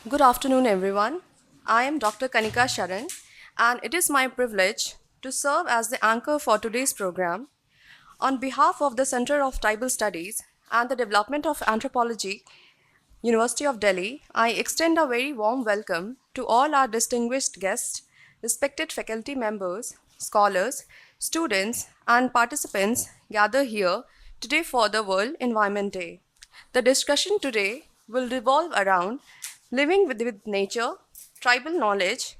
Good afternoon, everyone. I am Dr. Kanika Sharan, and it is my privilege to serve as the anchor for today's program. On behalf of the Center of Tribal Studies and the Development of Anthropology, University of Delhi, I extend a very warm welcome to all our distinguished guests, respected faculty members, scholars, students, and participants gathered here today for the World Environment Day. The discussion today will revolve around living with nature, tribal knowledge,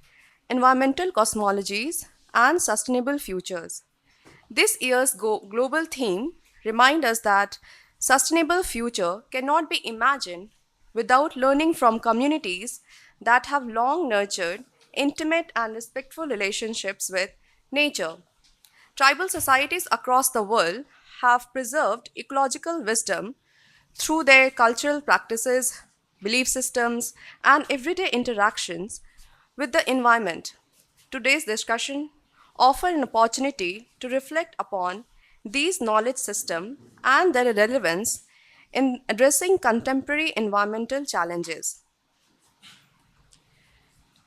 environmental cosmologies, and sustainable futures. This year's global theme reminds us that sustainable future cannot be imagined without learning from communities that have long nurtured intimate and respectful relationships with nature. Tribal societies across the world have preserved ecological wisdom through their cultural practices, belief systems, and everyday interactions with the environment. Today's discussion offers an opportunity to reflect upon these knowledge systems and their relevance in addressing contemporary environmental challenges.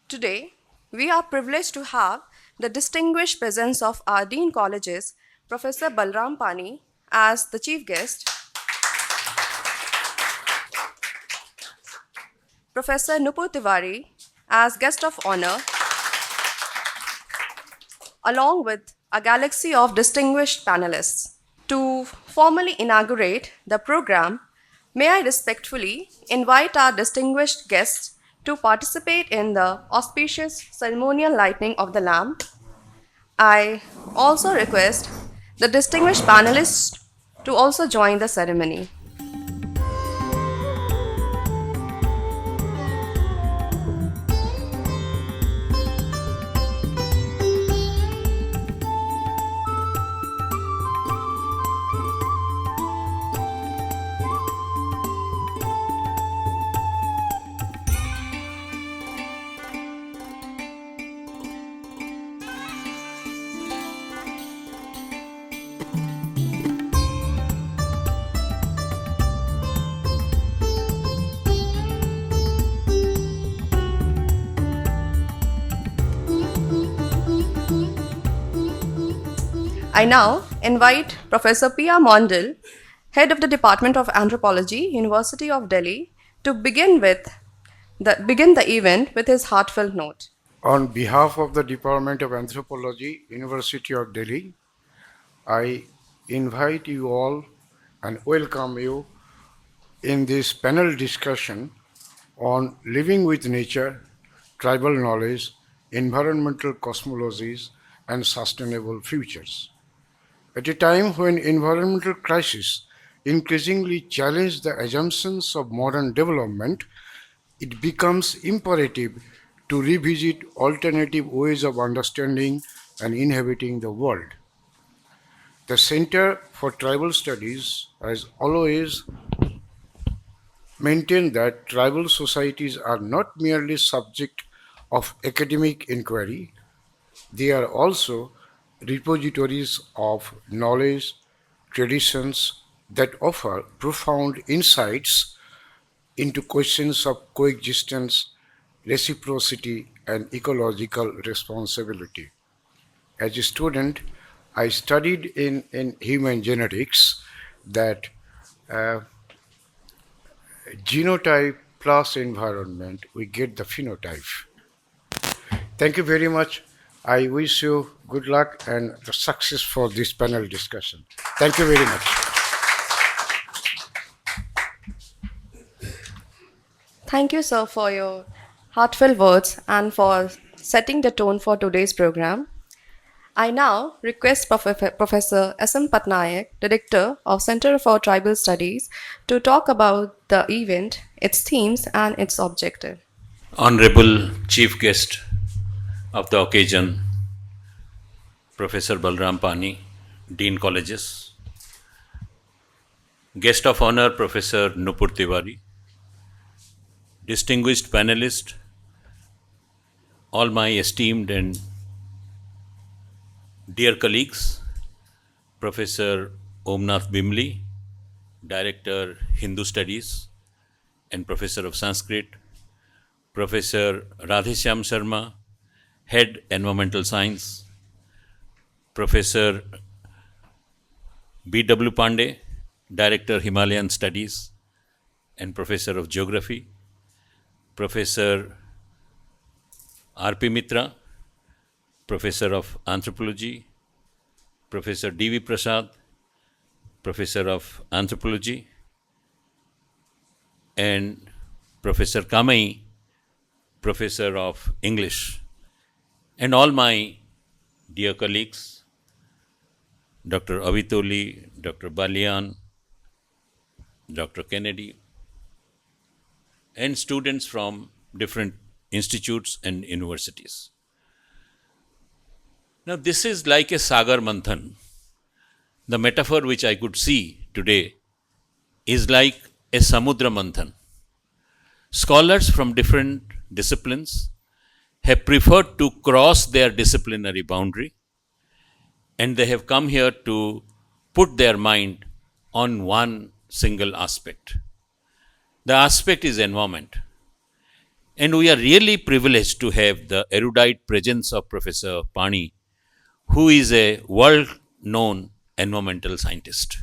Today, we are privileged to have the distinguished presence of our Dean Colleges, Professor Balaram Pani, as the chief guest, Professor Nupur Tiwari as guest of honor, along with a galaxy of distinguished panelists. To formally inaugurate the program, may I respectfully invite our distinguished guests to participate in the auspicious ceremonial lighting of the lamp. I also request the distinguished panelists to also join the ceremony. I now invite Professor P.R. Mondal, Head of the Department of Anthropology, University of Delhi, to begin the event with his heartfelt note. On behalf of the Department of Anthropology, University of Delhi, I invite you all and welcome you in this panel discussion on living with nature, tribal knowledge, environmental cosmologies, and sustainable futures. At a time when environmental crises increasingly challenge the assumptions of modern development, it becomes imperative to revisit alternative ways of understanding and inhabiting the world. The Center for Tribal Studies has always maintained that tribal societies are not merely subject of academic inquiry, they are also repositories of knowledge, traditions that offer profound insights into questions of coexistence, reciprocity, and ecological responsibility. As a student, I studied in human genetics that uh, genotype plus environment, we get the phenotype. Thank you very much. I wish you good luck and the success for this panel discussion. Thank you very much. Thank you, sir, for your heartfelt words and for setting the tone for today's program. I now request Professor S.M. Patnaik, Director of Center for Tribal Studies, to talk about the event, its themes, and its objective. Honorable Chief Guest of the occasion, Professor Balaram Pani, Dean Colleges, Guest of Honor, Professor Nupur Tiwari, distinguished panelist, all my esteemed and dear colleagues, Professor Omnath Bimali, Director Hindu Studies and Professor of Sanskrit, Professor Radhey Sharma, Head Environmental Science, Professor B.W. Pandey, Director Himalayan Studies and Professor of Geography, Professor R.P. Mitra, Professor of Anthropology, Professor D.V. Prasad, Professor of Anthropology, and Professor Kamei, Professor of English, and all my dear colleagues, Dr. Avitoli, Dr. Balian, Dr. Kennedy, and students from different institutes and universities. Now, this is like a Sagar Manthan. The metaphor which I could see today is like a Samudra Manthan. Scholars from different disciplines have preferred to cross their disciplinary boundary, and they have come here to put their mind on one single aspect. The aspect is environment. And we are really privileged to have the erudite presence of Professor Pani, who is a world-known environmental scientist.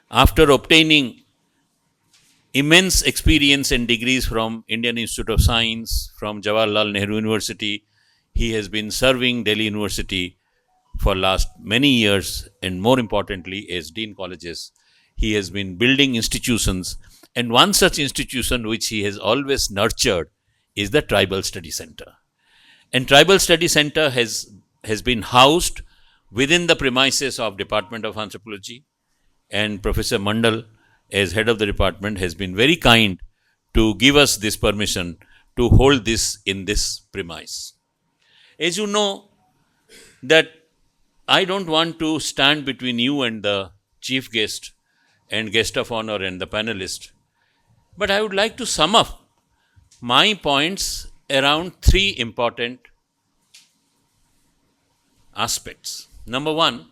After obtaining immense experience and degrees from Indian Institute of Science, from Jawaharlal Nehru University, he has been serving Delhi University for last many years, and more importantly, as Dean Colleges, he has been building institutions, and one such institution which he has always nurtured is the Tribal Study Center. And Tribal Study Center has been housed within the premises of Department of Anthropology, and Professor Mondal, as head of the department, has been very kind to give us this permission to hold this in this premise. As you know, that I don't want to stand between you and the chief guest and guest of honor and the panelist, but I would like to sum up my points around three important aspects. Number one,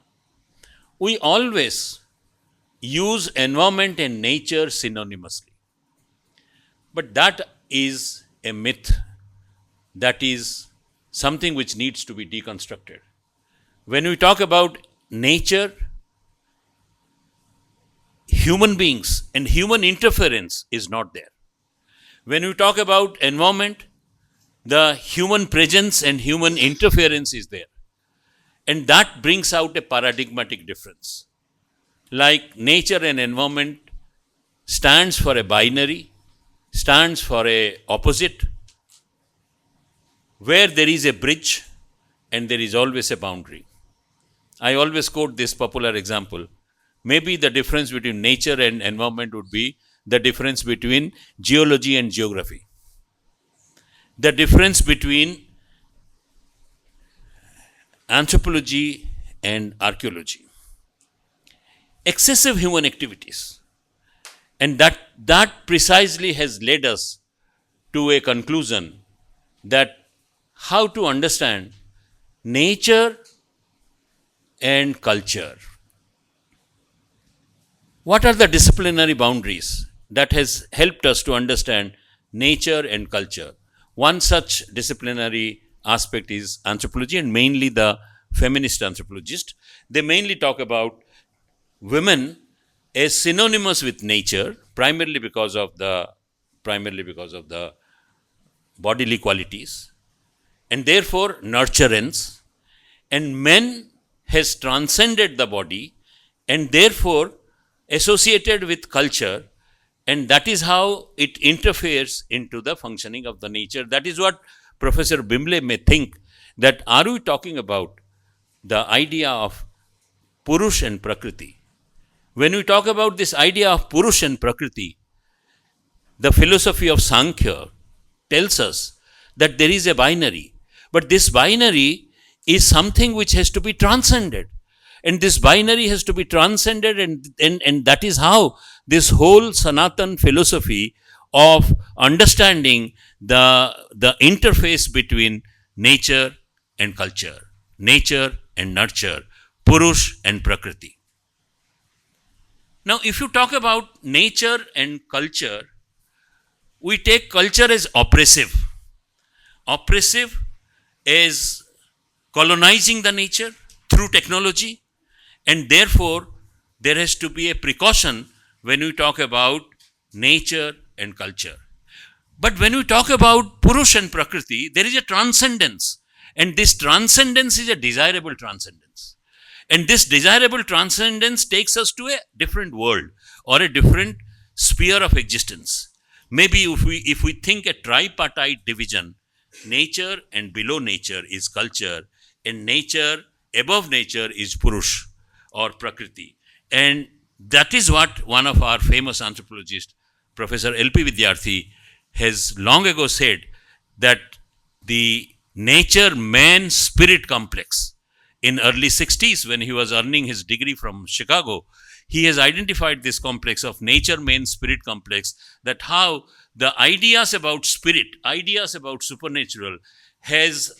we always use environment and nature synonymously. But that is a myth. That is something which needs to be deconstructed. When we talk about nature, human beings and human interference is not there. When we talk about environment, the human presence and human interference is there. And that brings out a paradigmatic difference. Like nature and environment stands for a binary, stands for a opposite, where there is a bridge and there is always a boundary. I always quote this popular example. Maybe the difference between nature and environment would be the difference between geology and geography. The difference between anthropology and archaeology. Excessive human activities. And that precisely has led us to a conclusion that how to understand nature and culture. What are the disciplinary boundaries that has helped us to understand nature and culture? One such disciplinary aspect is anthropology, and mainly the feminist anthropologist. They mainly talk about women as synonymous with nature, primarily because of the bodily qualities, and therefore nurturance, and men has transcended the body and therefore associated with culture, and that is how it interferes into the functioning of the nature. That is what Professor Bimali may think, that are we talking about the idea of Purush and Prakriti? When we talk about this idea of Purush and Prakriti, the philosophy of Sankhya tells us that there is a binary, but this binary is something which has to be transcended. And this binary has to be transcended, and that is how this whole Sanatan philosophy of understanding the interface between nature and culture, nature and nurture, Purush and Prakriti. Now, if you talk about nature and culture, we take culture as oppressive. oppressive, as colonizing the nature through technology, and therefore there has to be a precaution when we talk about nature and culture. But when we talk about Purush and Prakriti, there is a transcendence, and this transcendence is a desirable transcendence. And this desirable transcendence takes us to a different world or a different sphere of existence. Maybe if we think a tripartite division, nature and below nature is culture, and nature above nature is Purush or Prakriti. And that is what one of our famous anthropologists, Professor L.P. Vidyarthi, has long ago said, that the nature-man spirit complex, in early 60s when he was earning his degree from Chicago, he has identified this complex of nature-man spirit complex, that how the ideas about spirit, ideas about supernatural has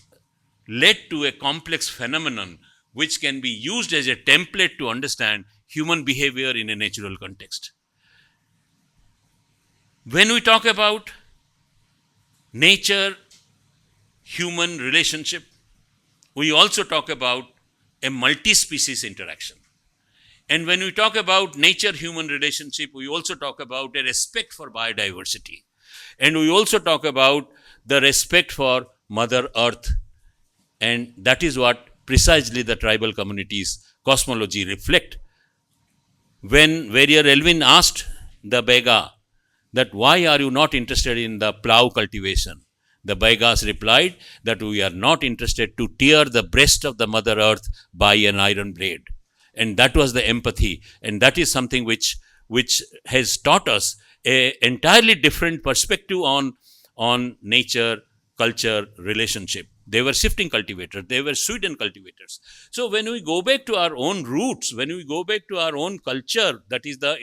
led to a complex phenomenon which can be used as a template to understand human behavior in a natural context. When we talk about nature-human relationship, we also talk about a multi-species interaction. And when we talk about nature-human relationship, we also talk about a respect for biodiversity. And we also talk about the respect for Mother Earth. And that is what precisely the tribal communities' cosmology reflect. When Warrior Elvin asked the Bega that why are you not interested in the plough cultivation, the Begas replied that we are not interested to tear the breast of the Mother Earth by an iron blade. And that was the empathy, and that is something which has taught us an entirely different perspective on nature, culture, relationship. They were shifting cultivators, they were Sweden cultivators. So when we go back to our own roots, when we go back to our own culture, that is the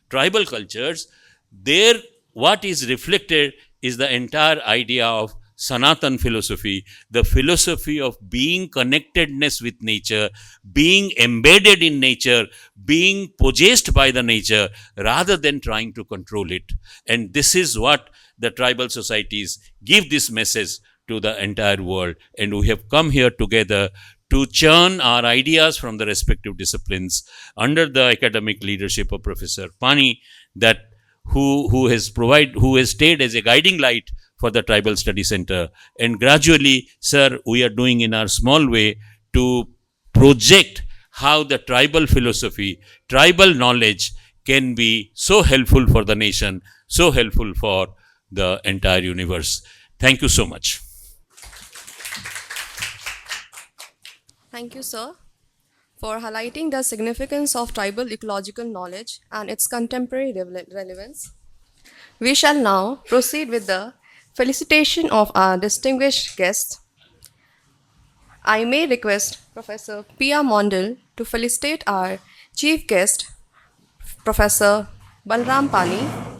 tribal cultures, there what is reflected is the entire idea of Sanatan philosophy, the philosophy of being connectedness with nature, being embedded in nature, being possessed by the nature, rather than trying to control it. And this is what the tribal societies give this message to the entire world. And we have come here together to churn our ideas from the respective disciplines under the academic leadership of Professor Pani, that who has stayed as a guiding light for the Tribal Study Center. And gradually, sir, we are doing in our small way to project how the tribal philosophy, tribal knowledge can be so helpful for the nation, so helpful for the entire universe. Thank you so much. Thank you, sir, for highlighting the significance of tribal ecological knowledge and its contemporary relevance. We shall now proceed with the felicitation of our distinguished guests. I may request Professor P.R. Mondal to felicitate our chief guest, Professor Balaram Pani.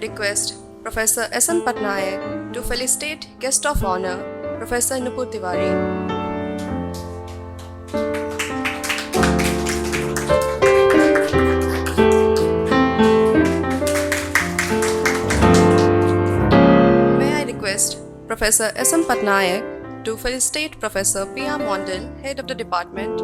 Request Professor S.N. Patnaik to felicitate guest of honor, Professor Nupur Tiwari. May I request Professor S.N. Patnaik to felicitate Professor P.R. Mondal, Head of the Department.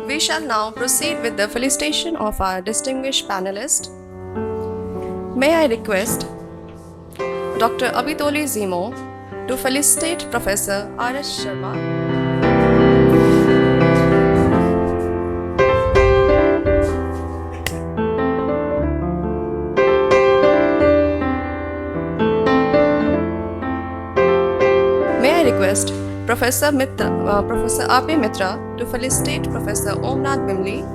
We shall now proceed with the felicitation of our distinguished panelist. May I request Dr. Abitoli Zimo to felicitate Professor R.S. Sharma. May I request Professor R.P. Mitra to felicitate Professor Nath Bimali.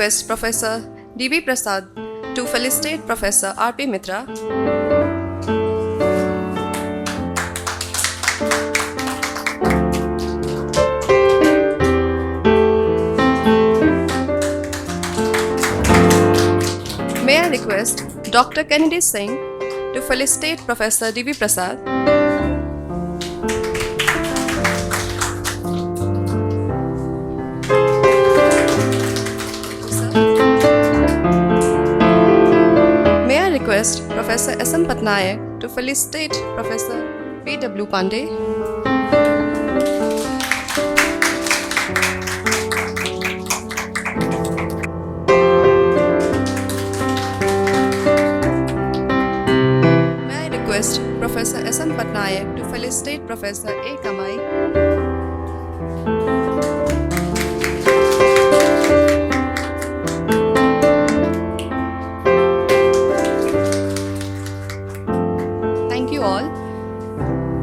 request Professor D.V. Prasad to felicitate Professor R.P. Mitra. May I request Dr. Kennedy Singh to felicitate Professor D.V. Prasad. May I request Professor S.M. Patnaik to felicitate Professor P.W. Pandey. Professor S.M. Patnaik to felicitate Professor A. Kamei. Thank you all.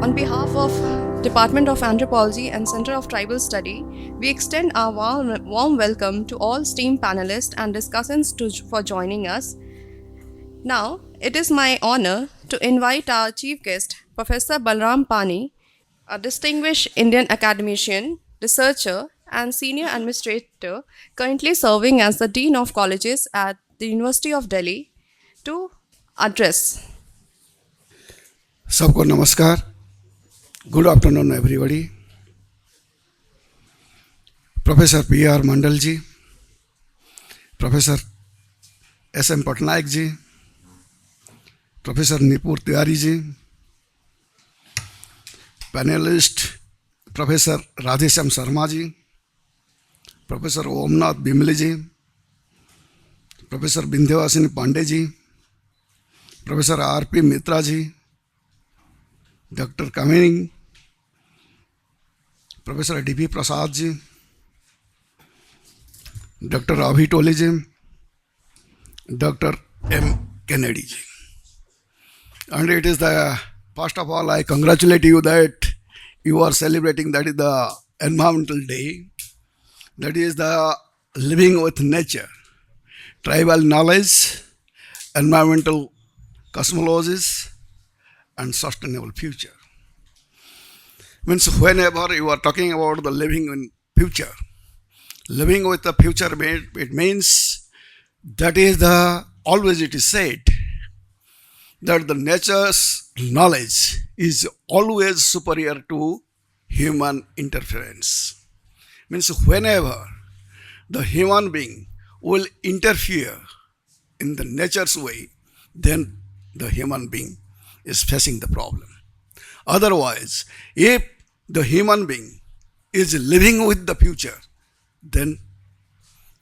On behalf of Department of Anthropology and Center of Tribal Study, we extend our warm welcome to all STEAM panelists and discussants for joining us. Now, it is my honor to invite our chief guest, Professor Balaram Pani, a distinguished Indian academician, researcher, and senior administrator currently serving as the Dean of Colleges at the University of Delhi, to address. सबको नमस्कार. Good afternoon, everybody. Professor P.R. Mondal ji, Professor S.M. Patnaik ji, Professor Nupur Tiwari ji, panelist Professor Radhey Sharma ji, Professor Nath Bimali ji, Professor Pandey ji, Professor R.P. Mitra ji, Dr. Kamei, Professor D.P. Prasad ji, Dr. Abhi ji, Dr. M. Kennedy ji. And it is the, first of all, I congratulate you that you are celebrating, that is the Environmental Day, that is the living with nature, tribal knowledge, environmental cosmologies, and sustainable future. Means whenever you are talking about the living in future, living with the future, it means that is the, always it is said, that the nature's knowledge is always superior to human interference. Means whenever the human being will interfere in the nature's way, then the human being is facing the problem. Otherwise, if the human being is living with the future, then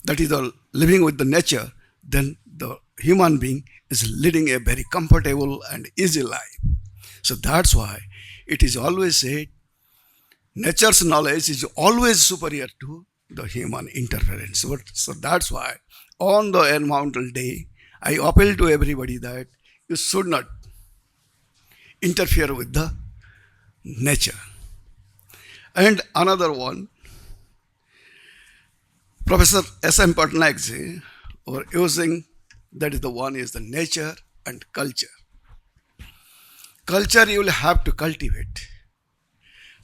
that is the living with the nature, then the human being is leading a very comfortable and easy life. So that's why it is always said, nature's knowledge is always superior to the human interference. So that's why on the Environmental Day, I appeal to everybody that you should not interfere with the nature. And another one, Professor S.M. Patnaik ji were using, that is the one is the nature and culture. Culture you will have to cultivate.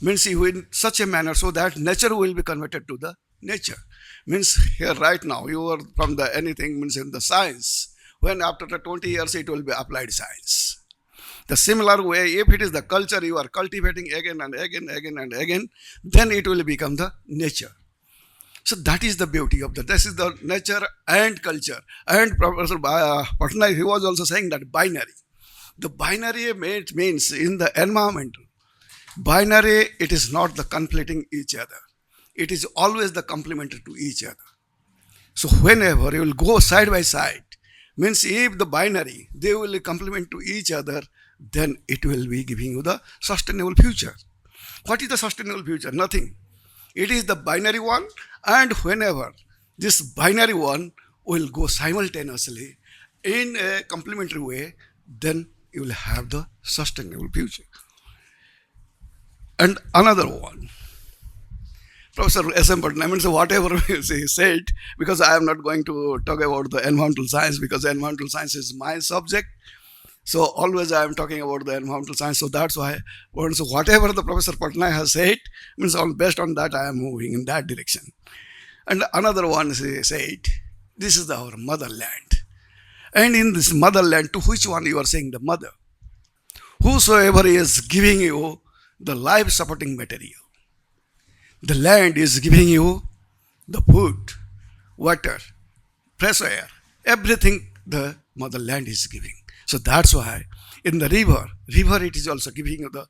Means you in such a manner so that nature will be converted to the nature. Means here right now you are from the anything, means in the science, when after the 20 years it will be applied science. The similar way, if it is the culture you are cultivating again and again, then it will become the nature. So that is the beauty of that. This is the nature and culture. And Professor Patnaik, he was also saying that binary. The binary means in the environmental, binary, it is not the conflicting each other. It is always the complementary to each other. So whenever you will go side by side, means if the binary, they will complement to each other, then it will be giving you the sustainable future. What is the sustainable future? Nothing. It is the binary one, and whenever this binary one will go simultaneously in a complementary way, then you will have the sustainable future. And another one, Professor S.M. Patnaik, means whatever he said, because I am not going to talk about the environmental science, because environmental science is my subject. So always I am talking about the environmental science. So that's why, so whatever the Professor Patnaik has said, means based on that I am moving in that direction. And another one said, this is our motherland. And in this motherland, to which one you are saying the mother? Whosoever is giving you the life supporting material, the land is giving you the food, water, fresh air, everything the motherland is giving. So that's why in the river it is also giving you the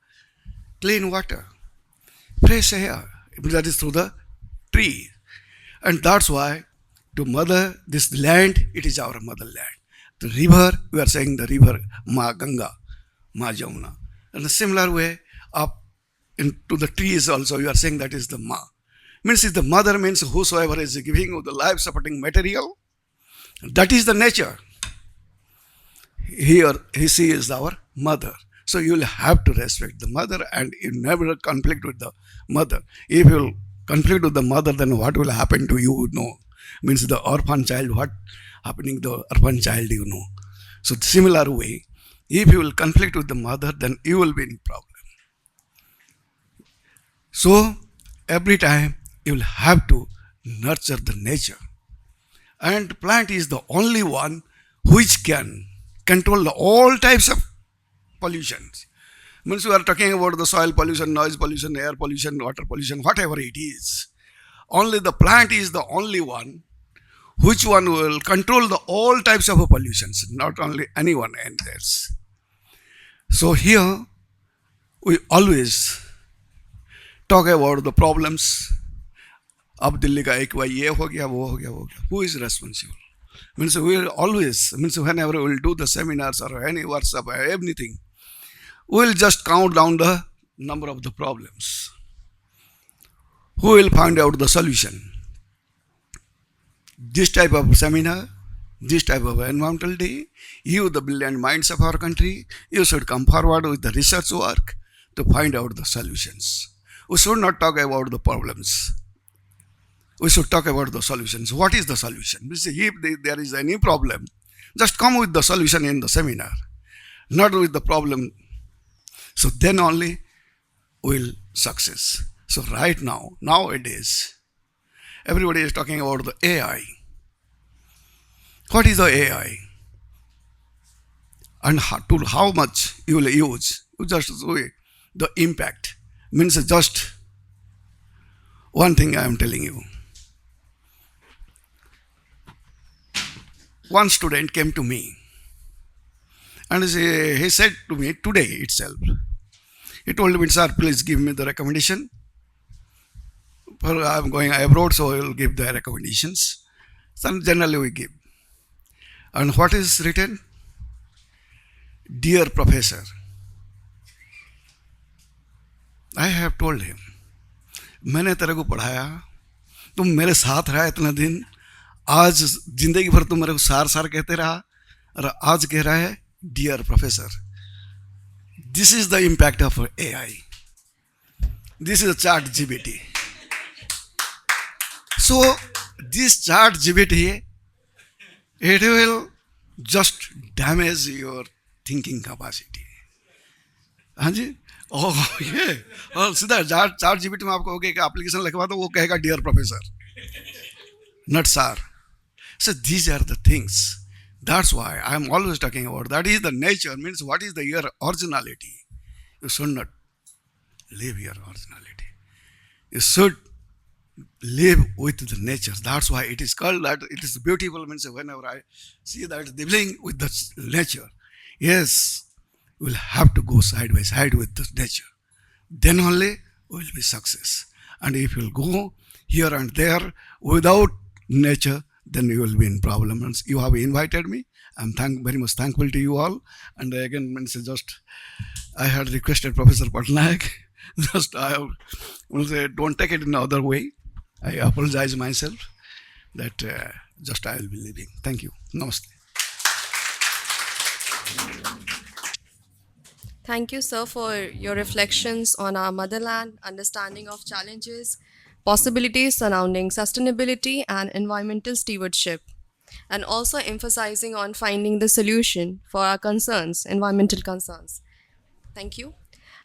clean water, fresh air, that is through the tree. And that's why to mother this land, it is our motherland. The river, we are saying the river Ma Ganga, Ma Jamuna. In a similar way, up into the trees also, you are saying that is the Ma. Means the mother means whosoever is giving you the life supporting material, that is the nature. Here, she is our mother. So you will have to respect the mother and you never conflict with the mother. If you conflict with the mother, then what will happen to you? Means the orphan child, what happening to the orphan child, So similar way, if you will conflict with the mother, then you will be in problem. So every time you will have to nurture the nature. And plant is the only one which can control all types of pollutions. Means we are talking about the soil pollution, noise pollution, air pollution, water pollution, whatever it is. Only the plant is the only one which one will control the all types of pollutions, not only anyone else. So here we always talk about the problems. अब दिल्ली का एक हुआ, ये हो गया, वो हो गया, वो हो गया. Who is responsible? Means we will always, means whenever we will do the seminars or any workshop or anything, we will just count down the number of the problems. Who will find out the solution? This type of seminar, this type of environmental day, you, the brilliant minds of our country, you should come forward with the research work to find out the solutions. We should not talk about the problems. We should talk about the solutions. What is the solution? If there is any problem, just come with the solution in the seminar, not with the problem. So then only we'll success. So right now, nowadays, everybody is talking about the AI. What is the AI? And how much you will use? You just the impact. Means just one thing I am telling you. One student came to me and he said to me today itself, he told me, sir, please give me the recommendation. I am going abroad, so I will give the recommendations. So generally we give. And what is written? Dear Professor, I have told him, मैंने तेरे को पढ़ाया, तुम मेरे साथ रहा इतना दिन, आज जिंदगी भर तुम मेरे को सार सार कहते रहा, और आज कह रहा है dear professor. This is the impact of AI. This is a chat GPT. So this chat GPT, it will just damage your thinking capacity. हाँ जी, ये और सीधा चार जीबीटी में आपको होगा कि एप्लीकेशन लिखवा तो वो कहेगा dear professor, not sir. So these are the things. That's why I am always talking about that is the nature, means what is your originality. You should not live your originality. You should live with the nature. That's why it is called that it is beautiful, means whenever I see that living with the nature, yes, we'll have to go side by side with the nature. Then only we will be success. And if you'll go here and there without nature, then you will be in problems. You have invited me. I'm very much thankful to you all. And again, I had requested Professor Patnaik. I will say, don't take it in another way. I apologize myself that I will be leaving. Thank you. Namaste. Thank you, sir, for your reflections on our motherland, understanding of challenges, possibilities surrounding sustainability and environmental stewardship, and also emphasizing on finding the solution for our concerns, environmental concerns. Thank you.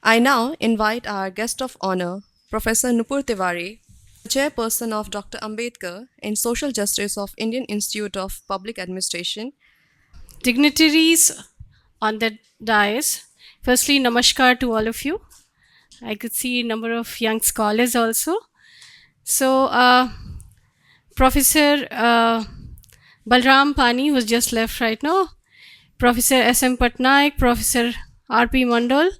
I now invite our guest of honor, Professor Nupur Tiwari, chairperson of Dr. Ambedkar in Social Justice of Indian Institute of Public Administration. Dignitaries on the dais, firstly, namaskar to all of you. I could see a number of young scholars also. So, Professor Balaram Pani, who's just left right now, Professor S.M. Patnaik, Professor R.P. Mondal,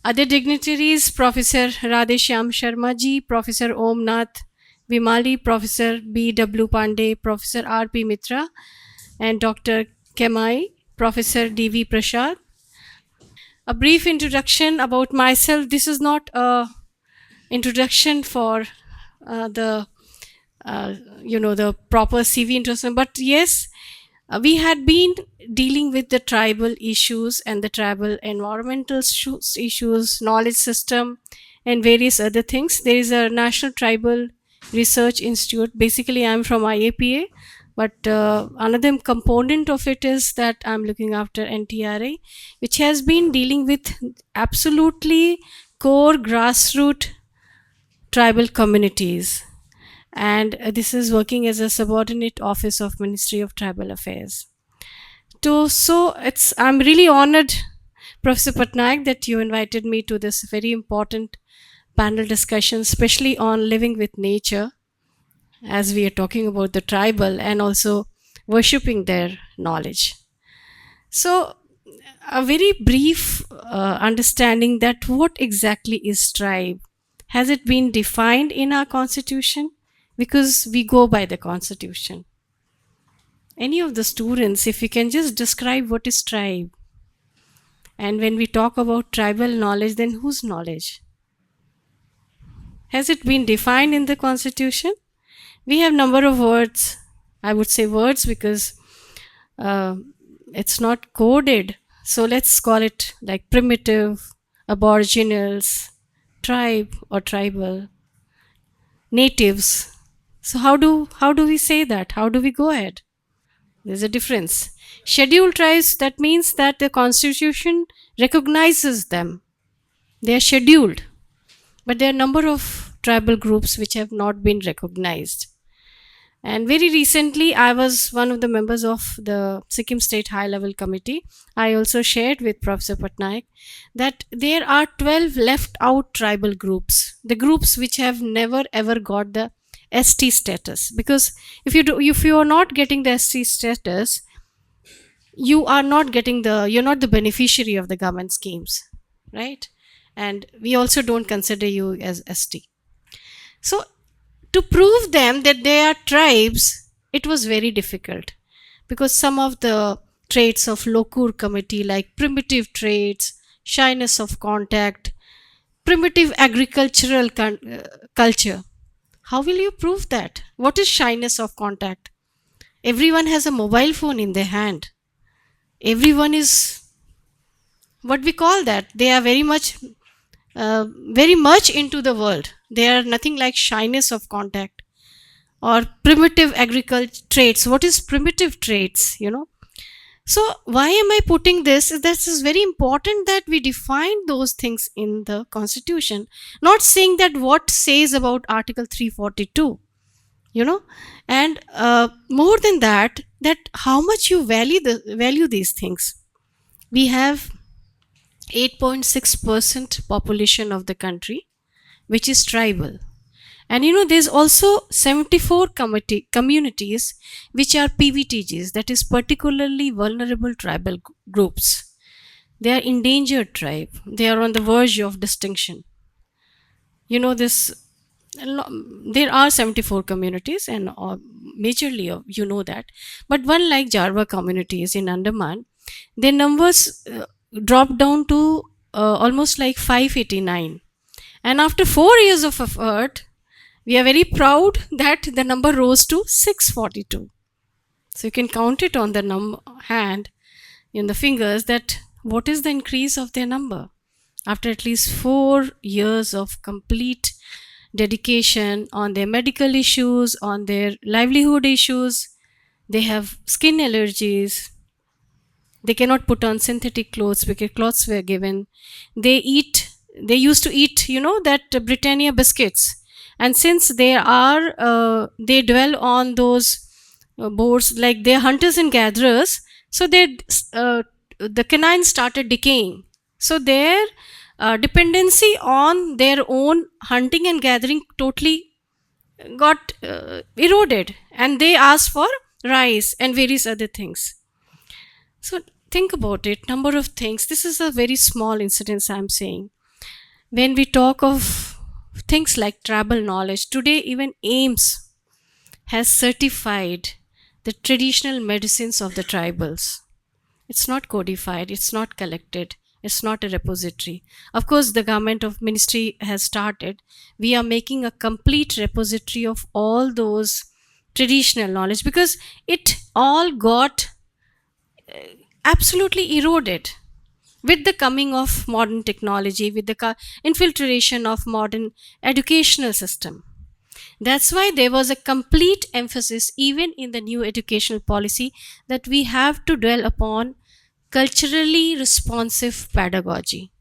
other dignitaries, Professor Radhey Shyam Sharma ji, Professor Om Nath Bimali, Professor B.W. Pandey, Professor R.P. Mitra, and Dr. Kamei, Professor D.V. Prasad. A brief introduction about myself. This is not a introduction for the proper CV introduction, but yes, we had been dealing with the tribal issues and the tribal environmental issues, knowledge system, and various other things. There is a National Tribal Research Institute. Basically, I'm from IAPA, but another component of it is that I'm looking after NTRA, which has been dealing with absolutely core grassroots tribal communities. And this is working as a subordinate office of Ministry of Tribal Affairs. I'm really honored, Professor Patnaik, that you invited me to this very important panel discussion, especially on living with nature, as we are talking about the tribal and also worshipping their knowledge. So, a very brief understanding that what exactly is tribe. Has it been defined in our constitution? Because we go by the constitution. Any of the students, if you can just describe what is tribe. And when we talk about tribal knowledge, then whose knowledge? Has it been defined in the constitution? We have number of words. I would say words because it's not coded. So let's call it like primitive, aboriginals, tribe or tribal, natives. So how do we say that? How do we go ahead? There's a difference. Scheduled tribes, that means that the constitution recognizes them. They are scheduled. But there are a number of tribal groups which have not been recognized. And very recently, I was one of the members of the Sikkim State High Level Committee. I also shared with Professor Patnaik that there are 12 left out tribal groups, the groups which have never ever got the ST status. Because if you are not getting the ST status, you're not the beneficiary of the government schemes, right? And we also don't consider you as ST. So to prove them that they are tribes, it was very difficult because some of the traits of Lokur committee, like primitive traits, shyness of contact, primitive agricultural culture. How will you prove that? What is shyness of contact? Everyone has a mobile phone in their hand. Everyone is, what we call that? They are very much into the world. They are nothing like shyness of contact or primitive agricultural traits. What is primitive traits, So why am I putting this? This is very important that we define those things in the constitution. Not saying that what says about Article 342, and more than that how much you value these things. We have 8.6% population of the country, which is tribal. And there's also 74 communities which are PVTGs, that is particularly vulnerable tribal groups. They are endangered tribe. They are on the verge of extinction. There are 74 communities and majorly that. But one like Jarva communities in Andaman, their numbers dropped down to almost like 589. And after 4 years of effort, we are very proud that the number rose to 642. So you can count it on the hand in the fingers that what is the increase of their number after at least 4 years of complete dedication on their medical issues, on their livelihood issues. They have skin allergies. They cannot put on synthetic clothes because clothes were given. They used to eat, that Britannia biscuits. And since they dwell on those boards, like they're hunters and gatherers, so the canines started decaying. So their dependency on their own hunting and gathering totally got eroded, and they asked for rice and various other things. So think about it, number of things. This is a very small incidence I'm saying. When we talk of things like tribal knowledge, today even AIMS has certified the traditional medicines of the tribals. It's not codified, it's not collected, it's not a repository. Of course, the government of ministry has started. We are making a complete repository of all those traditional knowledge, because it all got absolutely eroded with the coming of modern technology, with the infiltration of modern educational system. That's why there was a complete emphasis even in the new educational policy that we have to dwell upon culturally responsive pedagogy.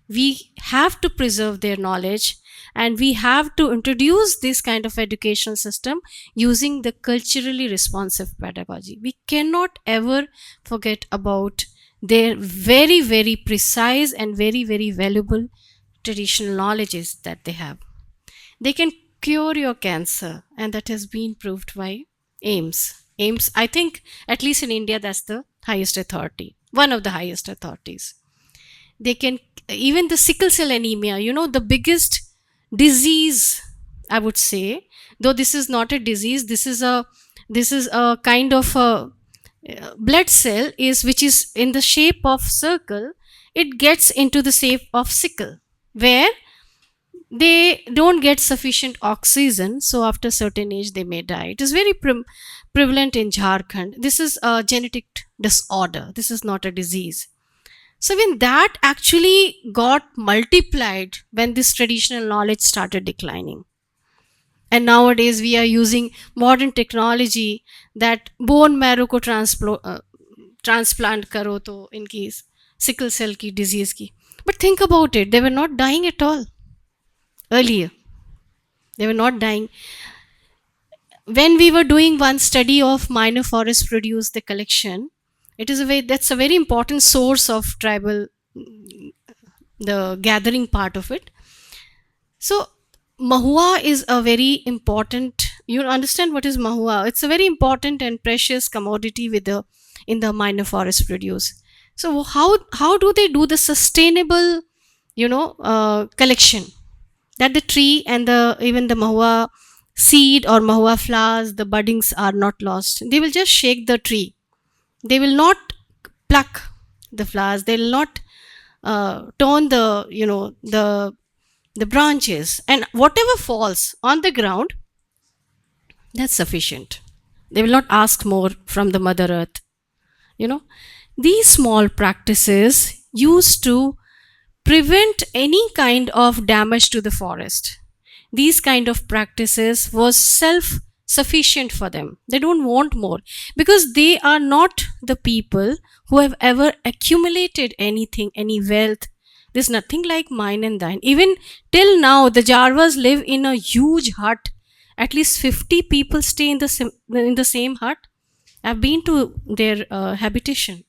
We have to preserve their knowledge, and we have to introduce this kind of educational system using the culturally responsive pedagogy. We cannot ever forget about their very, very precise and very, very valuable traditional knowledges that they have. They can cure your cancer, and that has been proved by AIMS. AIMS, I think, at least in India, that's the highest authority, one of the highest authorities. They can, even the sickle cell anemia, the biggest disease, I would say, though this is not a disease, this is a kind of a blood cell which is in the shape of circle. It gets into the shape of sickle, where they don't get sufficient oxygen, so after a certain age they may die. It is very prevalent in Jharkhand. This is a genetic disorder, this is not a disease. So when that actually got multiplied when this traditional knowledge started declining, and nowadays we are using modern technology that bone marrow ko transplant karo to in case sickle cell ki disease ki. But think about it, they were not dying at all earlier. They were not dying. When we were doing one study of minor forest produce, the collection, that's a very important source of tribal, the gathering part of it. So mahua is a very important, you understand what is mahua? It's a very important and precious commodity in the minor forest produce. So how do they do the sustainable, collection, that the tree and even the mahua seed or mahua flowers, the buddings are not lost? They will just shake the tree. They will not pluck the flowers. They will not turn the branches, and whatever falls on the ground, that's sufficient. They will not ask more from the Mother Earth. These small practices used to prevent any kind of damage to the forest. These kind of practices was self-sufficient for them. They don't want more, because they are not the people who have ever accumulated anything, any wealth. There's nothing like mine and thine. Even till now, the Jarvas live in a huge hut. At least 50 people stay in the same hut. I've been to their habitation,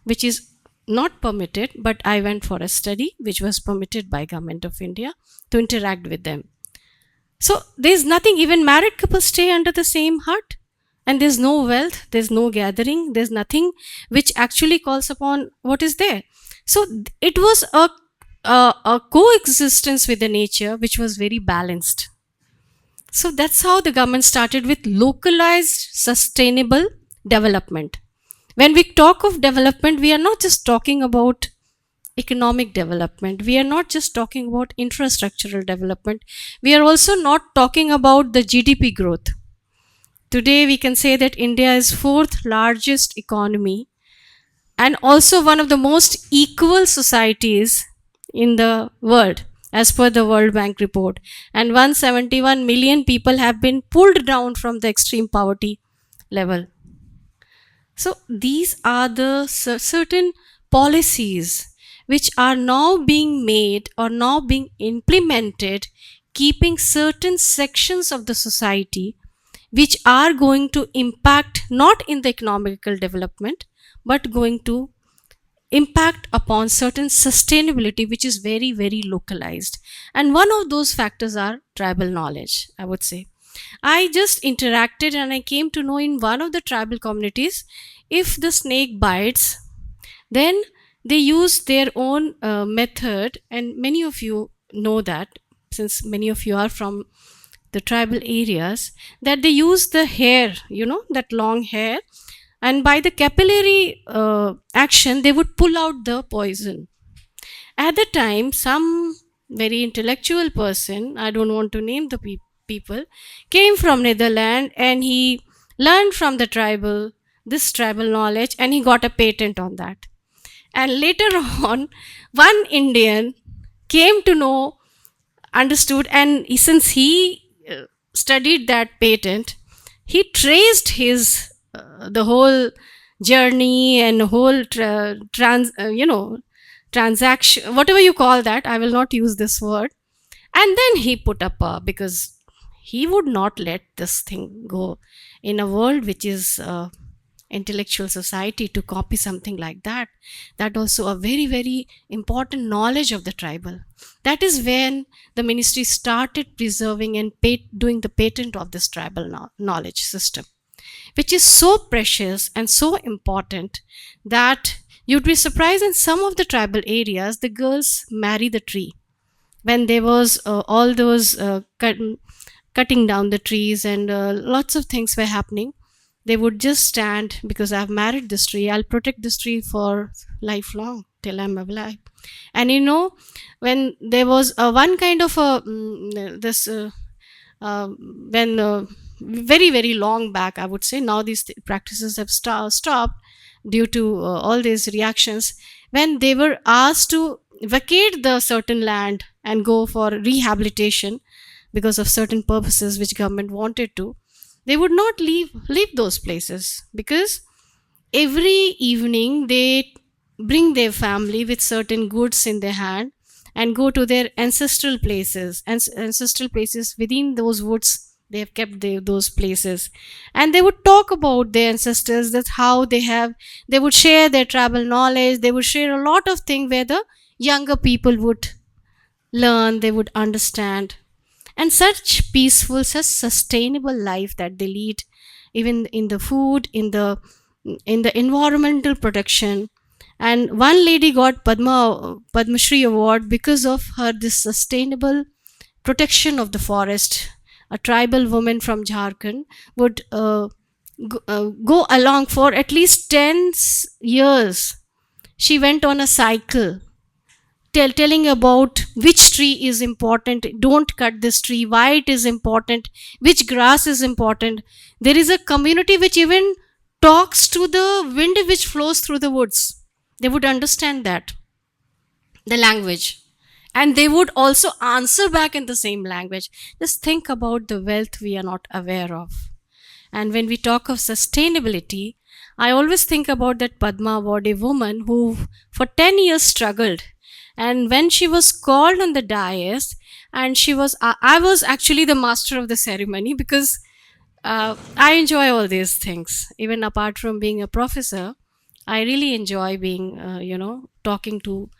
which is not permitted, but I went for a study which was permitted by Government of India to interact with them. So there's nothing, even married couples stay under the same hut, and there's no wealth, there's no gathering, there's nothing which actually calls upon what is there. So it was a coexistence with the nature which was very balanced. So that's how the government started with localized sustainable development. When we talk of development, we are not just talking about economic development. We are not just talking about infrastructural development. We are also not talking about the GDP growth. Today we can say that India is 4th largest economy and also one of the most equal societies in the world as per the World Bank report. And 171 million people have been pulled down from the extreme poverty level. So these are the certain policies which are now being made or now being implemented, keeping certain sections of the society which are going to impact not in the economical development, but going to impact upon certain sustainability which is very, very localized. And one of those factors are tribal knowledge, I would say. I just interacted and I came to know in one of the tribal communities, if the snake bites, then they use their own method, and many of you know that, since many of you are from the tribal areas, that they use the hair, that long hair, and by the capillary action, they would pull out the poison. At the time, some very intellectual person, I don't want to name the people, came from Netherlands, and he learned from the this tribal knowledge, and he got a patent on that. And later on, one Indian came to know, understood, and since he studied that patent, he traced his the whole journey and whole transaction, whatever you call that. I will not use this word. And then he put up because he would not let this thing go in a world which is intellectual society to copy something like that. That also a very, very important knowledge of the tribal. That is when the ministry started preserving and doing the patent of this tribal knowledge system, which is so precious and so important that you'd be surprised in some of the tribal areas, the girls marry the tree. When there was all those cutting down the trees and lots of things were happening, they would just stand, because I've married this tree, I'll protect this tree for lifelong till I'm alive. And when there was one kind of when very, very long back, I would say, now these practices have stopped due to all these reactions, when they were asked to vacate the certain land and go for rehabilitation because of certain purposes which government wanted to, they would not leave those places, because every evening they bring their family with certain goods in their hand and go to their ancestral places. Ancestral places within those woods, they have kept those places, and they would talk about their ancestors, that's how they would share their tribal knowledge. They would share a lot of things where the younger people would learn, they would understand. And such peaceful, such sustainable life that they lead, even in the food, in the environmental protection. And one lady got Padma Shri award because of her this sustainable protection of the forest. A tribal woman from Jharkhand would go along for at least 10 years. She went on a cycle telling about which tree is important, don't cut this tree, why it is important, which grass is important. There is a community which even talks to the wind which flows through the woods. They would understand that, the language. And they would also answer back in the same language. Just think about the wealth we are not aware of. And when we talk of sustainability, I always think about that Padma Awardee woman who for 10 years struggled. And when she was called on the dais, and I was actually the master of the ceremony, because I enjoy all these things. Even apart from being a professor, I really enjoy being, talking to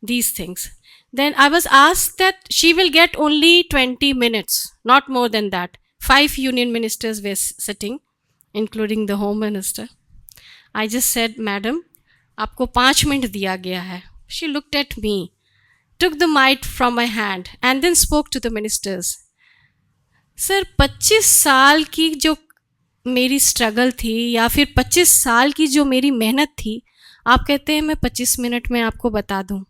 these things. Then I was asked that she will get only 20 minutes, not more than that. 5 union ministers were sitting, including the home minister. I just said, Madam, aapko 5 minutes diya gaya hai. She looked at me, took the mic from my hand, and then spoke to the ministers. Sir, 25 साल की जो मेरी struggle थी, या फिर 25 साल की जो मेरी मेहनत थी, आप कहते हैं मैं 25 मिनट में आपको बता दूं,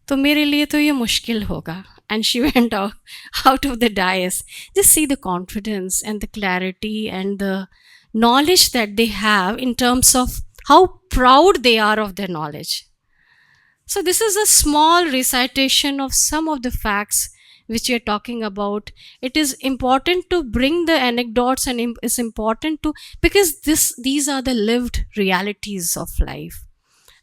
तो मेरे लिए तो ये मुश्किल होगा. And she went out of the dais. Just see the confidence and the clarity and the knowledge that they have in terms of how proud they are of their knowledge. So this is a small recitation of some of the facts which we are talking about. It is important to bring the anecdotes, and it's important to, because these are the lived realities of life.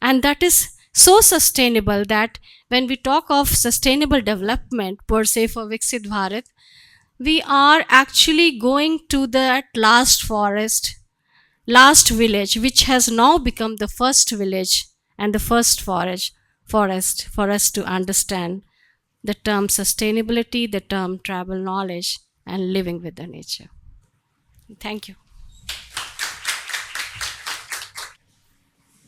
And that is so sustainable that when we talk of sustainable development per se for Viksit Bharat, we are actually going to that last forest, last village, which has now become the first village and the first forest for us to understand the term sustainability, the term tribal knowledge, and living with the nature. Thank you.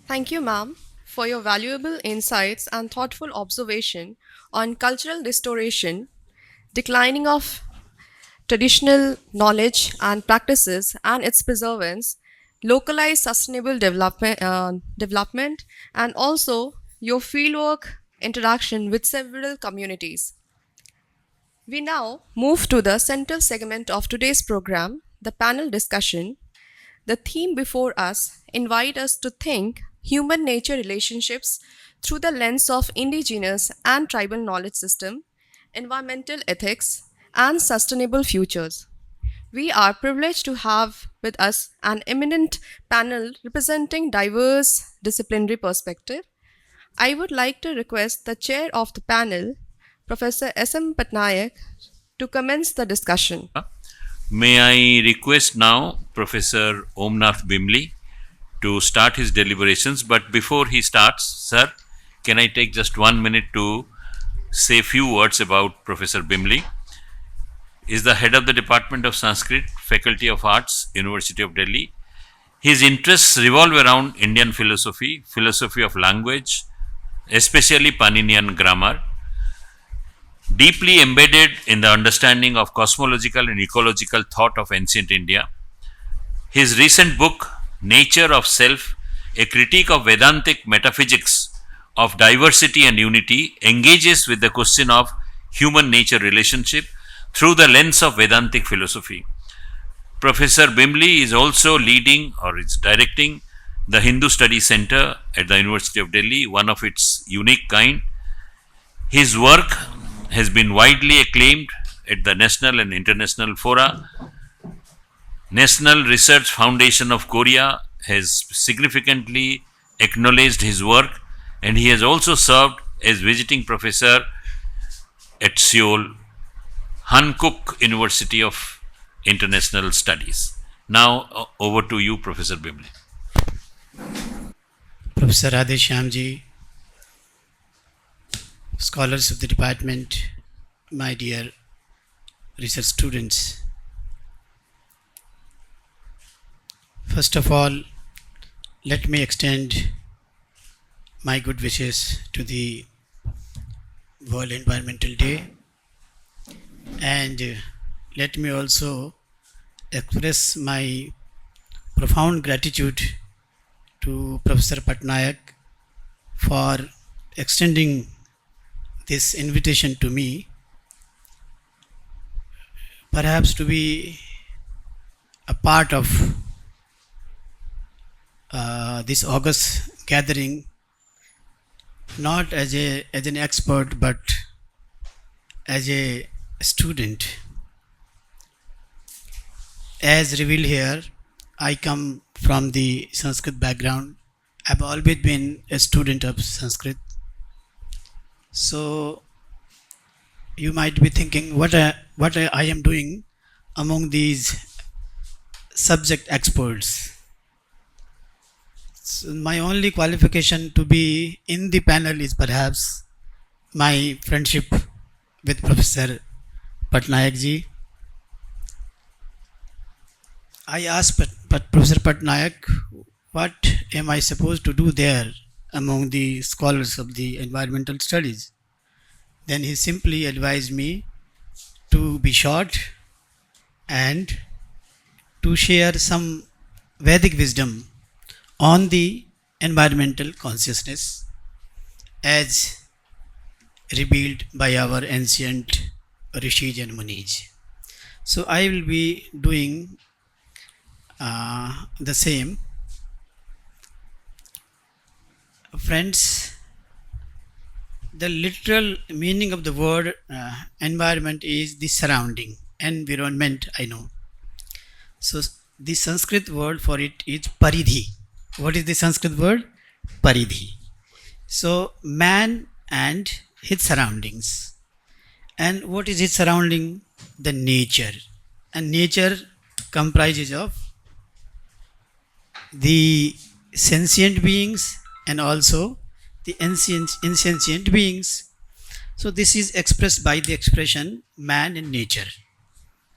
Thank you, ma'am, for your valuable insights and thoughtful observation on cultural restoration, declining of traditional knowledge and practices and its preservance, localized sustainable development, and also your fieldwork interaction with several communities. We now move to the central segment of today's program, the panel discussion. The theme before us invite us to think human-nature relationships through the lens of indigenous and tribal knowledge system, environmental ethics, and sustainable futures. We are privileged to have with us an eminent panel representing diverse disciplinary perspective. I would like to request the chair of the panel, Professor S.M. Patnaik, to commence the discussion. May I request now Professor Nath Bimali to start his deliberations. But before he starts, sir, can I take just 1 minute to say a few words about Professor Bimali? He is the head of the Department of Sanskrit, Faculty of Arts, University of Delhi. His interests revolve around Indian philosophy, philosophy of language, especially Paninian grammar, deeply embedded in the understanding of cosmological and ecological thought of ancient India. His recent book, Nature of Self, a critique of Vedantic metaphysics of diversity and unity, engages with the question of human-nature relationship through the lens of Vedantic philosophy. Professor Bimali is also leading or is directing the Hindu Studies Center at the University of Delhi, one of its unique kind. His work has been widely acclaimed at the national and international fora. National Research Foundation of Korea has significantly acknowledged his work, and he has also served as visiting professor at Seoul, Hankuk University of International Studies. Now over to you, Professor Bimali. Professor Radhey, Shyam ji, scholars of the department, my dear research students. First of all, let me extend my good wishes to the World Environmental Day, and let me also express my profound gratitude to Professor Patnaik for extending this invitation to me, perhaps to be a part of this August gathering, not as an expert but as a student. As revealed here, I come from the Sanskrit background. I've always been a student of Sanskrit. So you might be thinking what I am doing among these subject experts. So my only qualification to be in the panel is perhaps my friendship with Professor Patnaik ji. I asked Professor Patnaik, what am I supposed to do there among the scholars of the environmental studies? Then he simply advised me to be short and to share some Vedic wisdom on the environmental consciousness as revealed by our ancient rishis and munis. So I will be doing the same. Friends, the literal meaning of the word environment is the surrounding. Environment, I know. So the Sanskrit word for it is paridhi. What is the Sanskrit word? Paridhi. So man and his surroundings. And what is his surrounding? The nature. And nature comprises of the sentient beings and also the insentient beings. So this is expressed by the expression man and nature.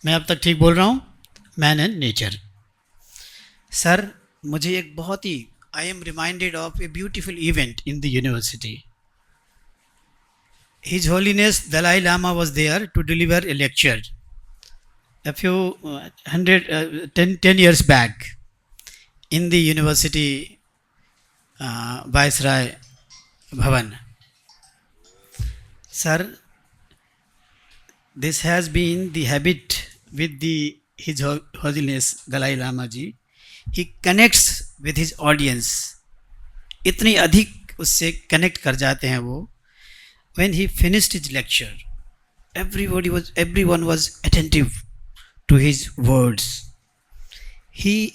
मैं अब तक ठीक बोल रहा हूँ? Man and nature. Sir, मुझे एक बहुत ही I am reminded of a beautiful event in the university. His Holiness Dalai Lama was there to deliver a lecture a few 10 years back in the university Viceroy Bhavan. Sir, this has been the habit with His Holiness Dalai Lama ji. He connects with his audience. इतनी अधिक उससे connect कर जाते हैं वो. When he finished his lecture, everyone was attentive to his words. He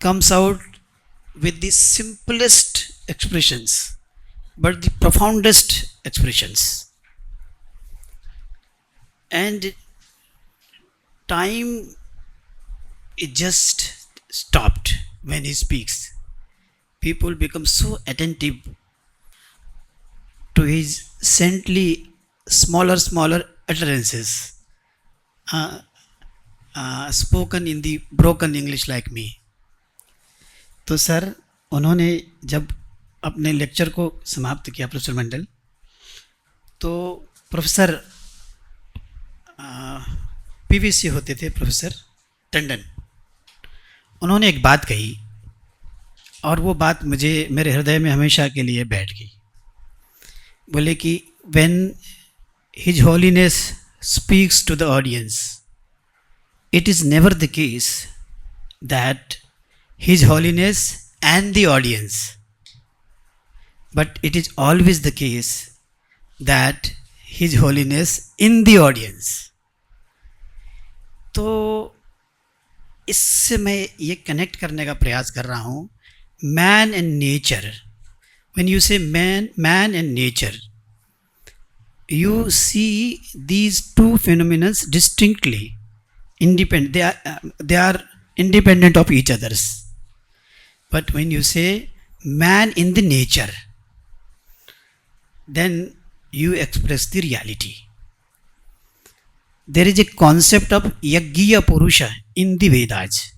comes out with the simplest expressions, but the profoundest expressions. And time, it just stopped when he speaks. People become so attentive to his saintly smaller utterances, spoken in the broken English like me. तो sir, उन्होंने जब अपने lecture को समाप्त किया professor मंडल, तो professor PVC होते थे, प्रोफेसर टंडन, उन्होंने एक बात कही और वो बात मुझे मेरे हृदय में हमेशा के लिए बैठ गई. बोले कि when His Holiness speaks to the audience, it is never the case that His Holiness and the audience, but it is always the case that His Holiness in the audience. तो इससे मैं ये कनेक्ट करने का प्रयास कर रहा हूँ. Man and nature. When you say man and nature, you see these two phenomena distinctly independent. They are independent of each others. But when you say man in the nature, then you express the reality. There is a concept of yajña purusha in the Vedas.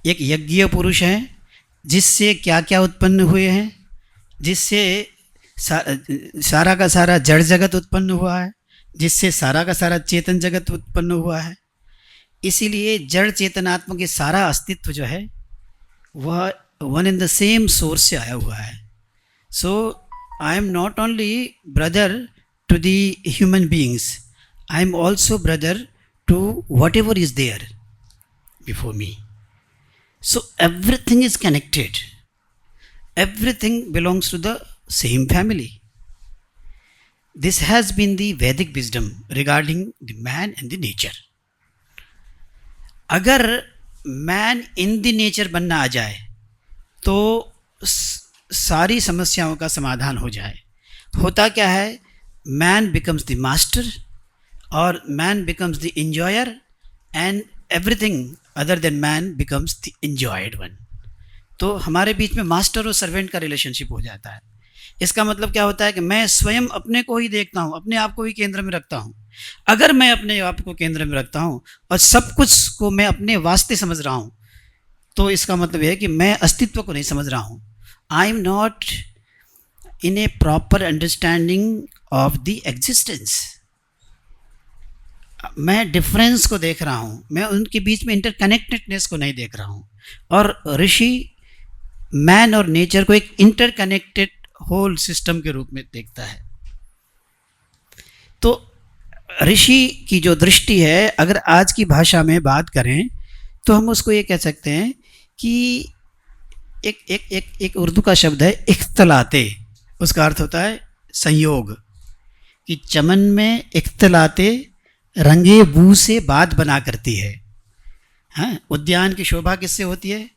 एक यज्ञीय पुरुष है जिससे क्या क्या उत्पन्न हुए हैं, जिससे सारा का सारा जड़ जगत उत्पन्न हुआ है, जिससे सारा का सारा चेतन जगत उत्पन्न हुआ है. इसीलिए जड़ चेतनात्मा के सारा अस्तित्व जो है वह one in the same source से आया हुआ है. So I am not only brother to the human beings, I am also brother to whatever is there before me. So everything is connected. Everything belongs to the same family. This has been the Vedic wisdom regarding the man and the nature. अगर man in the nature बनना आ जाए तो सारी समस्याओं का समाधान हो जाए. होता क्या है? Man becomes the master और man becomes the enjoyer and everything other than man becomes the enjoyed one. तो हमारे बीच में मास्टर और सर्वेंट का रिलेशनशिप हो जाता है. इसका मतलब क्या होता है कि मैं स्वयं अपने को ही देखता हूँ, अपने आप को ही केंद्र में रखता हूँ. अगर मैं अपने आप को केंद्र में रखता हूँ और सब कुछ को मैं अपने वास्ते समझ रहा हूँ, तो इसका मतलब है कि मैं अस्तित्व को नहीं समझ रहा हूँ. आई am not in A proper understanding of the existence. मैं डिफरेंस को देख रहा हूँ, मैं उनके बीच में इंटरकनेक्टेडनेस को नहीं देख रहा हूँ. और ऋषि मैन और नेचर को एक इंटरकनेक्टेड होल सिस्टम के रूप में देखता है. तो ऋषि की जो दृष्टि है, अगर आज की भाषा में बात करें तो हम उसको ये कह सकते हैं कि एक उर्दू का शब्द है इख्तलाते. उसका अर्थ होता है संयोग कि चमन में इख्तलाते रंगे बू से बात बना करती है। हाँ, उद्यान की शोभा किससे होती है?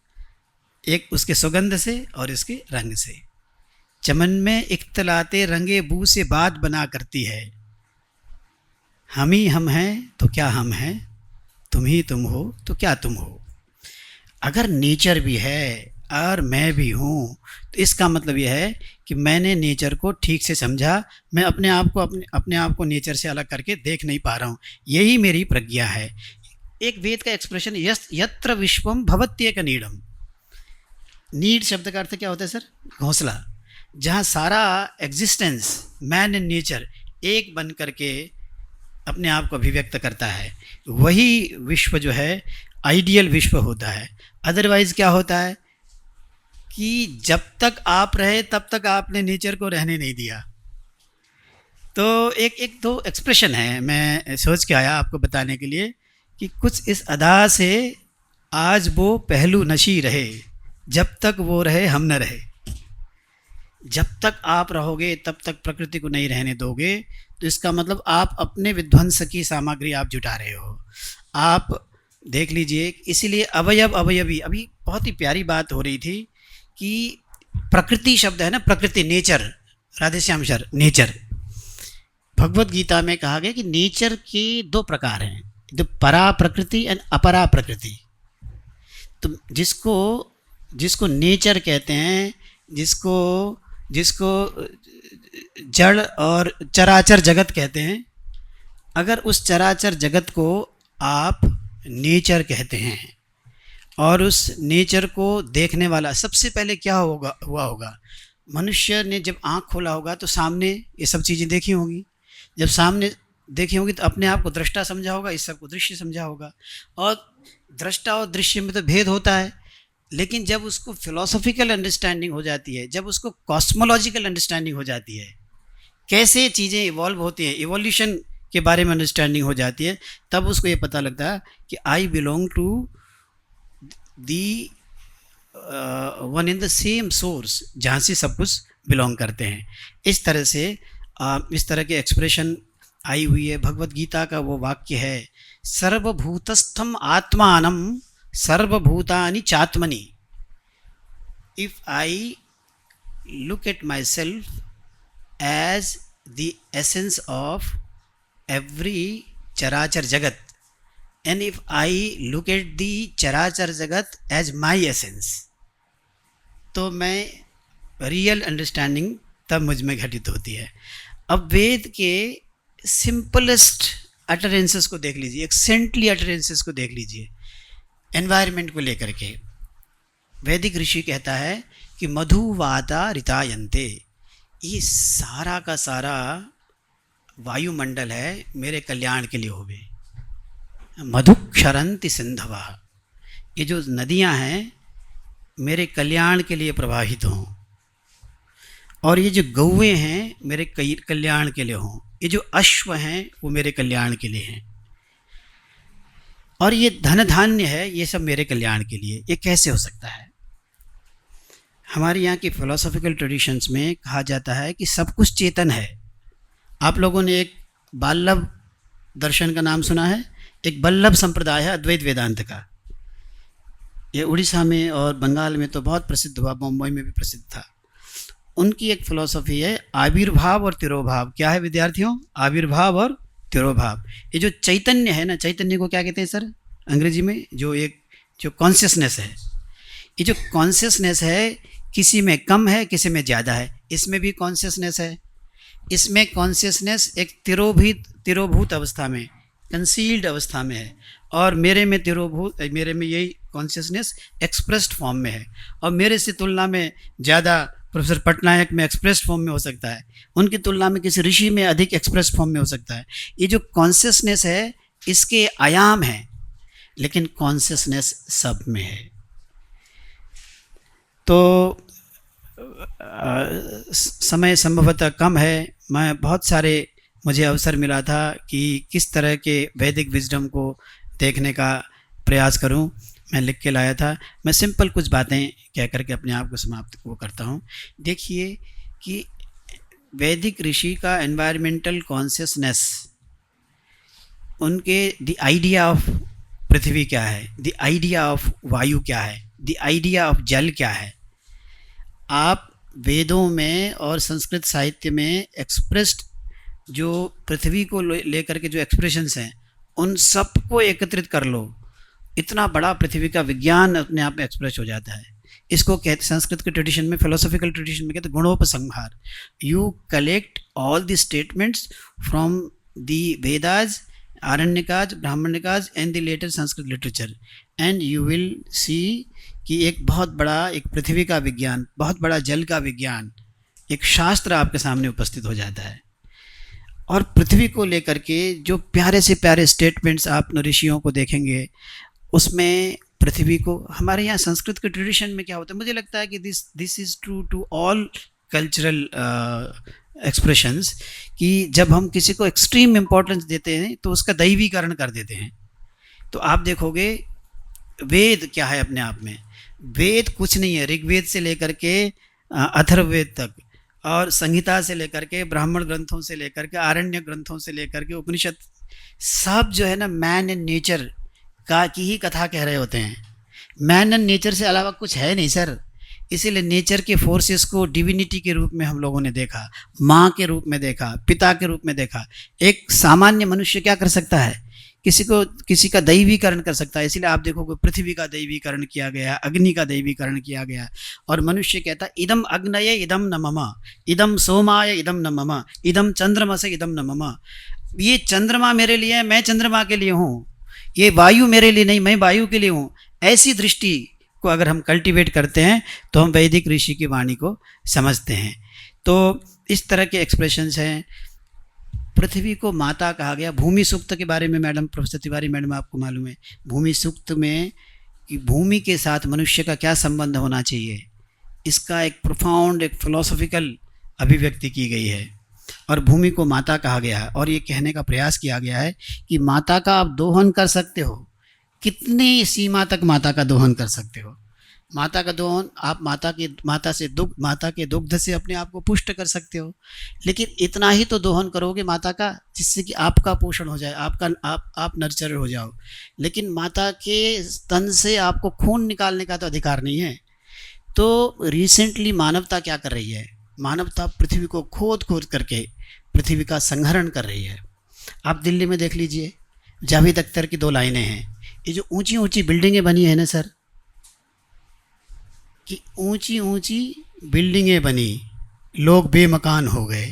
एक उसके सुगंध से और इसके रंग से। चमन में इख्तलाते रंगे बू से बात बना करती है। हम ही हम हैं तो क्या हम हैं, तुम ही तुम हो तो क्या तुम हो। अगर नेचर भी है और मैं भी हूँ तो इसका मतलब यह है कि मैंने नेचर को ठीक से समझा, मैं अपने आप को नेचर से अलग करके देख नहीं पा रहा हूँ। यही मेरी प्रज्ञा है। एक वेद का एक्सप्रेशन, यत्र विश्वम भवत्येक नीडम। नीड शब्द का अर्थ क्या होता है सर? घोंसला। जहाँ सारा एग्जिस्टेंस, मैन एंड नेचर एक बन करके अपने आप को अभिव्यक्त करता है, वही विश्व जो है आइडियल विश्व होता है। अदरवाइज क्या होता है कि जब तक आप रहे तब तक आपने नेचर को रहने नहीं दिया। तो एक दो एक्सप्रेशन है, मैं सोच के आया आपको बताने के लिए कि कुछ इस अदा से आज वो पहलू नशी रहे, जब तक वो रहे हम न रहे। जब तक आप रहोगे तब तक प्रकृति को नहीं रहने दोगे, तो इसका मतलब आप अपने विध्वंस की सामग्री आप जुटा रहे हो। आप देख लीजिए, इसीलिए अवयवी, अभी बहुत ही प्यारी बात हो रही थी कि प्रकृति शब्द है ना, प्रकृति, nature, Radhe Shyam sir, nature. Bhagavad Gita में कहा गया कि नेचर के दो प्रकार हैं, जो परा प्रकृति एंड अपरा प्रकृति। तो जिसको नेचर कहते हैं, जिसको जड़ और चराचर जगत कहते हैं, अगर उस चराचर जगत को आप नेचर कहते हैं और उस नेचर को देखने वाला, सबसे पहले क्या हुआ होगा? मनुष्य ने जब आँख खोला होगा तो सामने ये सब चीज़ें देखी होंगी। जब सामने देखी होंगी तो अपने आप को दृष्टा समझा होगा, इस सब को दृश्य समझा होगा। और दृष्टा और दृश्य में तो भेद होता है, लेकिन जब उसको फिलोसॉफिकल अंडरस्टैंडिंग हो जाती है, जब उसको कॉस्मोलॉजिकल अंडरस्टैंडिंग हो जाती है, कैसे चीज़ें इवॉल्व होती हैं, इवोल्यूशन के बारे में अंडरस्टैंडिंग हो जाती है, तब उसको ये पता लगता है कि I belong to the one in the same source, जहाँ से सब कुछ बिलोंग करते हैं। इस तरह से इस तरह के एक्सप्रेशन आई हुई है। भगवत गीता का वो वाक्य है, सर्वभूतस्थम आत्मानम सर्वभूतानि चात्मनि। If I look at myself as the essence of every charachar jagat, and if I look at the charachar jagat as my essence, तो मैं रियल अंडरस्टैंडिंग तब मुझ में घटित होती है। अब वेद के सिंपलेस्ट अटरेंसेस को देख लीजिए, एक सेंटली अटरेंसेस को देख लीजिए। एनवायरनमेंट को लेकर के वैदिक ऋषि कहता है कि मधुवाता ऋतायन्ते, ये सारा का सारा वायुमंडल है मेरे कल्याण के लिए होवे। मधुक्षरन्ति सिंधवा, ये जो नदियां हैं मेरे कल्याण के लिए प्रवाहित हों, और ये जो गौएं हैं मेरे कल्याण के लिए हों, ये जो अश्व हैं वो मेरे कल्याण के लिए हैं, और ये धन धान्य है ये सब मेरे कल्याण के लिए। ये कैसे हो सकता है? हमारे यहाँ की फिलोसॉफिकल ट्रेडिशंस में कहा जाता है कि सब कुछ चेतन है। आप लोगों ने एक बाल्लभ दर्शन का नाम सुना है? एक बल्लभ संप्रदाय है अद्वैत वेदांत का। ये उड़ीसा में और बंगाल में तो बहुत प्रसिद्ध हुआ, मुंबई में भी प्रसिद्ध था। उनकी एक फिलॉसफी है आविर्भाव और तिरोभाव। क्या है विद्यार्थियों? आविर्भाव और तिरोभाव। ये जो चैतन्य है ना, चैतन्य को क्या कहते हैं सर अंग्रेजी में? जो कॉन्शियसनेस है, ये जो कॉन्शियसनेस है किसी में कम है किसी में ज़्यादा है। इसमें भी कॉन्शियसनेस है। इसमें कॉन्शियसनेस एक तिरोभूत अवस्था में, कंसील्ड अवस्था में है, और मेरे में यही कॉन्शियसनेस एक्सप्रेस्ड फॉर्म में है। और मेरे से तुलना में ज़्यादा प्रोफेसर पटनायक में एक्सप्रेस्ड फॉर्म में हो सकता है, उनकी तुलना में किसी ऋषि में अधिक एक्सप्रेस्ड फॉर्म में हो सकता है। ये जो कॉन्शियसनेस है इसके आयाम हैं, लेकिन कॉन्शियसनेस सब में है। तो समय संभवतः कम है। मैं बहुत सारे मुझे अवसर मिला था कि किस तरह के वैदिक विजडम को देखने का प्रयास करूं, मैं लिख के लाया था। मैं सिंपल कुछ बातें कह करके अपने आप को समाप्त वो करता हूं। देखिए कि वैदिक ऋषि का एनवायरमेंटल कॉन्शियसनेस, उनके द आइडिया ऑफ पृथ्वी क्या है, द आइडिया ऑफ वायु क्या है, द आइडिया ऑफ जल क्या है, आप वेदों में और संस्कृत साहित्य में एक्सप्रेस्ड जो पृथ्वी को लेकर के जो एक्सप्रेशंस हैं उन सबको एकत्रित कर लो, इतना बड़ा पृथ्वी का विज्ञान अपने आप में एक्सप्रेस हो जाता है। इसको कहते, संस्कृत के ट्रेडिशन में, फिलोसॉफिकल ट्रेडिशन में कहते हैं गुणोपसंहार। You collect all the statements from the Vedas, Aranyakas, Brahmanikas and the later Sanskrit literature, and you will see कि एक बहुत बड़ा, एक पृथ्वी का विज्ञान, बहुत बड़ा जल का विज्ञान, एक शास्त्र आपके सामने उपस्थित हो जाता है। और पृथ्वी को लेकर के जो प्यारे से प्यारे स्टेटमेंट्स आप ऋषियों को देखेंगे, उसमें पृथ्वी को, हमारे यहाँ संस्कृत के ट्रेडिशन में क्या होता है, मुझे लगता है कि this is true to all cultural expressions, कि जब हम किसी को एक्सट्रीम इम्पोर्टेंस देते हैं तो उसका दैवीकरण कर देते हैं। तो आप देखोगे वेद क्या है अपने आप में, वेद कुछ नहीं है, ऋग्वेद से लेकर के अथर्ववेद तक, और संहिता से लेकर के ब्राह्मण ग्रंथों से लेकर के आरण्य ग्रंथों से लेकर के उपनिषद, सब जो है ना मैन एंड नेचर का की ही कथा कह रहे होते हैं। मैन एंड नेचर से अलावा कुछ है नहीं सर। इसीलिए नेचर के फोर्सेस को डिविनिटी के रूप में हम लोगों ने देखा, माँ के रूप में देखा, पिता के रूप में देखा। एक सामान्य मनुष्य क्या कर सकता है, किसी का दैवीकरण कर सकता है। इसलिए आप देखोगे पृथ्वी का दैवीकरण किया गया, अग्नि का दैवीकरण किया गया, और मनुष्य कहता है इदम अग्नये इदम न मम, इदम सोमाय इदम न मम, इदम चंद्रमसे इदम न मम। ये चंद्रमा मेरे लिए है, मैं चंद्रमा के लिए हूँ, ये वायु मेरे लिए नहीं, मैं वायु के लिए हूँ। ऐसी दृष्टि को अगर हम कल्टीवेट करते हैं तो हम वैदिक ऋषि की वाणी को समझते हैं। तो इस तरह के एक्सप्रेशंस हैं। पृथ्वी को माता कहा गया। भूमि सूक्त के बारे में मैडम, प्रोफेसर तिवारी मैडम, आपको मालूम है भूमि सूक्त में कि भूमि के साथ मनुष्य का क्या संबंध होना चाहिए, इसका एक प्रोफाउंड, एक फिलोसॉफिकल अभिव्यक्ति की गई है। और भूमि को माता कहा गया है, और ये कहने का प्रयास किया गया है कि माता का आप दोहन कर सकते हो, कितनी सीमा तक माता का दोहन कर सकते हो। माता का दोहन आप माता के दुग्ध से अपने आप को पुष्ट कर सकते हो, लेकिन इतना ही तो दोहन करोगे माता का जिससे कि आपका पोषण हो जाए, आप नर्चर हो जाओ। लेकिन माता के स्तन से आपको खून निकालने का तो अधिकार नहीं है। तो रिसेंटली मानवता क्या कर रही है, मानवता पृथ्वी को खोद करके पृथ्वी का संहरण कर रही है। आप दिल्ली में देख लीजिए, जावेद अख्तर की 2 लाइनें हैं। ये जो ऊंची ऊंची बिल्डिंगें बनी है ना सर, कि ऊंची ऊंची बिल्डिंगें बनी, लोग बेमकान हो गए।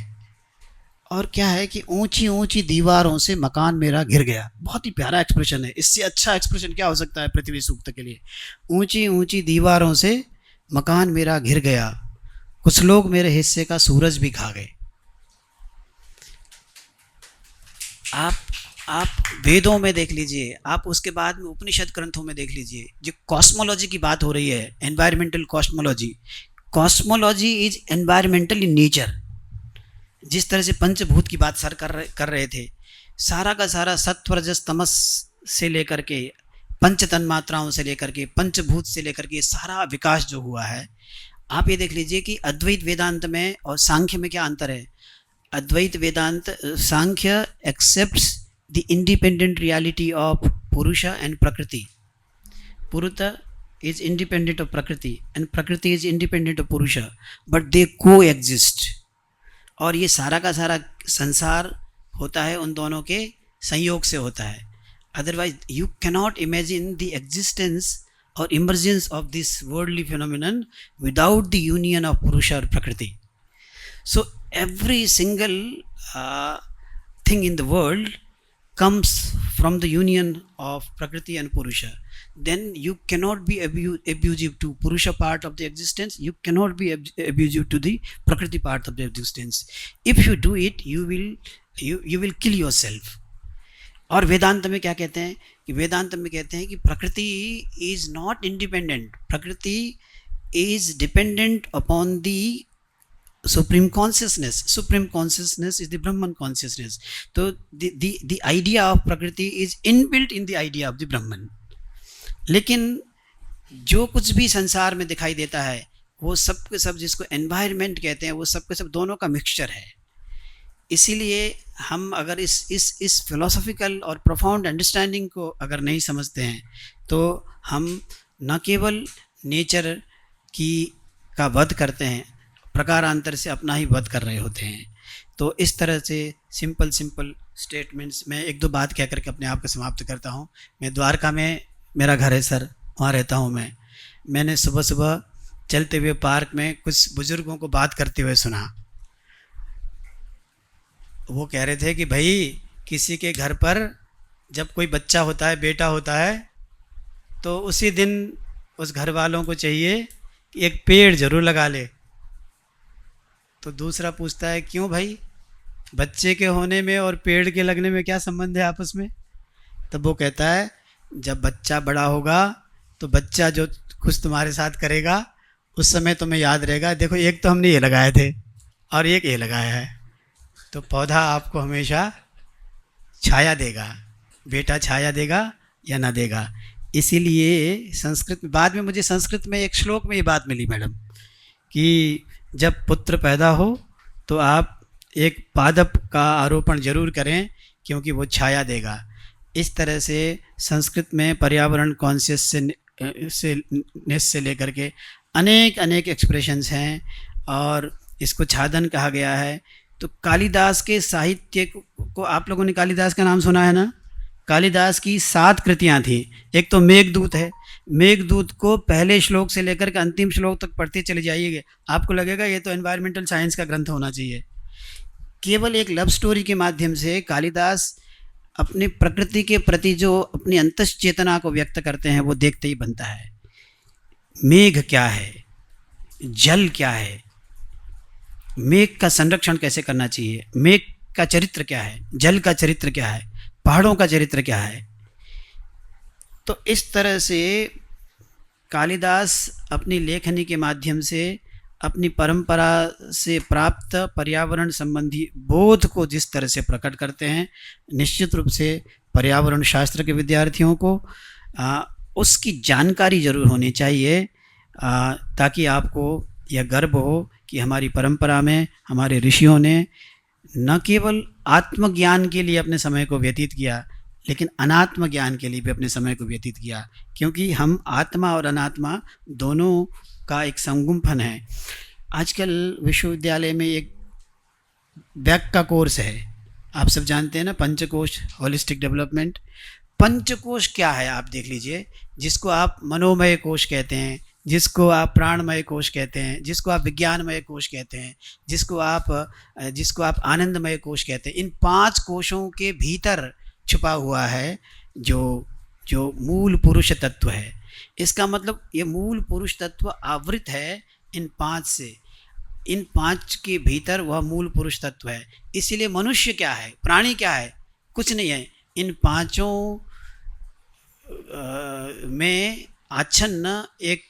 और क्या है कि ऊंची ऊंची दीवारों से मकान मेरा घिर गया। बहुत ही प्यारा एक्सप्रेशन है। इससे अच्छा एक्सप्रेशन क्या हो सकता है पृथ्वी सूक्त के लिए। ऊंची ऊंची दीवारों से मकान मेरा घिर गया, कुछ लोग मेरे हिस्से का सूरज भी खा गए। आप वेदों में देख लीजिए, आप उसके बाद में उपनिषद ग्रंथों में देख लीजिए, जो कॉस्मोलॉजी की बात हो रही है, environmental cosmology. Cosmology is environmental in nature. जिस तरह से पंचभूत की बात सर कर रहे थे, सारा का सारा सत्व रजस तमस से लेकर के, पंच तन्मात्राओं से लेकर के, पंचभूत से लेकर के सारा विकास जो हुआ है, आप ये देख लीजिए कि अद्वैत वेदांत में और सांख्य में क्या अंतर है। अद्वैत वेदांत, सांख्य accepts the independent reality of Purusha and Prakriti. Purusha is independent of Prakriti and Prakriti is independent of Purusha, but they coexist. और ये सारा का सारा संसार होता है उन दोनों के संयोग से होता है। Otherwise you cannot imagine the existence or emergence of this worldly phenomenon without the union of Purusha or Prakriti. So every single thing in the world comes from the union of Prakriti and Purusha. Then you cannot be abusive to Purusha part of the existence, you cannot be abusive to the Prakriti part of the existence. If you do it, you will kill yourself. और वेदांत में क्या कहते हैं कि वेदांत में कहते हैं कि प्रकृति is not independent, प्रकृति is dependent upon the supreme consciousness. Supreme consciousness is the Brahman consciousness. So the idea of Prakriti is inbuilt in the idea of the Brahman. लेकिन जो कुछ भी संसार में दिखाई देता है वो सब के सब जिसको एनवायरनमेंट कहते हैं, वो सब के सब दोनों का मिक्सचर है। इसीलिए हम अगर इस फिलोसॉफिकल और प्रोफाउंड अंडरस्टैंडिंग को अगर नहीं समझते हैं तो हम न केवल नेचर की का वध करते हैं, प्रकारांतर से अपना ही वध कर रहे होते हैं। तो इस तरह से सिंपल स्टेटमेंट्स, मैं एक दो बात कह करके अपने आप को समाप्त करता हूँ। मैं द्वारका में मेरा घर है सर, वहाँ रहता हूँ मैं। मैंने सुबह सुबह चलते हुए पार्क में कुछ बुज़ुर्गों को बात करते हुए सुना। वो कह रहे थे कि भाई किसी के घर पर जब कोई बच्चा होता है, बेटा होता है, तो उसी दिन उस घर वालों को चाहिए कि एक पेड़ ज़रूर लगा ले। तो दूसरा पूछता है क्यों भाई, बच्चे के होने में और पेड़ के लगने में क्या संबंध है आपस में? तब वो कहता है जब बच्चा बड़ा होगा तो बच्चा जो कुछ तुम्हारे साथ करेगा उस समय तुम्हें याद रहेगा, देखो एक तो हमने ये लगाए थे और एक ये लगाया है। तो पौधा आपको हमेशा छाया देगा, बेटा छाया देगा या ना देगा। इसीलिए संस्कृत में, बाद में मुझे संस्कृत में एक श्लोक में ये बात मिली मैडम कि जब पुत्र पैदा हो तो आप एक पादप का आरोपण जरूर करें क्योंकि वो छाया देगा। इस तरह से संस्कृत में पर्यावरण कॉन्शियस से लेकर के अनेक एक्सप्रेशंस हैं और इसको छादन कहा गया है। तो कालिदास के साहित्य को आप लोगों ने कालिदास का नाम सुना है ना? कालिदास की 7 कृतियाँ थी। एक तो मेघदूत है, मेघदूत को पहले श्लोक से लेकर के अंतिम श्लोक तक पढ़ते चले जाइएगा, आपको लगेगा ये तो एनवायरमेंटल साइंस का ग्रंथ होना चाहिए। केवल एक लव स्टोरी के माध्यम से कालिदास अपने प्रकृति के प्रति जो अपनी अंतस चेतना को व्यक्त करते हैं वो देखते ही बनता है। मेघ क्या है, जल क्या है, मेघ का संरक्षण कैसे करना चाहिए, मेघ का चरित्र क्या है, जल का चरित्र क्या है, पहाड़ों का चरित्र क्या है। तो इस तरह से कालिदास अपनी लेखनी के माध्यम से अपनी परंपरा से प्राप्त पर्यावरण संबंधी बोध को जिस तरह से प्रकट करते हैं, निश्चित रूप से पर्यावरण शास्त्र के विद्यार्थियों को उसकी जानकारी जरूर होनी चाहिए, ताकि आपको यह गर्व हो कि हमारी परंपरा में हमारे ऋषियों ने न केवल आत्मज्ञान के लिए अपने समय को व्यतीत किया, लेकिन अनात्म ज्ञान के लिए भी अपने समय को व्यतीत किया, क्योंकि हम आत्मा और अनात्मा दोनों का एक संगुम्फन है। आजकल विश्वविद्यालय में एक बैक का कोर्स है, आप सब जानते हैं ना, पंचकोश होलिस्टिक डेवलपमेंट। पंचकोश क्या है आप देख लीजिए, जिसको आप मनोमय कोश कहते हैं, जिसको आप प्राणमय कोश कहते हैं, जिसको आप विज्ञानमय कोश कहते हैं, जिसको आप आनंदमय कोश कहते हैं। इन 5 कोशों के भीतर छुपा हुआ है जो मूल पुरुष तत्व है। इसका मतलब ये मूल पुरुष तत्व आवृत है इन 5 से, इन 5 के भीतर वह मूल पुरुष तत्व है। इसीलिए मनुष्य क्या है, प्राणी क्या है, कुछ नहीं है, इन 5 में आच्छन्न एक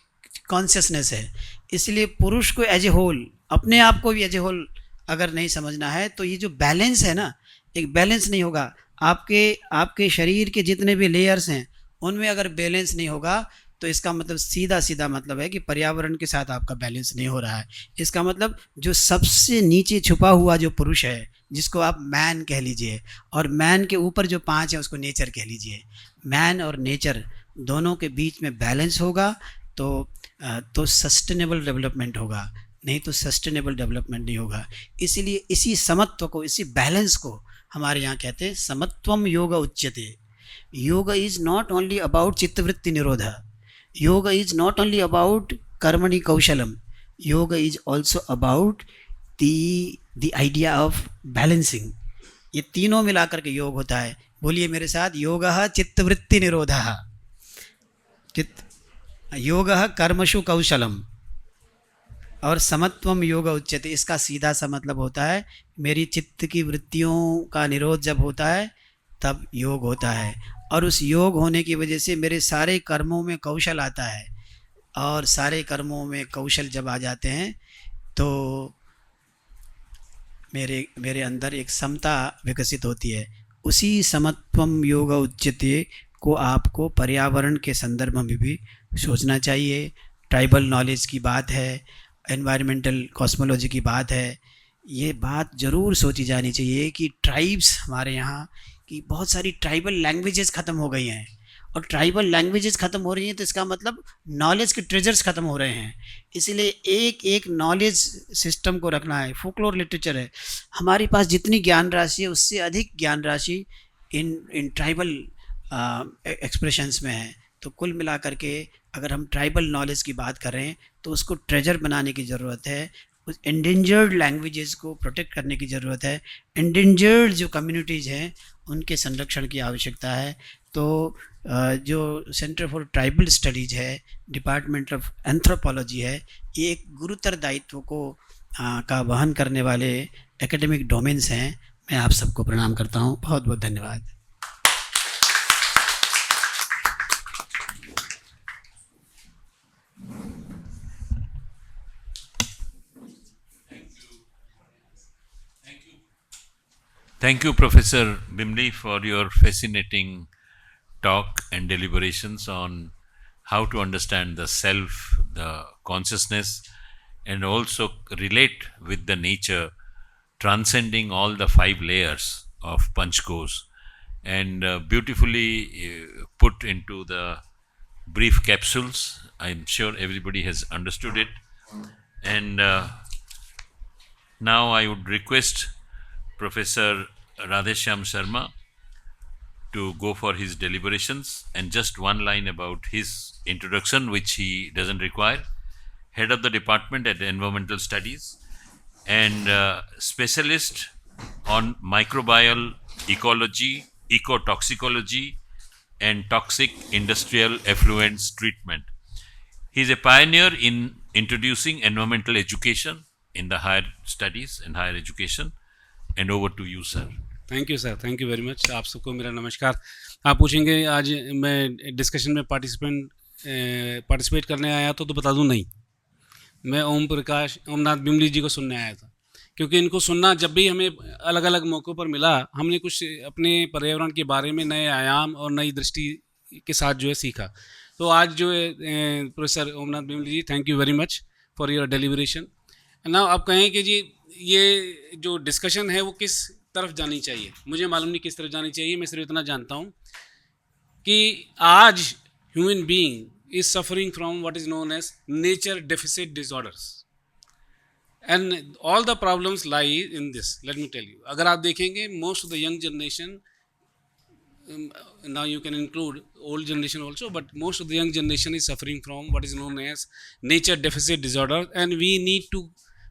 कॉन्शियसनेस है। इसलिए पुरुष को एज ए होल, अपने आप को भी एज ए होल अगर नहीं समझना है तो ये जो बैलेंस है ना, एक बैलेंस नहीं होगा। आपके शरीर के जितने भी लेयर्स हैं उनमें अगर बैलेंस नहीं होगा तो इसका मतलब सीधा मतलब है कि पर्यावरण के साथ आपका बैलेंस नहीं हो रहा है। इसका मतलब जो सबसे नीचे छुपा हुआ जो पुरुष है, जिसको आप मैन कह लीजिए, और मैन के ऊपर जो 5 है उसको नेचर कह लीजिए, मैन और नेचर दोनों के बीच में बैलेंस होगा तो सस्टेनेबल डेवलपमेंट होगा, नहीं तो सस्टेनेबल डेवलपमेंट नहीं होगा। इसीलिए इसी समत्व को, इसी बैलेंस को हमारे यहाँ कहते हैं समत्वम योग उच्यते। योग इज नॉट ओनली अबाउट चित्तवृत्ति निरोध, योग इज नॉट ओनली अबाउट कर्मणि कौशलम, योग is also about the idea of balancing. ये तीनों मिलाकर के योग होता है। बोलिए मेरे साथ, योगः चित्तवृत्ति निरोधः, योगः कर्मसु कौशलम और समत्वम योग उच्यते। इसका सीधा सा मतलब होता है मेरी चित्त की वृत्तियों का निरोध जब होता है तब योग होता है, और उस योग होने की वजह से मेरे सारे कर्मों में कौशल आता है, और सारे कर्मों में कौशल जब आ जाते हैं तो मेरे अंदर एक समता विकसित होती है। उसी समत्वम योग उच्यते को आपको पर्यावरण के संदर्भ में भी सोचना चाहिए, ट्राइबल नॉलेज की बात है, एनवायरमेंटल कॉस्मोलॉजी की बात है, ये बात ज़रूर सोची जानी चाहिए कि ट्राइब्स हमारे यहाँ की बहुत सारी ट्राइबल लैंग्वेजेस ख़त्म हो गई हैं, और ट्राइबल लैंग्वेजेस ख़त्म हो रही हैं तो इसका मतलब नॉलेज के ट्रेजर्स ख़त्म हो रहे हैं। इसीलिए एक एक नॉलेज सिस्टम को रखना है। फोकलोर लिटरेचर है, हमारे पास जितनी ज्ञान राशि है उससे अधिक ज्ञान राशि इन ट्राइबल एक्सप्रेशंस में है। तो कुल मिला करके अगर हम ट्राइबल नॉलेज की बात करें तो उसको ट्रेजर बनाने की ज़रूरत है, उस एंडेंजर्ड लैंग्वेजेस को प्रोटेक्ट करने की ज़रूरत है, एंडेंजर्ड जो कम्युनिटीज़ हैं उनके संरक्षण की आवश्यकता है। तो जो सेंटर फॉर ट्राइबल स्टडीज़ है, डिपार्टमेंट ऑफ एंथ्रोपोलॉजी है, ये एक गुरुतर दायित्व को का वहन करने वाले एकेडमिक डोमेन्स हैं। मैं आप सबको प्रणाम करता हूँ। बहुत बहुत धन्यवाद। Thank you, Professor Bimali, for your fascinating talk and deliberations on how to understand the self, the consciousness, and also relate with the nature, transcending all the 5 layers of Panchkos, and beautifully put into the brief capsules. I'm sure everybody has understood it. And now I would request Professor Radhey Sharma to go for his deliberations, and just one line about his introduction, which he doesn't require. Head of the department at Environmental Studies and specialist on microbial ecology, ecotoxicology, and toxic industrial effluents treatment. He is a pioneer in introducing environmental education in the higher studies and higher education. And over to you, sir. Thank you sir, thank you very much. आप सबको मेरा नमस्कार। आप पूछेंगे आज मैं discussion में participate करने आया तो बता दूं नहीं, मैं ओमनाथ बिमली जी को सुनने आया था, क्योंकि इनको सुनना जब भी हमें अलग अलग मौक़ों पर मिला, हमने कुछ अपने पर्यावरण के बारे में नए आयाम और नई दृष्टि के साथ जो है सीखा। तो आज जो है professor Omnath Bimli ji, thank you very much for your deliberation. ना आप कहें कि जी ये जो डिस्कशन है वो किस तरफ जानी चाहिए, मुझे मालूम नहीं किस तरफ जानी चाहिए। मैं सिर्फ इतना जानता हूँ कि आज human being is suffering from what is known as nature deficit disorders, and all the problems lie in this. Let me tell you, अगर आप देखेंगे most of the young generation, now you can include old generation also, but most of the young generation is suffering from what is known as nature deficit disorder, and we need to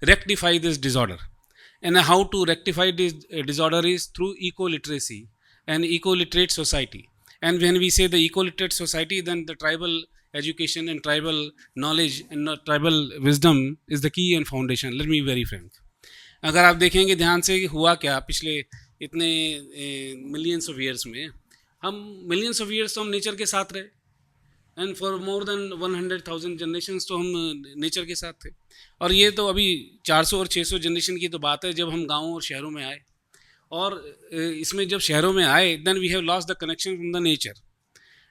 rectify this disorder. And how to rectify this disorder is through eco-literacy and eco-literate society. And when we say the eco-literate society, then the tribal education and tribal knowledge and tribal wisdom is the key and foundation. Let me be very frank. अगर आप देखेंगे ध्यान से हुआ क्या पिछले इतने millions of years में, हम मिलियंस ऑफ ईयर्स तो हम नेचर के साथ रहे, and for more than 100,000 generations तो हम नेचर के साथ थे। और ये तो अभी 400 और 600 जनरेशन की तो बात है जब हम गाँव और शहरों में आए, और इसमें जब शहरों में आए, then we have lost the connection from the nature,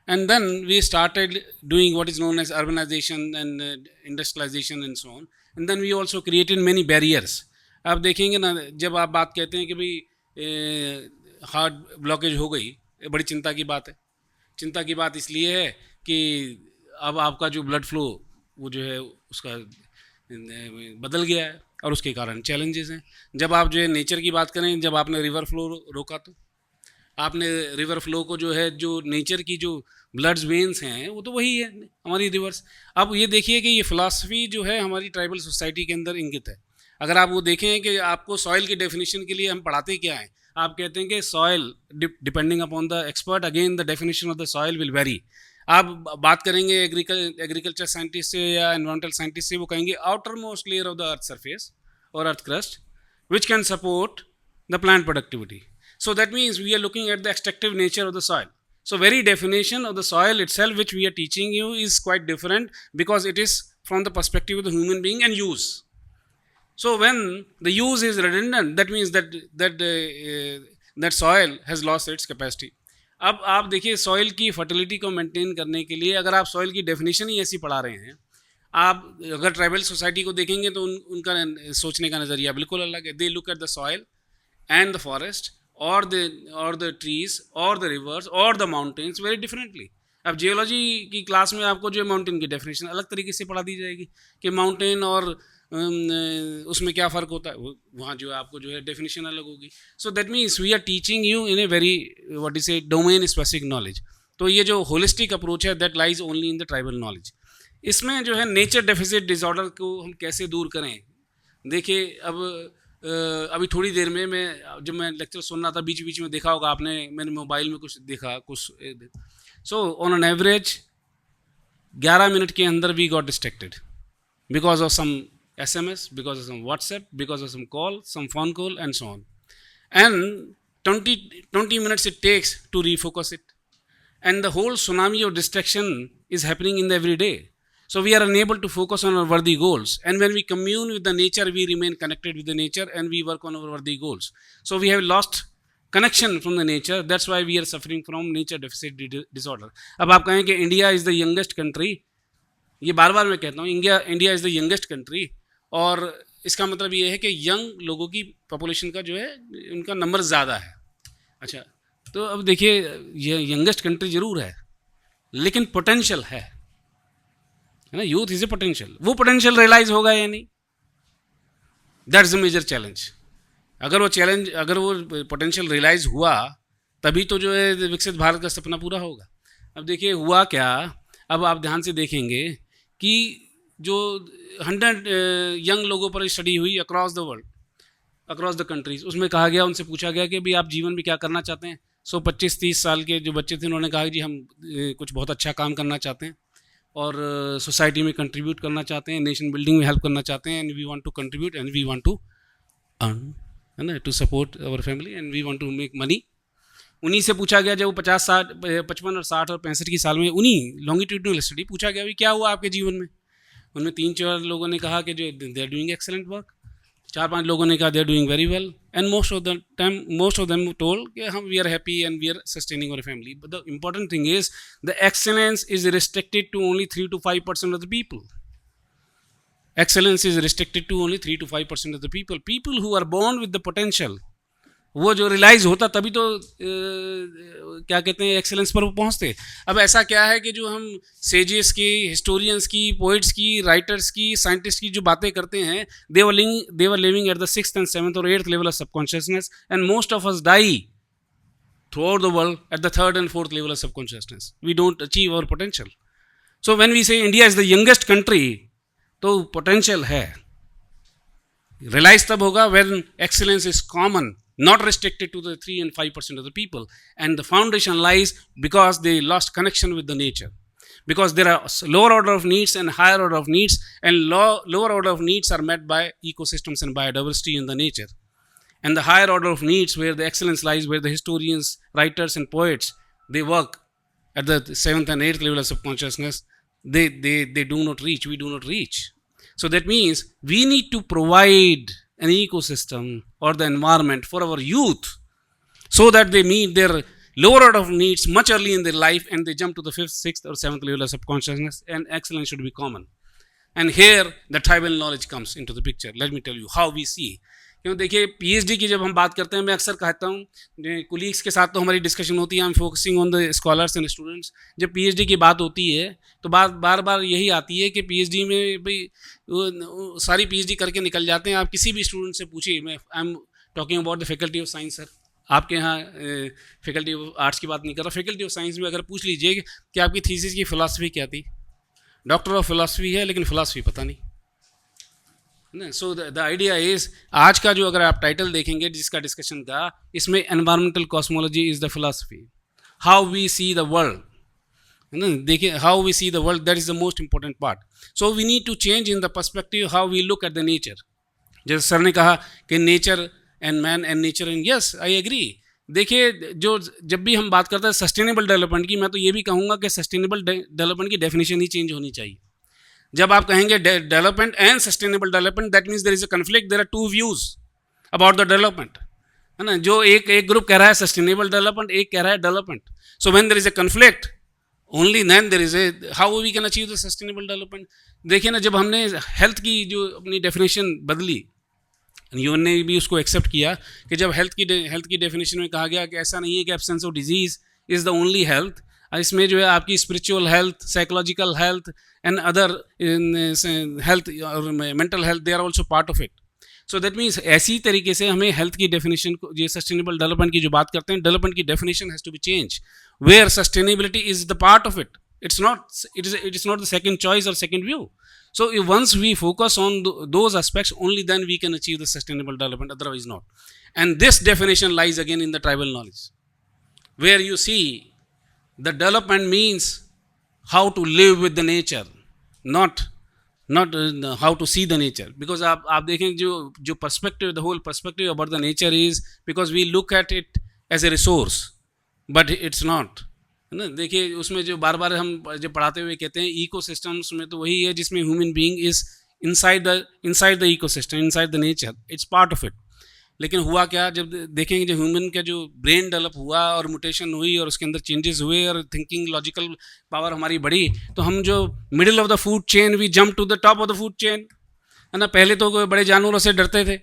and then we started doing what is known as urbanisation and industrialisation and so on, and then we also created many barriers. आप देखेंगे ना, जब आप बात कहते हैं कि भाई हार्ट ब्लॉकेज हो गई, बड़ी चिंता की बात है। चिंता की बात इसलिए है कि अब आपका जो ब्लड फ्लो वो जो है उसका बदल गया है, और उसके कारण चैलेंजेस हैं। जब आप जो है नेचर की बात करें, जब आपने रिवर फ्लो रोका, तो आपने रिवर फ्लो को जो है, जो नेचर की जो ब्लड्स वेन्स हैं वो तो वही है हमारी रिवर्स। अब ये देखिए कि ये फ़िलासफ़ी जो है हमारी ट्राइबल सोसाइटी के अंदर इंगित है। अगर आप वो देखें कि आपको सॉइल की डेफिनेशन के लिए हम पढ़ाते क्या हैं, आप कहते हैं कि soil depending upon the expert, again the definition of the soil will very. आप बात करेंगे एग्रीकल्चर साइंटिस्ट से या एनवायरमेंटल साइंटिस्ट से, वो कहेंगे outermost layer of the earth surface और earth crust which can support the plant productivity. So that means we are looking at the extractive nature of the soil. So very definition of the soil itself which we are teaching you is quite different, because it is from the perspective of the human being and use. So when the use is redundant, that means that soil has lost its capacity. अब आप देखिए, soil की fertility को maintain करने के लिए अगर आप सॉइल की डेफिनेशन ही ऐसी पढ़ा रहे हैं, आप अगर ट्राइबल सोसाइटी को देखेंगे तो उनका सोचने का नज़रिया बिल्कुल अलग है. They look at the soil and the forest और द ट्रीज और द रिवर्स और द माउंटेन्स वेरी डिफरेंटली. अब जियोलॉजी की क्लास में आपको जो है माउंटेन की डेफिनेशन अलग तरीके से पढ़ा दी जाएगी कि माउंटेन और उसमें क्या फ़र्क होता है, वहाँ जो है आपको जो है डेफिनेशन अलग होगी. So that means we are teaching you in a very what is a domain specific knowledge. तो ये जो होलिस्टिक अप्रोच है that lies only in the tribal knowledge. इसमें जो है नेचर डेफिसिट डिसऑर्डर को हम कैसे दूर करें. देखिए अब अभी थोड़ी देर में जब मैं लेक्चर सुन रहा था बीच बीच में देखा होगा आपने, मैंने मोबाइल में कुछ देखा कुछ. So on an average 11 minute के अंदर we got distracted because of some SMS, because of some WhatsApp, because of some call, some phone call, and so on. And 20 minutes it takes to refocus it. And the whole tsunami of distraction is happening in the everyday. So we are unable to focus on our worthy goals. And when we commune with the nature, we remain connected with the nature and we work on our worthy goals. So we have lost connection from the nature. That's why we are suffering from nature deficit disorder. अब आप कहें कि India is the youngest country. ये बार बार मैं कहता हूँ India is the youngest country. और इसका मतलब ये है कि यंग लोगों की पॉपुलेशन का जो है उनका नंबर ज़्यादा है. अच्छा, तो अब देखिए ये यंगेस्ट कंट्री ज़रूर है लेकिन पोटेंशियल है ना. Youth is a potential. वो पोटेंशियल रियलाइज़ होगा या नहीं, that is a major challenge. अगर वो पोटेंशियल रियलाइज़ हुआ तभी तो जो है विकसित भारत का सपना पूरा होगा. अब देखिए हुआ क्या, अब आप ध्यान से देखेंगे कि जो 100 यंग लोगों पर स्टडी हुई across the world, across the countries, उसमें कहा गया, उनसे पूछा गया कि भाई आप जीवन में क्या करना चाहते हैं. 25-30 साल के जो बच्चे थे उन्होंने कहा कि जी हम कुछ बहुत अच्छा काम करना चाहते हैं और सोसाइटी में कंट्रीब्यूट करना चाहते हैं, नेशन बिल्डिंग में हेल्प करना चाहते हैं, and we want to contribute and we want to earn, है ना, to support our family and we want to make money. उन्हीं से पूछा गया जब वो 55 और 60 और 65 की साल में उन्हीं लॉन्गिट्यूडनल स्टडी पूछा गया क्या हुआ आपके जीवन में. उनमें 3-4 लोगों ने कहा कि जो they are doing excellent work, 4-5 लोगों ने कहा they are doing very well, and most of them told कि हम we are happy and we are sustaining our family. But the important thing is the excellence is restricted to only 3 to 5% of the people. Excellence is restricted to only 3 to 5% of the people. People who are born with the potential, वो जो realise होता तभी तो क्या कहते हैं excellence पर वो पहुंचते. अब ऐसा क्या है कि जो हम सेजेस की, हिस्टोरियंस की, पोइट्स की, राइटर्स की, साइंटिस्ट की जो बातें करते हैं, they were living at the 6th and 7th और 8th level of subconsciousness, and most of us die throughout the world at the 3rd and 4th level of subconsciousness. We don't achieve our potential. So when we say India is the youngest country, तो potential है. Realise तब होगा when excellence is common, not restricted to the 3 and 5% of the people, and the foundation lies because they lost connection with the nature, because there are lower order of needs and higher order of needs, and lower order of needs are met by ecosystems and biodiversity in the nature, and the higher order of needs where the excellence lies, where the historians, writers and poets, they work at the 7th and 8th level of subconsciousness, they do not reach, we do not reach. So that means we need to provide an ecosystem or the environment for our youth so that they meet their lower order of needs much early in their life and they jump to the 5th, 6th or 7th level of subconsciousness, and excellence should be common. And here the tribal knowledge comes into the picture. Let me tell you how we see. क्यों देखिए PhD की जब हम बात करते हैं, मैं अक्सर कहता हूँ कुलीग्स के साथ तो हमारी डिस्कशन होती है, I am focusing on the scholars and students. जब PhD की बात होती है तो बार बार यही आती है कि PhD में भाई सारी PhD करके निकल जाते हैं. आप किसी भी स्टूडेंट से पूछिए, मैं I am talking about the faculty of science sir, आपके यहाँ फैकल्टी ऑफ आर्ट्स की बात नहीं कर रहा, फैकल्टी ऑफ साइंस में अगर पूछ लीजिए कि आपकी थीसिस की फिलॉसफी क्या थी, डॉक्टर ऑफ फिलॉसफी है लेकिन फिलॉसफी पता नहीं. सो द आइडिया इज, आज का जो अगर आप टाइटल देखेंगे जिसका डिस्कशन था, इसमें environmental cosmology is the philosophy, how we see the world, है ना. देखिए how we see the world, that is the most important part. So we need to change in the perspective how we look at the nature. जैसे sir ने कहा कि nature and man and nature, and yes I agree. देखिए जो जब भी हम बात करते हैं सस्टेनेबल डेवलपमेंट की, मैं तो ये भी कहूँगा कि सस्टेनेबल डेवलपमेंट की डेफिनेशन ही चेंज होनी चाहिए. जब आप कहेंगे development and sustainable development, that means there is a conflict, there are two views about the development, है ना. जो एक ग्रुप कह रहा है सस्टेनेबल डेवलपमेंट, एक कह रहा है development. So when there is a conflict, only then there is a how we can achieve the sustainable development. देखिए ना, जब हमने हेल्थ की जो अपनी डेफिनेशन बदली, यूएन ने भी उसको एक्सेप्ट किया कि जब हेल्थ की डेफिनेशन में कहा गया कि ऐसा नहीं है कि absence of disease is the only health, इसमें जो है आपकी spiritual health, psychological health and other health और mental health, they are also part of it. So that means ऐसी तरीके से हमें हेल्थ की डेफिनेशन को, ये सस्टेनेबल डेवलपमेंट की जो बात करते हैं, डेवलपमेंट की definition has to be change where sustainability is the part of it. It is not the second choice or second view. So once we focus on those aspects, only then we can achieve the sustainable development, otherwise not. And this definition lies again in the tribal knowledge, where you see the development means how to live with the nature, not how to see the nature. Because आप देखें जो perspective, the whole perspective about the nature is because we look at it as a resource, but it's not, है ना. देखिए उसमें जो बार बार हम जब पढ़ाते हुए कहते हैं इकोसिस्टम्स में, तो वही है जिसमें human being is inside the ecosystem, inside the nature, it's part of it. लेकिन हुआ क्या, जब देखेंगे जो ह्यूमन का जो ब्रेन डेवलप हुआ और म्यूटेशन हुई और उसके अंदर चेंजेस हुए और थिंकिंग लॉजिकल पावर हमारी बढ़ी, तो हम जो middle of the food chain we jump to the top of the food chain, है ना. पहले तो बड़े जानवरों से डरते थे,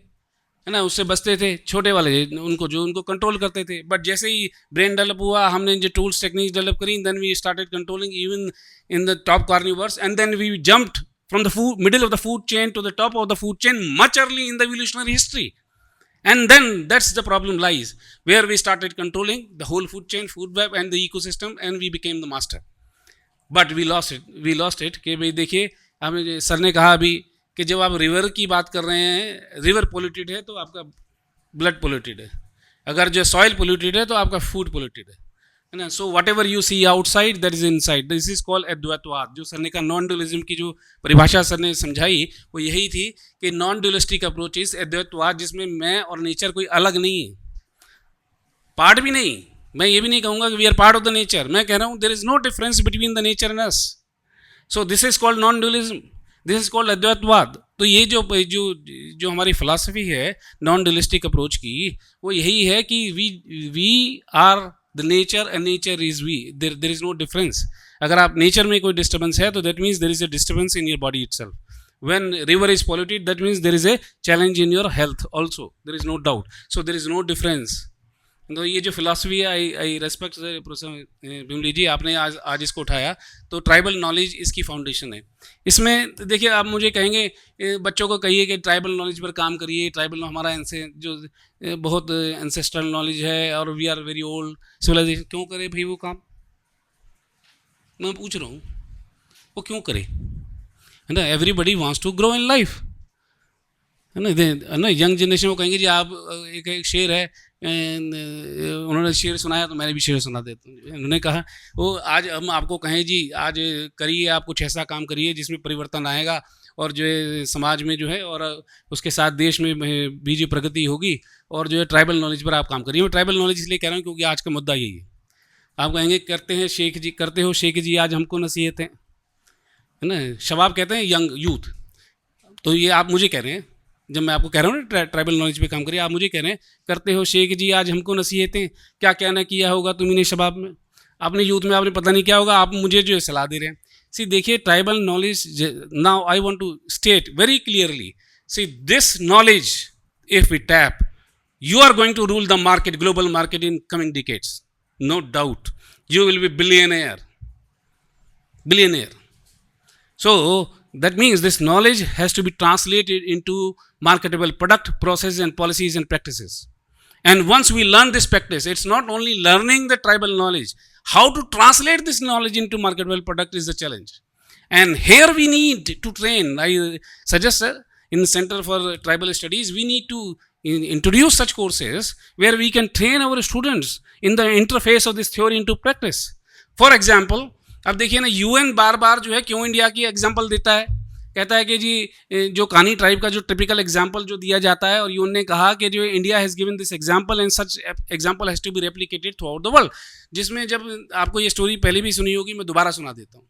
है ना, उससे बचते थे, छोटे वाले उनको कंट्रोल करते थे. बट जैसे ही ब्रेन डेवलप हुआ, हमने जो टूल्स टेक्निक्स डेवलप करी, then we started controlling even in the top carnivores, and then we jumped from the food middle of the food chain to the top of the food chain much early in the evolutionary history. And then that's the problem lies, where we started controlling the whole food chain, food web and the ecosystem, and we became the master. But we lost it कि भाई देखिए, हमें sir ने कहा अभी कि जब आप रिवर की बात कर रहे हैं, रिवर पोल्यूटेड है तो आपका ब्लड पोल्यूटेड है, अगर जो सॉइल पोल्यूटेड है तो आपका फूड पोल्यूटेड है ना. So whatever you see outside that is inside. This is called Advaitavad. जो सर ने कहा नॉन ड्यूलिज्म की जो परिभाषा सर ने समझाई वो यही थी कि नॉन ड्यूलिस्टिक अप्रोच इज अद्वैतवाद, जिसमें मैं और नेचर कोई अलग नहीं है, पार्ट भी नहीं. मैं ये भी नहीं कहूँगा कि we are part of the nature, मैं कह रहा हूँ there is no difference between the nature and us. So this is called non dualism, this is called Advaitavad. तो ये जो हमारी फिलॉसफी है नॉन ड्यूलिस्टिक अप्रोच की, वो यही है कि we are the nature and nature is we. There is no difference. अगर आप नेचर में कोई डिस्टर्बेंस है तो that means there is a disturbance in your body itself. When river is polluted that means there is a challenge in your health also, there is no doubt. So there is no difference. तो ये जो philosophy है, आई respect professor Bimli जी, आपने आज इसको उठाया. तो tribal knowledge इसकी फाउंडेशन है. इसमें देखिए, आप मुझे कहेंगे बच्चों को कहिए कि ट्राइबल नॉलेज पर काम करिए, ट्राइबल हमारा जो बहुत एंसेस्ट्रल नॉलेज है और we are very old civilisation. क्यों करे भाई वो काम, मैं पूछ रहा हूँ, वो क्यों करे, है ना. Everybody wants to grow in life, है ना. यंग जनरेशन को कहेंगे जी आप, एक शेर है, उन्होंने शेर सुनाया तो मैंने भी शेर सुना देता हूँ. उन्होंने कहा वो आज हम आपको कहें जी आज करिए, आप कुछ ऐसा काम करिए जिसमें परिवर्तन आएगा और जो है समाज में जो है और उसके साथ देश में भी जो प्रगति होगी, और जो है ट्राइबल नॉलेज पर आप काम करिए. मैं ट्राइबल नॉलेज इसलिए कह रहा हूँ क्योंकि आज का मुद्दा यही है. आप कहेंगे करते हो शेख जी आज हमको नसीहतें, है ना. शबाब कहते हैं यंग यूथ. तो ये आप मुझे कह रहे हैं, जब मैं आपको कह रहा हूँ ना ट्राइबल नॉलेज पे काम करिए, आप मुझे कह रहे हैं करते हो शेख जी आज हमको नसीहतें, क्या क्या ना किया होगा तुमने शबाब में, आपने यूथ में आपने पता नहीं क्या होगा, आप मुझे जो सलाह दे रहे हैं. सी देखिए, tribal knowledge, now I want to state very clearly, see this knowledge if we tap, you are going to rule the market, global market in coming decades, no doubt. You will be billionaire. So that means this knowledge has to be translated into marketable product, processes and policies and practices. And once we learn this practice, it's not only learning the tribal knowledge, how to translate this knowledge into marketable product is the challenge. And here we need to train. I suggest in Center for Tribal Studies, we need to introduce such courses where we can train our students in the interface of this theory into practice. For example, अब देखिए ना, UN बार बार जो है क्यों India की example देता है, कहता है कि जी जो कानी ट्राइब का जो टिपिकल एग्जाम्पल जो दिया जाता है, और यूएन ने कहा कि जो India has given this example and such example has to be replicated throughout the world. जिसमें जब आपको ये स्टोरी पहले भी सुनी होगी, मैं दोबारा सुना देता हूँ,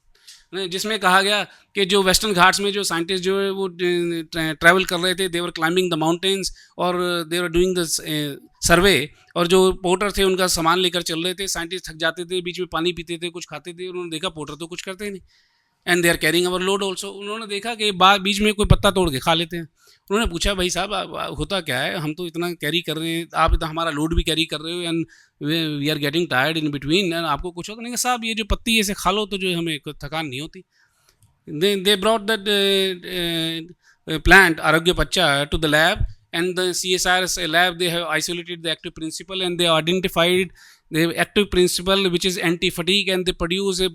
जिसमें कहा गया कि जो वेस्टर्न घाट्स में जो साइंटिस्ट जो है वो ट्रैवल कर रहे थे, दे वर क्लाइंबिंग द माउंटेन्स और दे वर डूइंग द सर्वे, और जो पोर्टर थे उनका सामान लेकर चल रहे थे, साइंटिस्ट थक जाते थे, बीच में पानी पीते थे, कुछ खाते थे, उन्होंने देखा पोर्टर तो कुछ करते ही नहीं, and they are carrying our load also. उन्होंने देखा कि बीच में कोई पत्ता तोड़ के खा लेते हैं. उन्होंने पूछा भाई साहब होता क्या है, हम तो इतना कैरी कर रहे हैं, आप इतना हमारा लोड भी कैरी कर रहे हो, and we are getting tired in between, and आपको कुछ होगा नहीं. साहब ये जो पत्ती ऐसे खा लो तो जो हमें कोई थकान नहीं होती. They brought that plant Arogya Pacha to the lab, and the CSR lab, they have isolated the active principle, and they identified the active principle which is anti-fatigue, and they produce a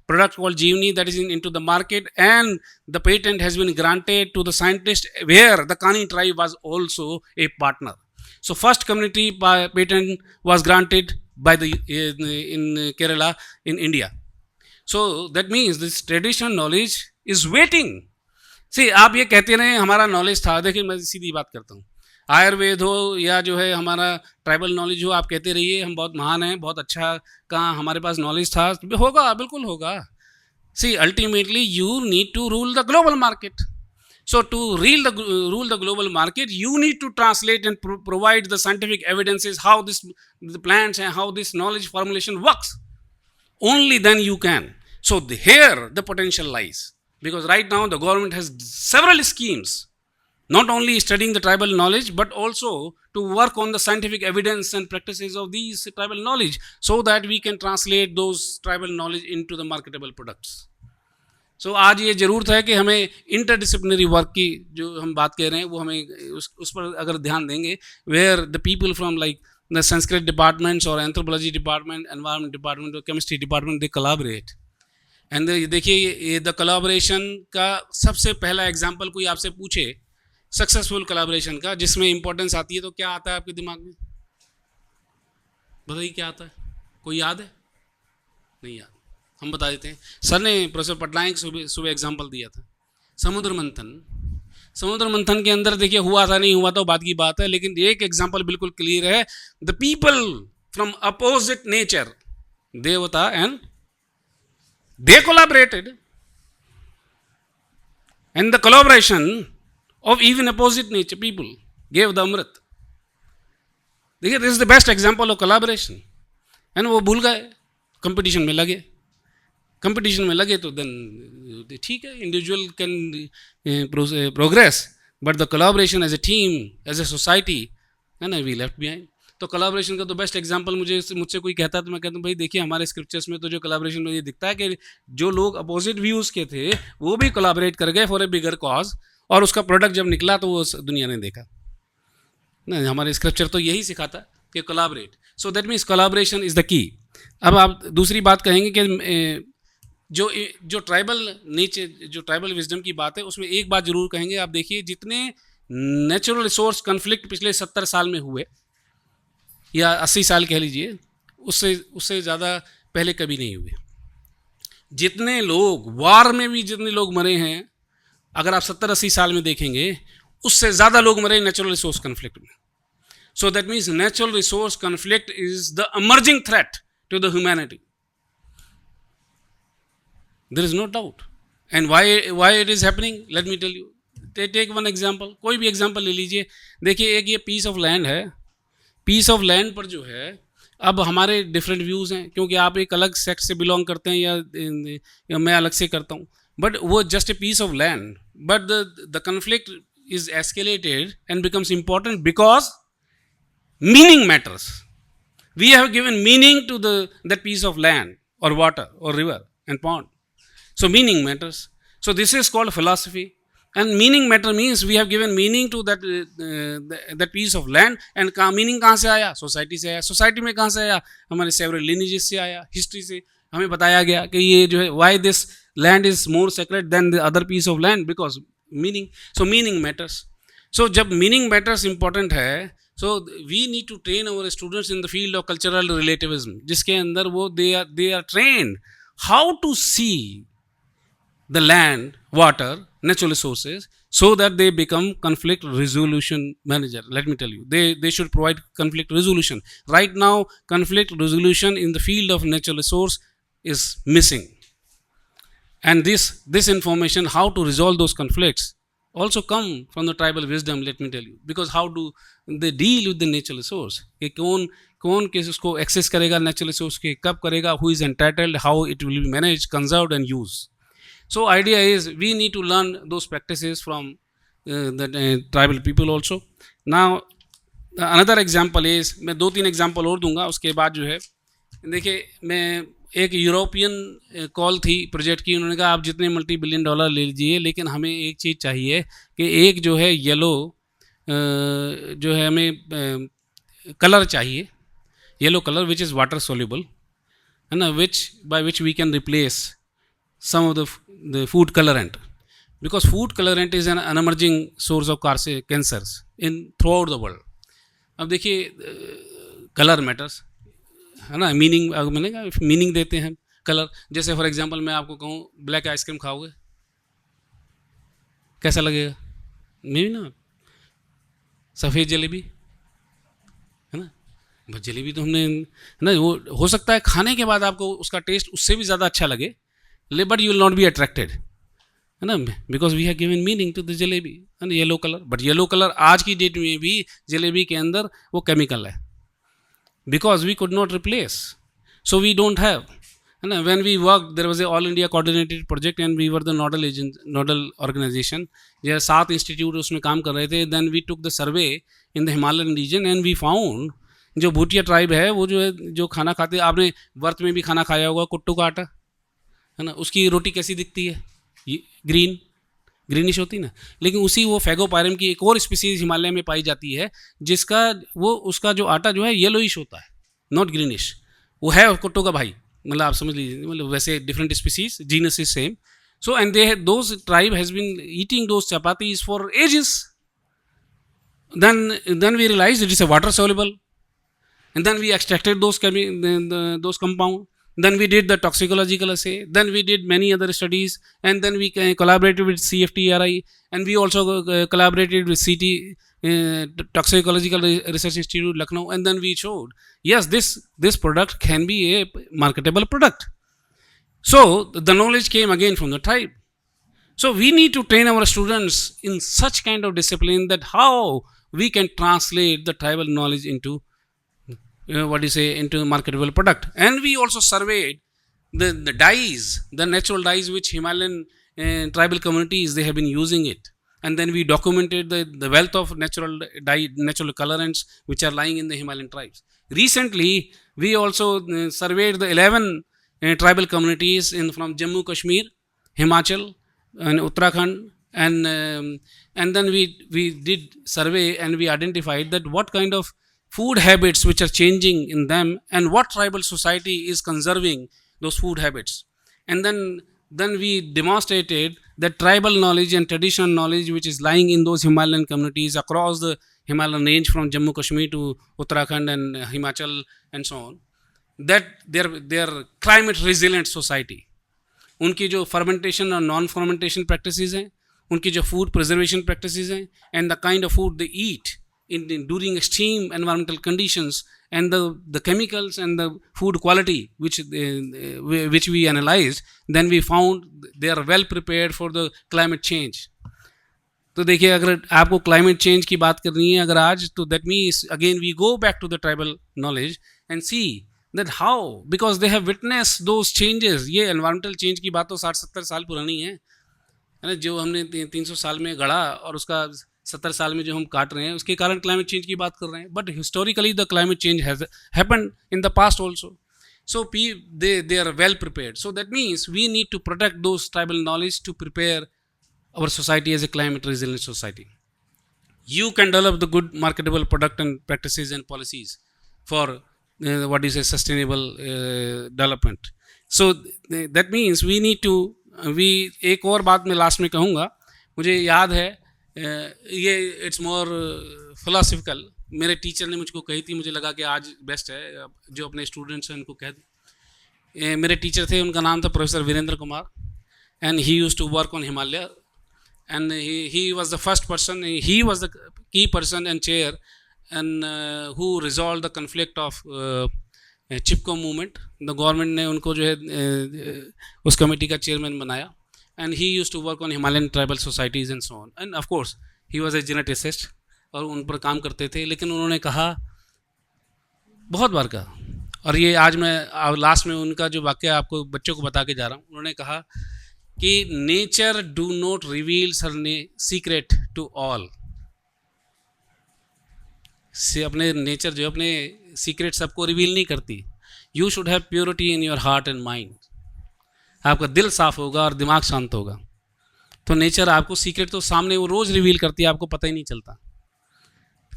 product called Jeevani that is into the market, and the patent has been granted to the scientist where the Kani tribe was also a partner. So first community patent was granted by the in Kerala in India. So that means this traditional knowledge is waiting. See, आप ये कहते रहे हमारा knowledge था. देखिए मैं सीधी बात करता हूँ, आयुर्वेद हो या जो है हमारा ट्राइबल नॉलेज हो, आप कहते रहिए हम बहुत महान हैं, बहुत अच्छा, कहाँ हमारे पास नॉलेज था, होगा, बिल्कुल होगा. See, ultimately you need to rule the global market. So to rule the global market, you need to translate and provide the scientific evidences how the plants and how this knowledge formulation works. Only then you can. So here the potential lies, because right now the government has several schemes, not only studying the tribal knowledge but also to work on the scientific evidence and practices of these tribal knowledge, so that we can translate those tribal knowledge into the marketable products. So आज ये ज़रूरत है कि हमें interdisciplinary work की जो हम बात कह रहे हैं वो हमें उस पर अगर ध्यान देंगे, where the people from like the Sanskrit departments or Anthropology department, Environment department or Chemistry department, they collaborate. And देखिए the collaboration का सबसे पहला एग्जाम्पल कोई आपसे पूछे सक्सेसफुल कोलैबोरेशन का, जिसमें इंपॉर्टेंस आती है, तो क्या आता है आपके दिमाग में? बताइए क्या आता है? कोई याद है? नहीं याद, हम बता देते हैं. सर ने प्रोफेसर पटनायक सुबह एग्जाम्पल दिया था, समुद्र मंथन. समुद्र मंथन के अंदर देखिए हुआ था नहीं हुआ तो बात की बात है, लेकिन एक एग्जाम्पल बिल्कुल क्लियर है. The people from opposite nature, देवता, and they collaborated, and the collaboration of even opposite nature people gave the amrit. देखिए this is the best example of collaboration. and वो भूल गए, कंपटीशन में लगे. कंपटीशन में लगे तो देन ठीक है, individual can progress, but the collaboration as a team, as a society, है ना, वी लेफ्ट बिहाइंड. तो कोलैबोरेशन का तो बेस्ट एग्जांपल मुझसे कोई कहता है तो मैं कहता हूँ भाई देखिए हमारे स्क्रिप्चर्स में तो जो कोलैबोरेशन में ये दिखता है कि जो लोग अपोजिट व्यूज़ के थे वो भी कोलैबोरेट कर गए फॉर ए बिगर कॉज, और उसका प्रोडक्ट जब निकला तो वो दुनिया ने देखा. नहीं, हमारे स्क्रिप्चर तो यही सिखाता कि collaborate. So that means collaboration is the key. अब आप दूसरी बात कहेंगे कि जो ट्राइबल नेचर, जो ट्राइबल विजडम की बात है, उसमें एक बात जरूर कहेंगे. आप देखिए जितने नेचुरल रिसोर्स कन्फ्लिक्ट पिछले 70 साल में हुए या 80 साल कह लीजिए, उससे ज़्यादा पहले कभी नहीं हुए. जितने लोग वार में भी जितने लोग मरे हैं, अगर आप 70-80 साल में देखेंगे, उससे ज़्यादा लोग मरे नेचुरल रिसोर्स कन्फ्लिक्ट में. सो that means natural resource conflict is the emerging threat to the humanity. There is no doubt. And why it is happening? Let me tell you. Take one example. कोई भी example ले लीजिए. देखिए एक ये piece of land है. Piece of land पर जो है, अब हमारे डिफरेंट व्यूज़ हैं, क्योंकि आप एक अलग सेक्ट से बिलोंग करते हैं या मैं अलग से करता हूँ, बट वो just a piece of land. But the conflict is escalated and becomes important because meaning matters. We have given meaning to that piece of land और वाटर और river and pond. So meaning matters. So this is called philosophy, and meaning matter means we have given meaning to that piece of land. And meaning कहाँ से आया? Society से आया. Society में कहाँ से आया? हमारे several lineages से आया, हिस्ट्री से हमें बताया गया कि ये जो है why this land is more sacred than the other piece of land, because meaning. So meaning matters. So जब meaning matters important है, so we need to train our students in the field of cultural relativism, जिसके अंदर वो they are trained how to see the land, water, natural resources, so that they become conflict resolution manager. Let me tell you, they should provide conflict resolution. Right now, conflict resolution in the field of natural resource is missing. And this information, how to resolve those conflicts, also come from the tribal wisdom, let me tell you. Because how do they deal with the natural resource? कि कौन उसको access करेगा natural resource के, कब करेगा, who is entitled, how it will be managed, conserved and used. So idea is we need to learn those practices from the tribal people also. Now another example is, मैं 2-3 example और दूंगा, उसके बाद जो है देखिए, मैं एक यूरोपियन कॉल थी प्रोजेक्ट की, उन्होंने कहा आप जितने $multi-billion ले लीजिए, लेकिन हमें एक चीज़ चाहिए कि एक जो है येलो जो है हमें कलर चाहिए, yellow colour which is water soluble, है ना, by which we can replace some of the food colourant, because food colourant is an unemerging source of cancers in throughout the world. अब देखिए colour matters, है ना, meaning, मैंने कहा meaning देते हैं कलर. जैसे फॉर एग्जांपल मैं आपको कहूँ ब्लैक आइसक्रीम खाओगे, कैसा लगेगा? नहीं ना. सफ़ेद जलेबी, है ना, बस जलेबी तो हमने, है ना, वो हो सकता है खाने के बाद आपको उसका टेस्ट उससे भी ज़्यादा अच्छा लगे, but you will not be attracted, है ना, because we have given meaning to the jalebi, है ना, yellow colour. But yellow colour आज की डेट में भी जलेबी के अंदर वो केमिकल है, because we could not replace, so we don't have, and when we worked, there was a all India coordinated project and we were the nodal organization. Yeah, 7 institute उसमें काम कर रहे थे. Then we took the survey in the Himalayan region and we found जो Bhutia tribe है वो जो है, जो खाना खाते, आपने व्रत में भी खाना खाया होगा, कुट्टू का आटा, है ना, उसकी रोटी कैसी दिखती है? ग्रीनिश होती ना. लेकिन उसी वो फैगोपायरम की एक और स्पीसीज हिमालय में पाई जाती है जिसका वो उसका जो आटा जो है येलोइश होता है, नॉट ग्रीनिश. वो है कुट्टो का भाई, मतलब आप समझ लीजिए, मतलब वैसे different species, genus is same. So and they those tribe has been eating those chapatis for ages. then we realized it is a water soluble, and then we extracted those compound. Then we did the toxicological assay, then we did many other studies, and then we collaborated with CFTRI, and we also collaborated with CT, Toxicological Research Institute, Lucknow, and then we showed, yes, this product can be a marketable product. So the knowledge came again from the tribe. So we need to train our students in such kind of discipline that how we can translate the tribal knowledge into into marketable product. And we also surveyed the dyes, the natural dyes which Himalayan tribal communities they have been using it, and then we documented the wealth of natural dye, natural colorants which are lying in the Himalayan tribes. Recently we also surveyed the 11 tribal communities from Jammu Kashmir, Himachal and Uttarakhand, and then we did survey and we identified that what kind of food habits which are changing in them and what tribal society is conserving those food habits. And then we demonstrated that tribal knowledge and traditional knowledge which is lying in those Himalayan communities across the Himalayan range from Jammu Kashmir to Uttarakhand and Himachal and so on, that they are climate resilient society. उनकी जो fermentation और non fermentation practices हैं, उनकी जो food preservation practices हैं, and the kind of food they eat during extreme environmental conditions, and the chemicals and the food quality which we analyzed, then we found they are well prepared for the climate change. तो देखिए, अगर आपको climate change की बात करनी है अगर आज, तो that means again we go back to the tribal knowledge and see that how, because they have witnessed those changes. ये environmental change की बात तो 60-70 साल पुरानी है ना, जो हमने 300 साल में गढ़ा और उसका 70 साल में जो हम काट रहे हैं, उसके कारण क्लाइमेट चेंज की बात कर रहे हैं. But historically the climate change has happened in the past also. So they are well prepared. So that means we need to protect those tribal knowledge to prepare our society as a climate resilient society. You can develop the good marketable product and practices and policies for what is a sustainable development. So that means we need to एक और बात मैं last में कहूँगा. मुझे याद है, ये इट्स मोर फिलोसफिकल, मेरे टीचर ने मुझको कही थी, मुझे लगा कि आज बेस्ट है जो अपने स्टूडेंट्स हैं उनको कह दें. मेरे टीचर थे, उनका नाम था professor Virendra Kumar, and he used to work on Himalaya, and he was the first person, he was the key person and chair and who resolve the conflict of Chipko movement. The government ने उनको जो है उस कमेटी का चेयरमैन बनाया. And he used to work on Himalayan tribal societies and so on. And of course, he was a geneticist और उन पर काम करते थे. लेकिन उन्होंने कहा, बहुत बार कहा, और ये आज मैं लास्ट में उनका जो वाक्य आपको बच्चों को बता के जा रहा हूँ, उन्होंने कहा कि nature do not reveals her secret to all. से अपने नेचर जो अपने सीक्रेट सबको रिवील नहीं करती. You should have purity in your heart and mind. आपका दिल साफ होगा और दिमाग शांत होगा तो नेचर आपको सीक्रेट तो सामने वो रोज रिवील करती है, आपको पता ही नहीं चलता.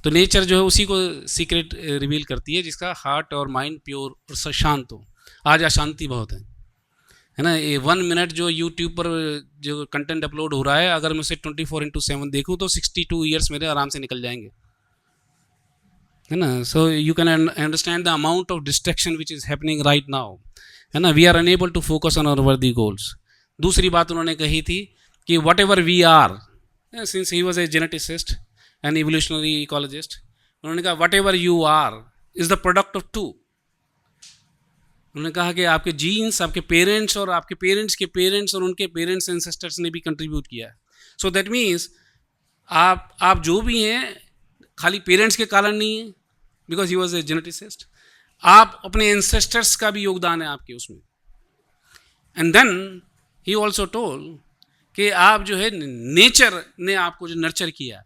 तो नेचर जो है उसी को सीक्रेट रिवील करती है जिसका हार्ट और माइंड प्योर और शांत हो. आज अशांति बहुत है ना. ये 1 मिनट जो यूट्यूब पर जो कंटेंट अपलोड हो रहा है, अगर मैं उसे 24/7 देखूं तो 62 ईयर्स मेरे आराम से निकल जाएंगे, है ना. So you can understand the amount of distraction which is happening right now, है ना. We are unable to focus on our worthy goals. दूसरी बात उन्होंने कही थी कि whatever we are, since he was a geneticist and evolutionary ecologist, उन्होंने कहा whatever you are is the product of two. उन्होंने कहा कि आपके जीन्स, आपके पेरेंट्स और आपके पेरेंट्स के पेरेंट्स और उनके पेरेंट्स एंसेस्टर्स ने भी कंट्रीब्यूट किया है. सो दैट मीन्स आप जो भी हैं खाली पेरेंट्स के कारण नहीं है, because he was a geneticist. आप अपने एंसेस्टर्स का भी योगदान है आपके उसमें. And then he also told कि आप जो है नेचर ने आपको जो नर्चर किया,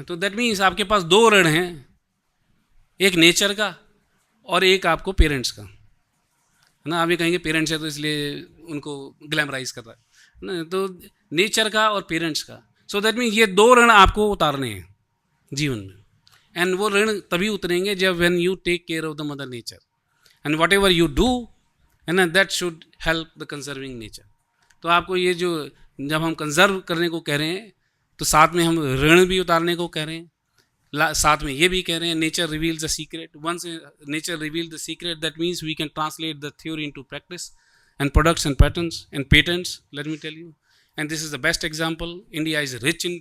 तो दैट मीन्स आपके पास 2 ऋण हैं, एक नेचर का और एक आपको पेरेंट्स का, है ना. आप ये कहेंगे पेरेंट्स है तो इसलिए उनको ग्लैमराइज कर रहा है ना, तो नेचर का और पेरेंट्स का. सो दैट मीन्स ये 2 ऋण आपको उतारने हैं जीवन में. एंड वो ऋण तभी उतरेंगे जब when you take care of the mother nature and whatever you do, है ना, that should help the conserving nature. तो आपको ये जो जब हम कंजर्व करने को कह रहे हैं तो साथ में हम ऋण भी उतारने को कह रहे हैं, साथ में ये भी कह रहे हैं nature reveals the secret. Once nature reveal the secret that means we can translate the theory into practice and products and patterns and patents. Let me tell you, and this is the best example. India is rich in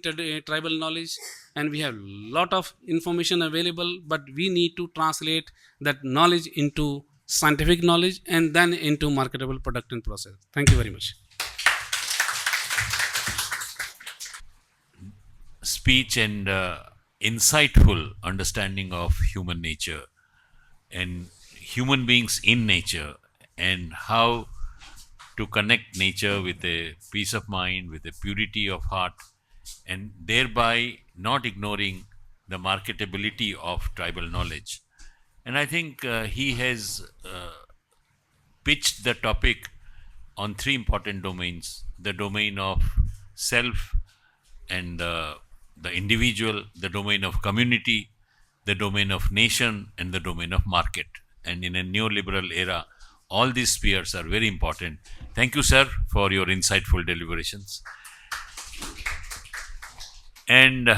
tribal knowledge and we have lot of information available, but we need to translate that knowledge into scientific knowledge and then into marketable product and process. Thank you very much. Speech and insightful understanding of human nature and human beings in nature and how to connect nature with a peace of mind, with a purity of heart, and thereby not ignoring the marketability of tribal knowledge. And I think he has pitched the topic on 3 important domains: the domain of self and the individual, the domain of community, the domain of nation, and the domain of market. And in a neoliberal era, all these spheres are very important. Thank you, sir, for your insightful deliberations. And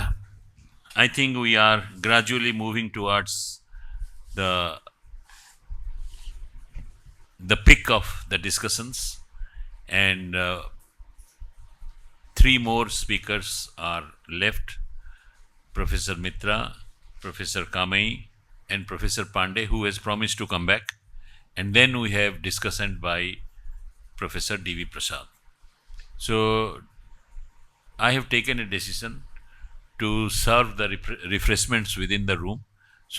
I think we are gradually moving towards the pick of the discussants. And 3 more speakers are left: Professor Mitra, Professor Kamei, and Professor Pandey, who has promised to come back. And then we have discussant by Professor D.V. Prasad. So I have taken a decision to serve the refreshments within the room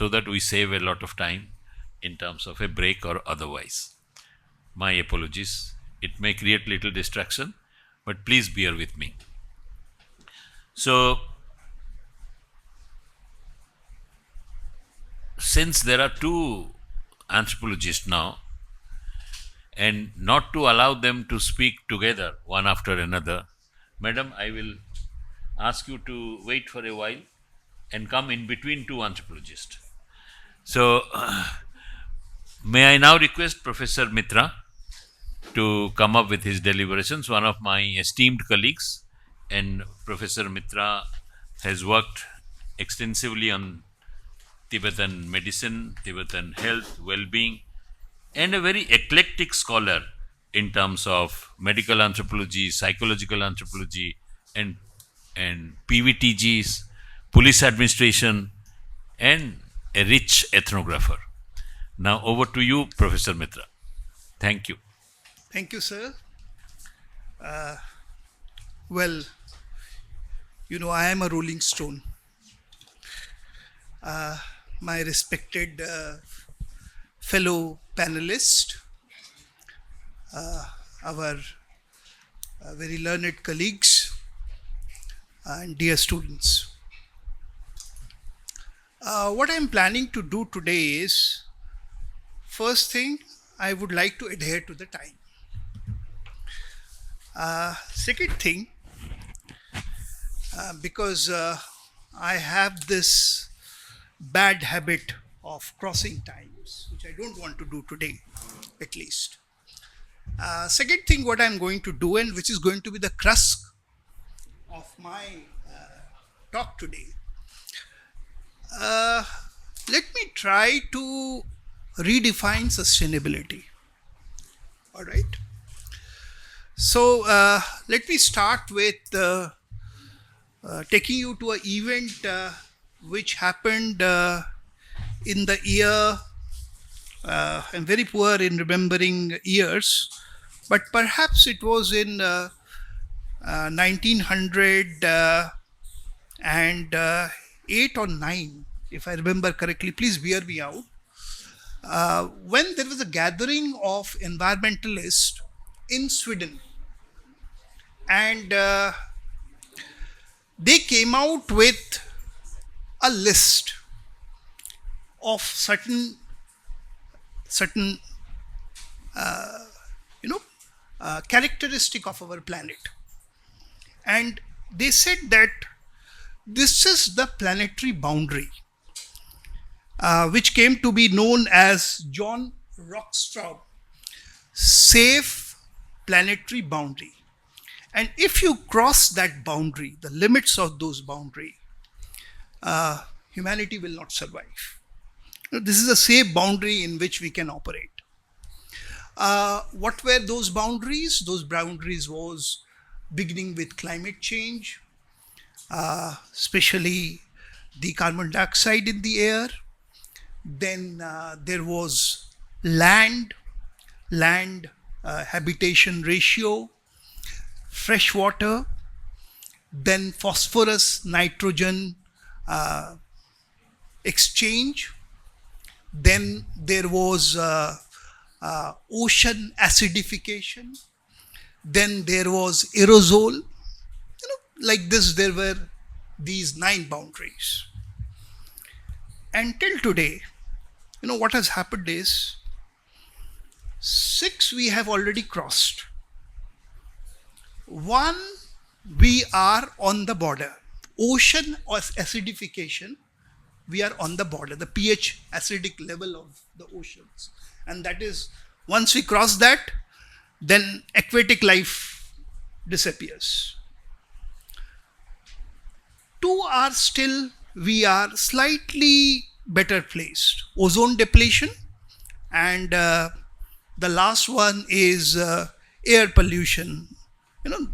so that we save a lot of time in terms of a break or otherwise. My apologies. It may create little distraction, but please bear with me. So, since there are 2 anthropologists now, and not to allow them to speak together one after another, madam, I will ask you to wait for a while and come in between 2 anthropologists. So may I now request Professor Mitra to come up with his deliberations, one of my esteemed colleagues. And Professor Mitra has worked extensively on Tibetan medicine, Tibetan health, well-being, and a very eclectic scholar in terms of medical anthropology, psychological anthropology, and PVTGs, police administration, and a rich ethnographer. Now over to you, Professor Mitra. Thank you. Thank you, sir. Well, you know, I am a rolling stone. My respected fellow panelist, our very learned colleagues, and dear students. What I'm planning to do today is, first thing, I would like to adhere to the time. Second thing, because I have this bad habit of crossing times, which I don't want to do today, at least. Second thing, what I'm going to do, and which is going to be the crux of my talk today, let me try to redefine sustainability. All right. So let me start with taking you to an event which happened in the year. I'm very poor in remembering years, but perhaps it was in 1908 or 9, if I remember correctly. Please bear me out. When there was a gathering of environmentalists in Sweden, and they came out with a list of certain characteristic of our planet, and they said that this is the planetary boundary, which came to be known as John Rockstraub safe planetary boundary. And if you cross that boundary, the limits of those boundary, humanity will not survive. This is a safe boundary in which we can operate. What were those boundaries? Those boundaries was beginning with climate change, especially the carbon dioxide in the air. Then there was land habitation ratio, fresh water, then phosphorus nitrogen exchange. Then there was ocean acidification. Then there was aerosol. Like this, there were these 9 boundaries. Until today, what has happened is 6 we have already crossed. 1, we are on the border. Ocean acidification, we are on the border, the pH acidic level of the oceans. And that is, once we cross that, then aquatic life disappears. 2 are still, we are slightly better placed. Ozone depletion, and the last one is air pollution.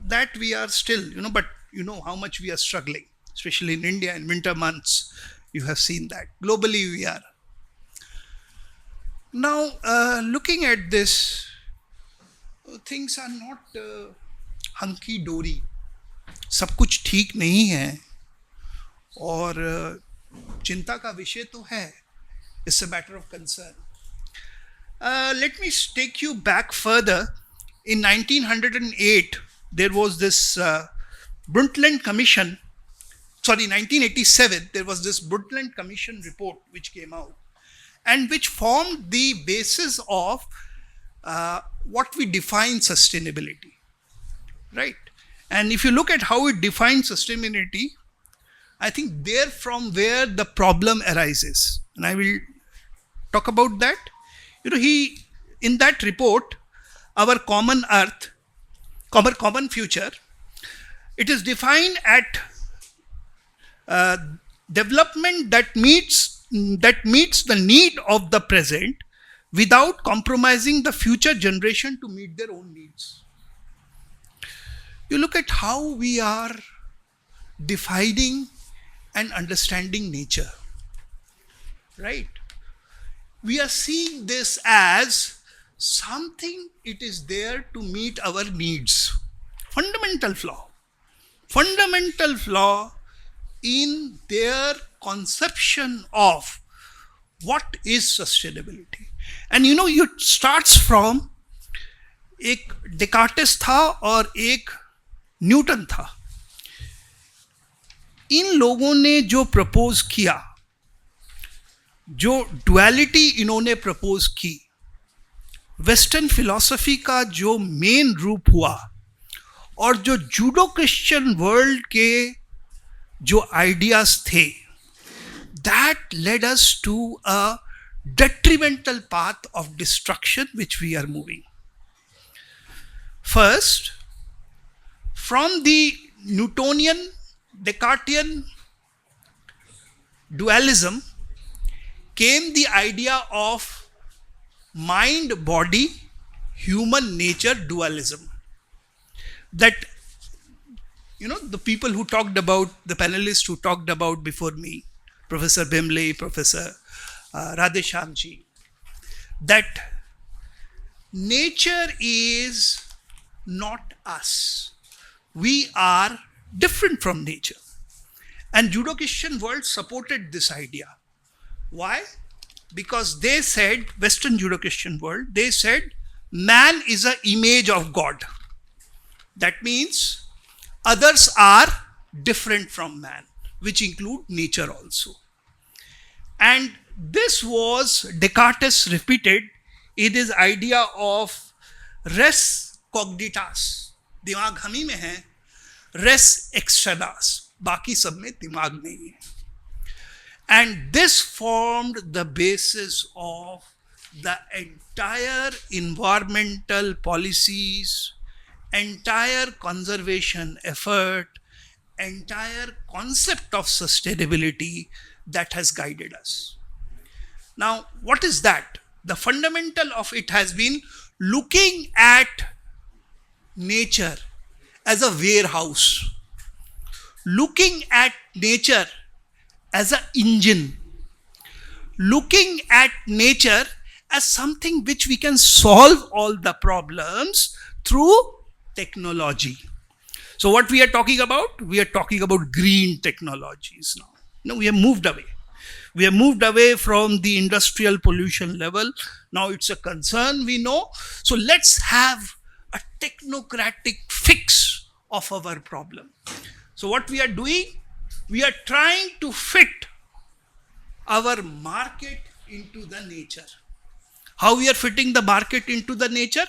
That we are still, but how much we are struggling, especially in India in winter months. You have seen that. Globally, we are. Now, looking at this, things are not hunky-dory. सब कुछ ठीक नहीं है, और चिंता का विषय तो है. It's a matter of concern. Let me take you back further. In 1908, there was this Brundtland Commission. 1987, there was this Brundtland Commission report which came out, and which formed the basis of what we define sustainability, right? And if you look at how it defines sustainability, I think there from where the problem arises, and I will talk about that. In that report, our common earth, our common future, it is defined at development that meets the need of the present without compromising the future generation to meet their own needs. You look at how we are defining and understanding nature, right? We are seeing this as something, it is there to meet our needs. Fundamental flaw in their conception of what is sustainability. And it starts from एक Descartes था और एक Newton था. इन लोगों ने जो propose किया, जो डुअलिटी इन्होंने प्रपोज की, वेस्टर्न फिलॉसफी का जो मेन रूप हुआ, और जो जूडो क्रिश्चियन वर्ल्ड के जो आइडियाज थे, that led us to a detrimental path of destruction which we are moving. First, from the Newtonian, Descartian dualism came the idea of mind-body, human-nature dualism. That, the people who talked about, the panelists who talked about before me, Professor Bimali, Professor Radhey Shyamji, that nature is not us. We are different from nature. And Judeo-Christian world supported this idea. Why? Because they said, Western Judeo-Christian world, they said, man is an image of God. That means others are different from man, which include nature also. And this was Descartes repeated in his idea of res cognitas. दिमाग हम ही में है, res externas, बाकी सब में दिमाग नहीं है. And this formed the basis of the entire environmental policies, entire conservation effort, entire concept of sustainability that has guided us. Now, what is that? The fundamental of it has been looking at nature as a warehouse, looking at nature as an engine, looking at nature as something which we can solve all the problems through technology. So what we are talking about? We are talking about green technologies now. No, we have moved away. We have moved away from the industrial pollution level. Now it's a concern, we know. So let's have a technocratic fix of our problem. So what we are doing? We are trying to fit our market into the nature. How we are fitting the market into the nature?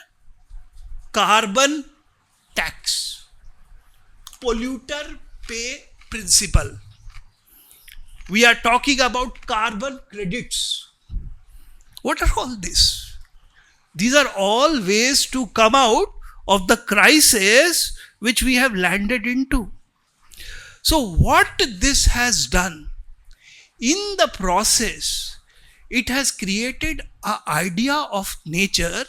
Carbon tax. Polluter pay principle. We are talking about carbon credits. What are all this? These are all ways to come out of the crisis which we have landed into. So what this has done, in the process, it has created an idea of nature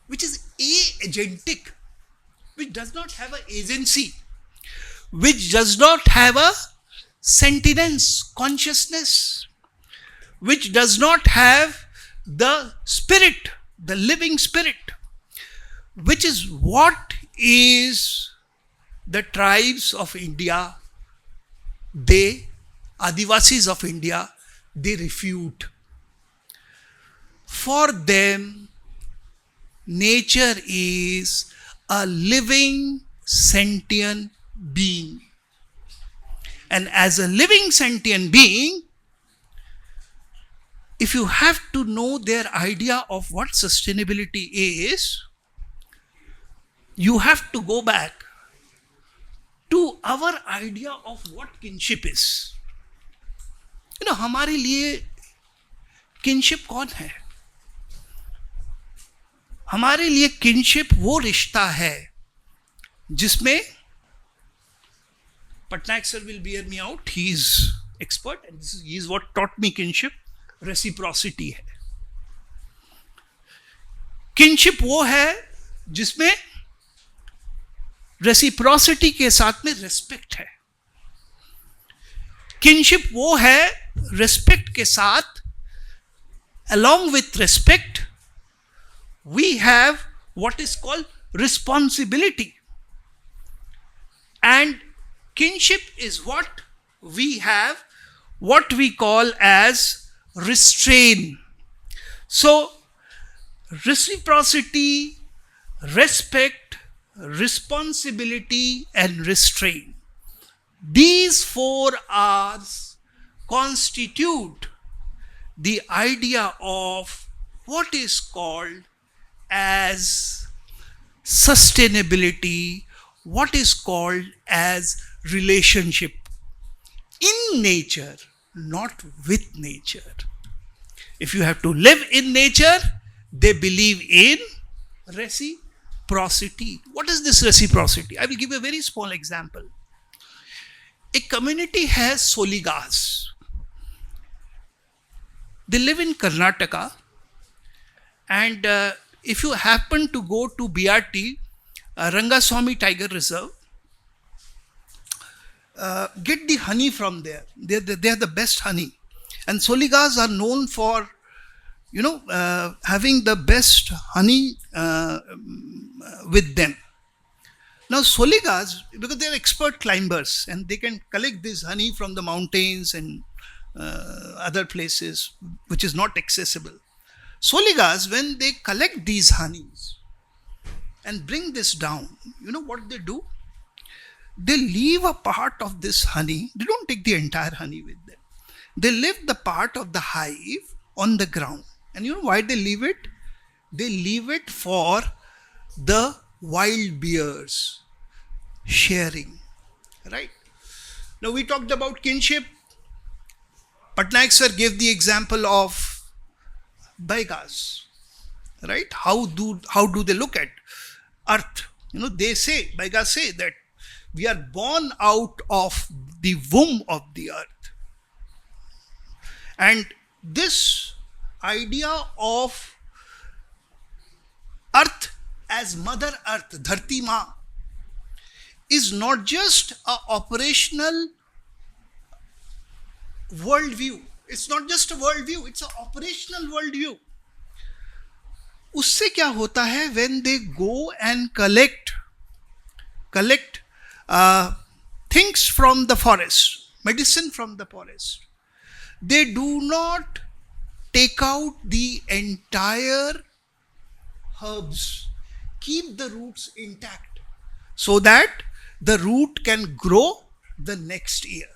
which is agentic, which does not have an agency, which does not have a sentience, consciousness, which does not have the spirit, the living spirit, which is what is the tribes of India, they, Adivasis of India, they refute. For them, nature is a living, sentient being. And as a living, sentient being, if you have to know their idea of what sustainability is, you have to go back to our idea of what kinship is. हमारे लिए kinship कौन है? हमारे लिए kinship वो रिश्ता है जिसमें Patnaik sir will bear me out. He is expert and he is what taught me kinship. Reciprocity है. Kinship वो है जिसमें रेसिप्रोसिटी के साथ में रेस्पेक्ट है. किनशिप वो है रेस्पेक्ट के साथ, along with respect we have what is called responsibility, and kinship is what we have, what we call as restraint. So reciprocity, respect, responsibility, and restraint. These 4 R's constitute the idea of what is called as sustainability, what is called as relationship in nature, not with nature. If you have to live in nature, they believe in reciprocity. What is this reciprocity? I will give a very small example. A community has Soligas. They live in Karnataka, and if you happen to go to BRT, Rangaswamy Tiger Reserve, get the honey from there. They are the best honey. And Soligas are known for, having the best honey with them. Now Soligas, because they are expert climbers and they can collect this honey from the mountains and other places which is not accessible. Soligas, when they collect these honeys and bring this down, you know what they do? They leave a part of this honey. They don't take the entire honey with them. They leave the part of the hive on the ground. And you know why they leave it? They leave it for the wild bears sharing. Right? Now we talked about kinship. Patnaik sir gave the example of Baigas. Right? How do they look at earth? They say, Baigas say that we are born out of the womb of the earth. And this idea of earth as Mother Earth, Dharti Ma, is not just an operational worldview. It's not just a worldview, it's an operational worldview. उससे क्या होता है when they go and collect things from the forest, medicine from the forest. They do not take out the entire herbs, keep the roots intact so that the root can grow the next year.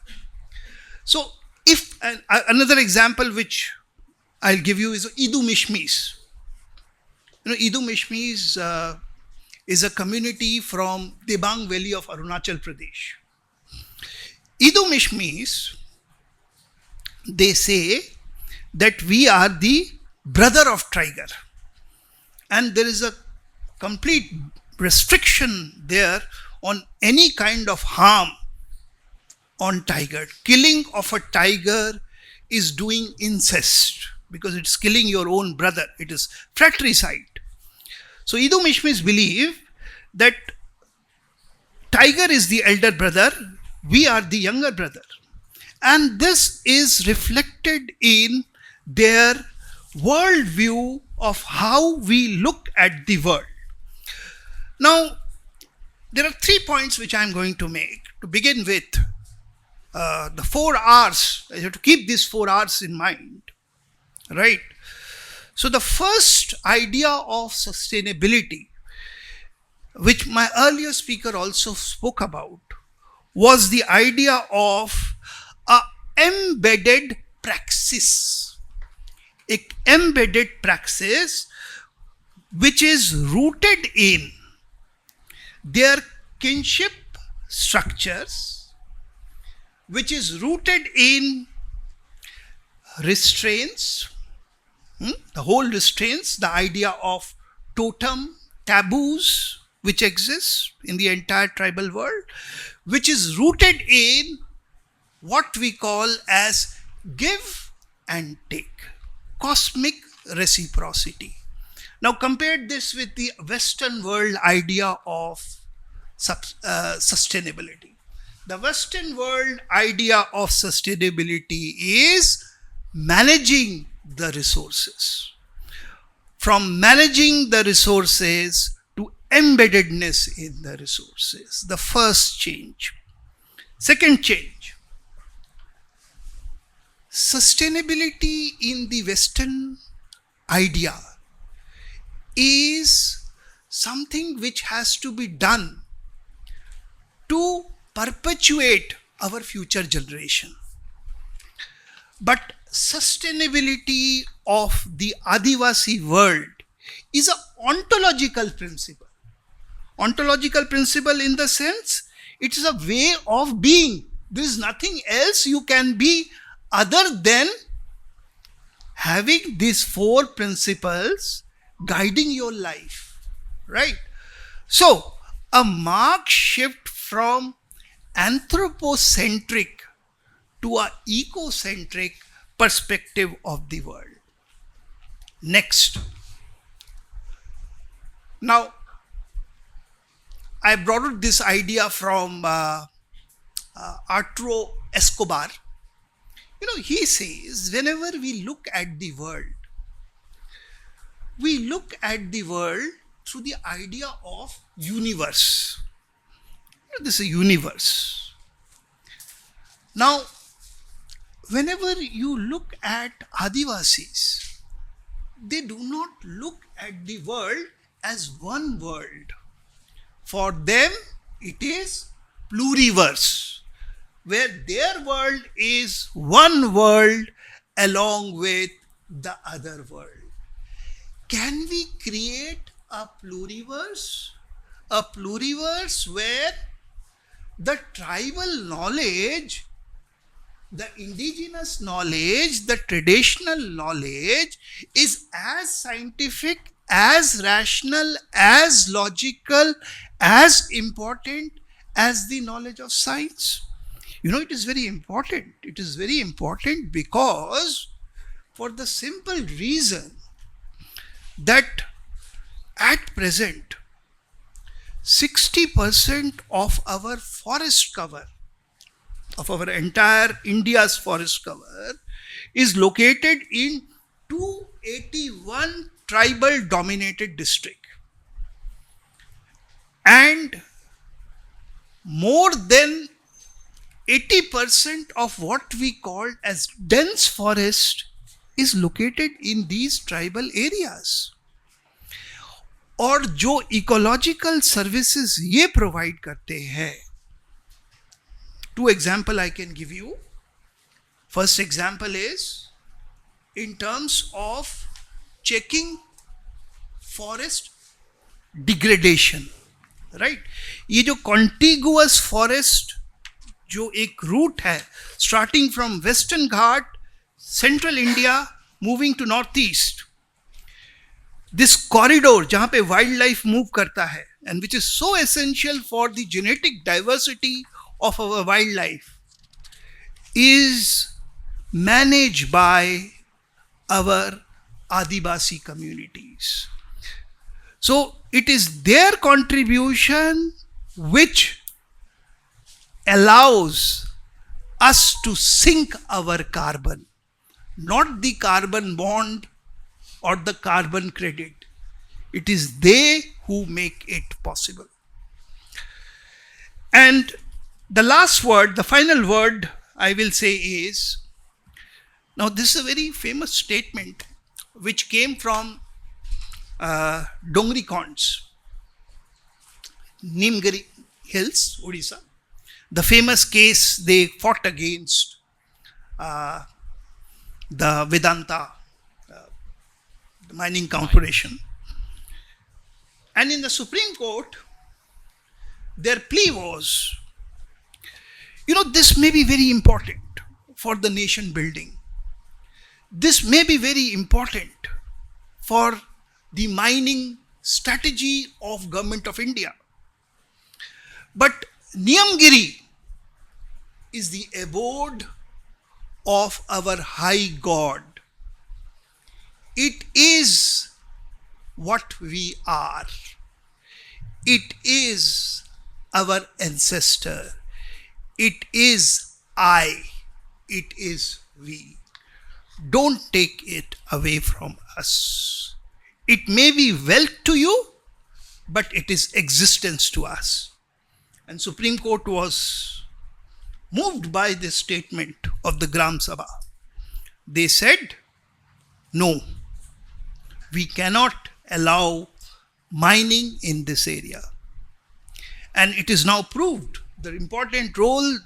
So, if another example which I'll give you is Idu Mishmis. Idu Mishmis is a community from Debang Valley of Arunachal Pradesh. Idu Mishmis, they say that we are the brother of tiger. And there is a complete restriction there on any kind of harm on tiger. Killing of a tiger is doing incest because it's killing your own brother. It is fratricide. So Idu Mishmis believe that tiger is the elder brother, we are the younger brother. And this is reflected in their worldview of how we look at the world. Now, there are 3 points which I am going to make. To begin with, the 4 R's. You have to keep these 4 R's in mind. Right? So the first idea of sustainability, which my earlier speaker also spoke about, was the idea of an embedded praxis. An embedded praxis which is rooted in their kinship structures, which is rooted in restraints, the whole restraints, the idea of totem, taboos, which exists in the entire tribal world, which is rooted in what we call as give and take, cosmic reciprocity. Now compare this with the Western world idea of sustainability. The Western world idea of sustainability is managing the resources. From managing the resources to embeddedness in the resources. The first change. Second change. Sustainability in the Western idea is something which has to be done to perpetuate our future generation. But sustainability of the Adivasi world is an ontological principle. Ontological principle in the sense it is a way of being. There is nothing else you can be other than having these four principles guiding your life, right? So, a marked shift from anthropocentric to a ecocentric perspective of the world. Next. Now, I brought out this idea from Arturo Escobar. He says, whenever we look at the world, we look at the world through the idea of universe. This is a universe. Now, whenever you look at Adivasis, they do not look at the world as one world. For them, it is pluriverse, where their world is one world along with the other world. Can we create a pluriverse? A pluriverse where the tribal knowledge, the indigenous knowledge, the traditional knowledge is as scientific, as rational, as logical, as important as the knowledge of science. It is very important. It is very important because for the simple reason that at present 60% of our forest cover, of our entire India's forest cover, is located in 281 tribal dominated districts. And more than 80% of what we call as dense forest is located in these tribal areas. और जो ecological services ये provide करते हैं, two example I can give you. First example is in terms of checking forest degradation, right? ये जो contiguous forest जो एक route है starting from Western Ghat, Central India, moving to Northeast, this corridor जहाँ पे wildlife move करता है and which is so essential for the genetic diversity of our wildlife is managed by our Adivasi communities. So it is their contribution which allows us to sink our carbon, not the carbon bond or the carbon credit. It is they who make it possible. And the last word, the final word I will say is, now this is a very famous statement which came from Dongri Khonds, Nimgiri Hills, Odisha. The famous case they fought against the Vedanta, the mining corporation. And in the Supreme Court, their plea was, this may be very important for the nation building. This may be very important for the mining strategy of Government of India. But Niyamgiri is the abode of our high God. It is what we are. It is our ancestor. It is I. It is we. Don't take it away from us. It may be wealth to you, but it is existence to us. And Supreme Court was moved by this statement of the Gram Sabha. They said, no, we cannot allow mining in this area. And it is now proved the important role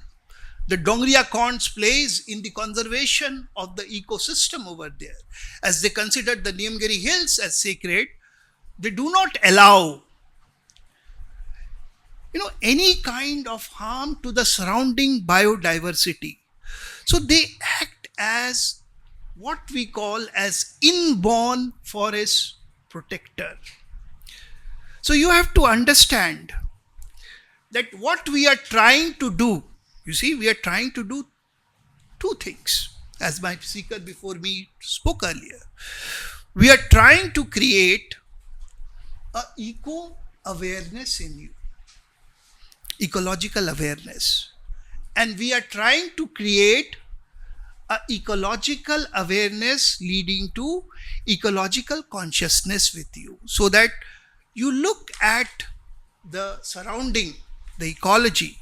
the Dongriya Khonds plays in the conservation of the ecosystem over there. As they consider the Niyamgiri Hills as sacred, they do not allow any kind of harm to the surrounding biodiversity. So they act as what we call as inborn forest protector. So you have to understand that what we are trying to do, you see, we are trying to do two things, as my speaker before me spoke earlier. We are trying to create a eco-awareness in you, ecological awareness. And we are trying to create a ecological awareness leading to ecological consciousness with you, so that you look at the surrounding, the ecology,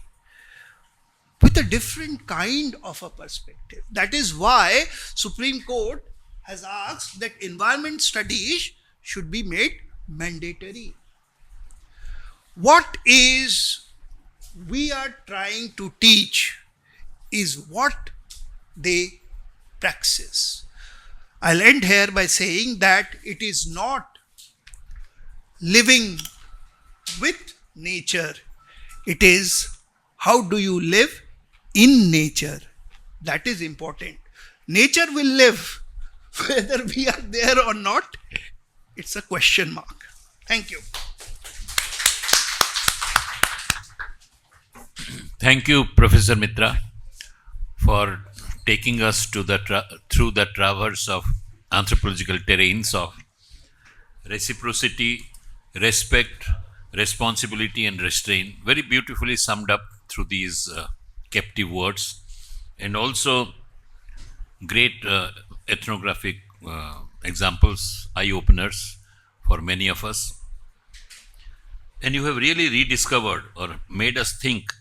with a different kind of a perspective. That is why Supreme Court has asked that environment studies should be made mandatory. What is we are trying to teach is what they praxis. I'll end here by saying that it is not living with nature, it is how do you live in nature. That is important. Nature will live whether we are there or not. It's a question mark. Thank you. Thank you, Professor Mitra, for taking us to through the traverse of anthropological terrains of reciprocity, respect, responsibility, and restraint. Very beautifully summed up through these captive words, and also great ethnographic examples, eye-openers for many of us. And you have really rediscovered or made us think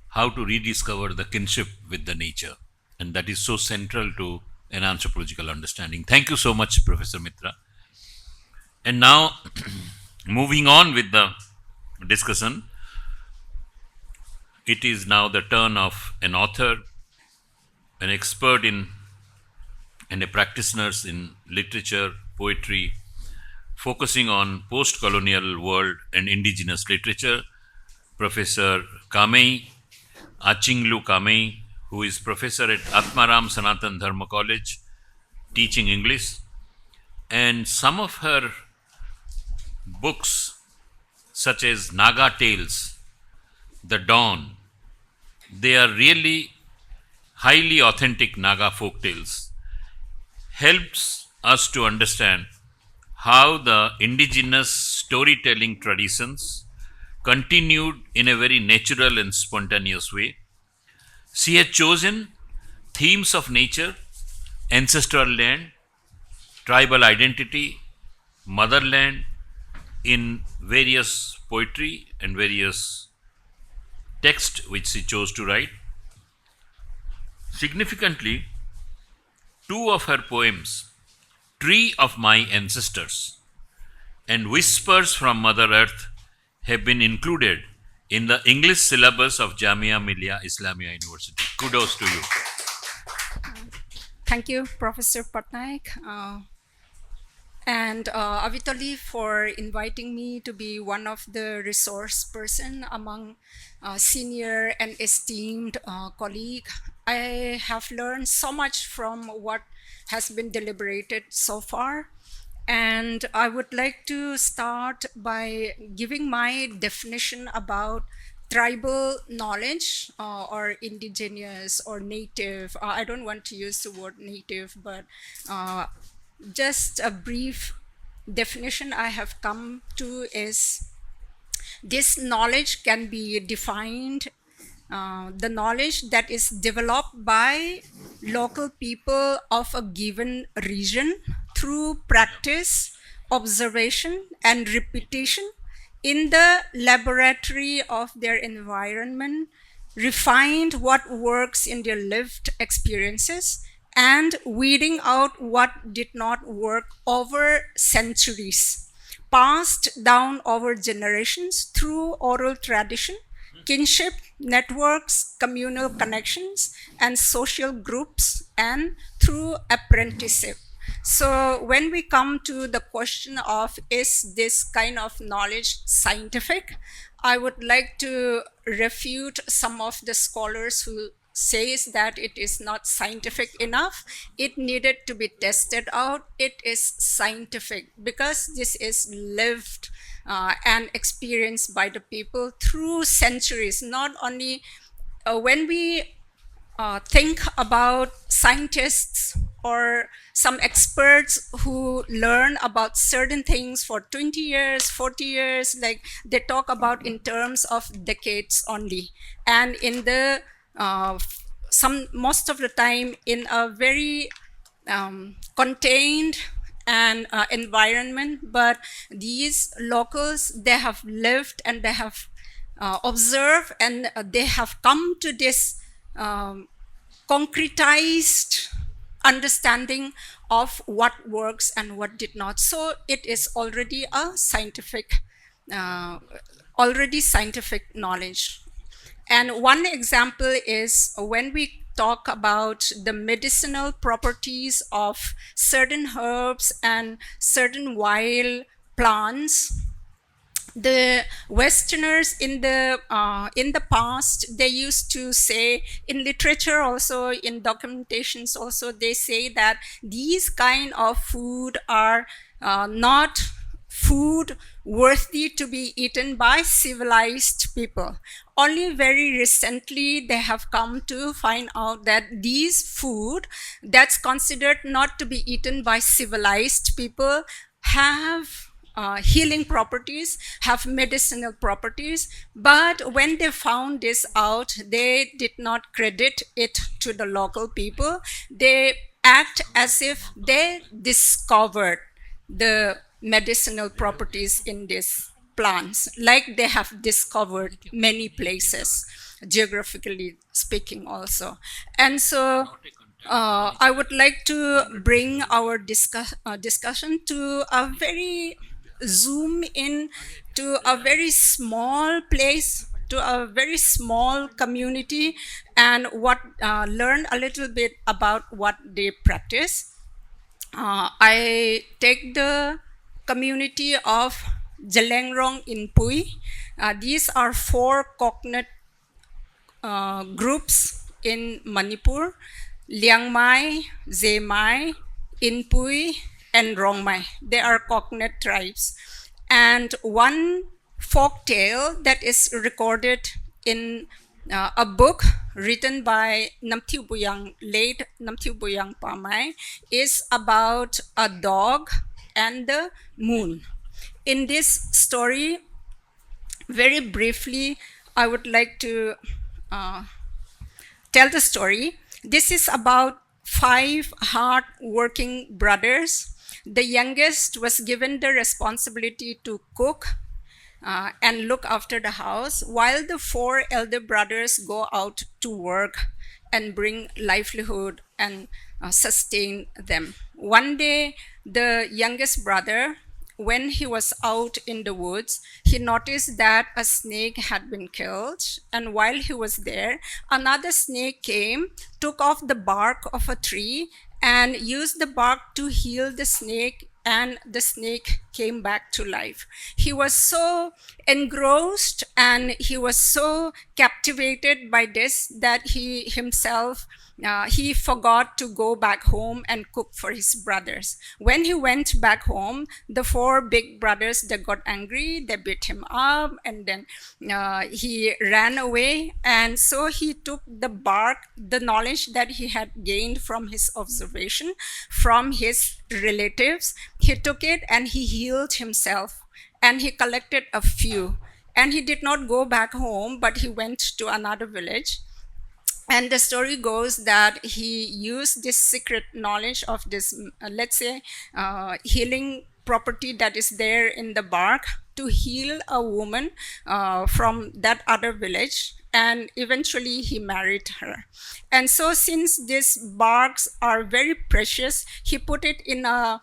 how to rediscover the kinship with the nature. And that is so central to an anthropological understanding. Thank you so much, Professor Mitra. And now, moving on with the discussion, it is now the turn of an author, an expert in, and a practitioner in literature, poetry, focusing on post-colonial world and indigenous literature, Professor Kamei, Achingliu Kamei, who is professor at Atma Sanatan Dharma College, teaching English. And some of her books, such as Naga Tales, The Dawn, they are really highly authentic Naga folk tales, helps us to understand how the indigenous storytelling traditions continued in a very natural and spontaneous way. She has chosen themes of nature, ancestral land, tribal identity, motherland in various poetry and various texts which she chose to write. Significantly, two of her poems, Tree of My Ancestors and Whispers from Mother Earth, have been included in the English syllabus of Jamia Millia Islamia University. Kudos to you. Thank you, Professor Patnaik, and Avitali for inviting me to be one of the resource person among senior and esteemed colleague. I have learned so much from what has been deliberated so far. And I would like to start by giving my definition about tribal knowledge or indigenous or native. I don't want to use the word native, but just a brief definition I have come to is this knowledge can be defined, the knowledge that is developed by local people of a given region through practice, observation, and repetition in the laboratory of their environment, refined what works in their lived experiences, and weeding out what did not work over centuries, passed down over generations through oral tradition, kinship, networks, communal connections, and social groups, and through apprenticeship. So when we come to the question of is this kind of knowledge scientific, I would like to refute some of the scholars who says that it is not scientific enough. It needed to be tested out. It is scientific because this is lived and experienced by the people through centuries. Not only when we think about scientists or some experts who learn about certain things for 20 years, 40 years, like they talk about in terms of decades only. And in the most of the time in a very contained and environment, but these locals, they have lived and they have observed and they have come to this concretized understanding of what works and what did not. So it is already a scientific, scientific knowledge. And one example is when we talk about the medicinal properties of certain herbs and certain wild plants. The Westerners in the past, they used to say, in literature also, in documentations also, they say that these kind of food are not food worthy to be eaten by civilized people. Only very recently they have come to find out that these food that's considered not to be eaten by civilized people have healing properties, have medicinal properties. But when they found this out, they did not credit it to the local people. They act as if they discovered the medicinal properties in these plants, like they have discovered many places, geographically speaking also. And so I would like to bring our discussion to a very zoom in to a very small place, to a very small community, and learn a little bit about what they practice. I take the community of Jalengrong in Pui. These are 4 cognate groups in Manipur: Liangmai, Zemai, Inpui, and Rongmai. They are cognate tribes. And one folk tale that is recorded in a book written by Namthiu Buyang, late Namthiu Buyang Pamai, is about a dog and the moon. In this story, very briefly, I would like to tell the story. This is about 5 hard-working brothers. The youngest was given the responsibility to cook and look after the house, while the 4 elder brothers go out to work and bring livelihood and sustain them. One day, the youngest brother, when he was out in the woods, he noticed that a snake had been killed. And while he was there, another snake came, took off the bark of a tree, and used the bark to heal the snake, and the snake came back to life. He was so engrossed and he was so captivated by this that he himself he forgot to go back home and cook for his brothers. When he went back home, the 4 big brothers, they got angry, they beat him up, and then he ran away. And so he took the bark, the knowledge that he had gained from his observation, from his relatives, he took it and he healed himself. And he collected a few. And he did not go back home, but he went to another village. And the story goes that he used this secret knowledge of this, let's say, healing property that is there in the bark to heal a woman from that other village. And eventually he married her. And so since these barks are very precious, he put it in a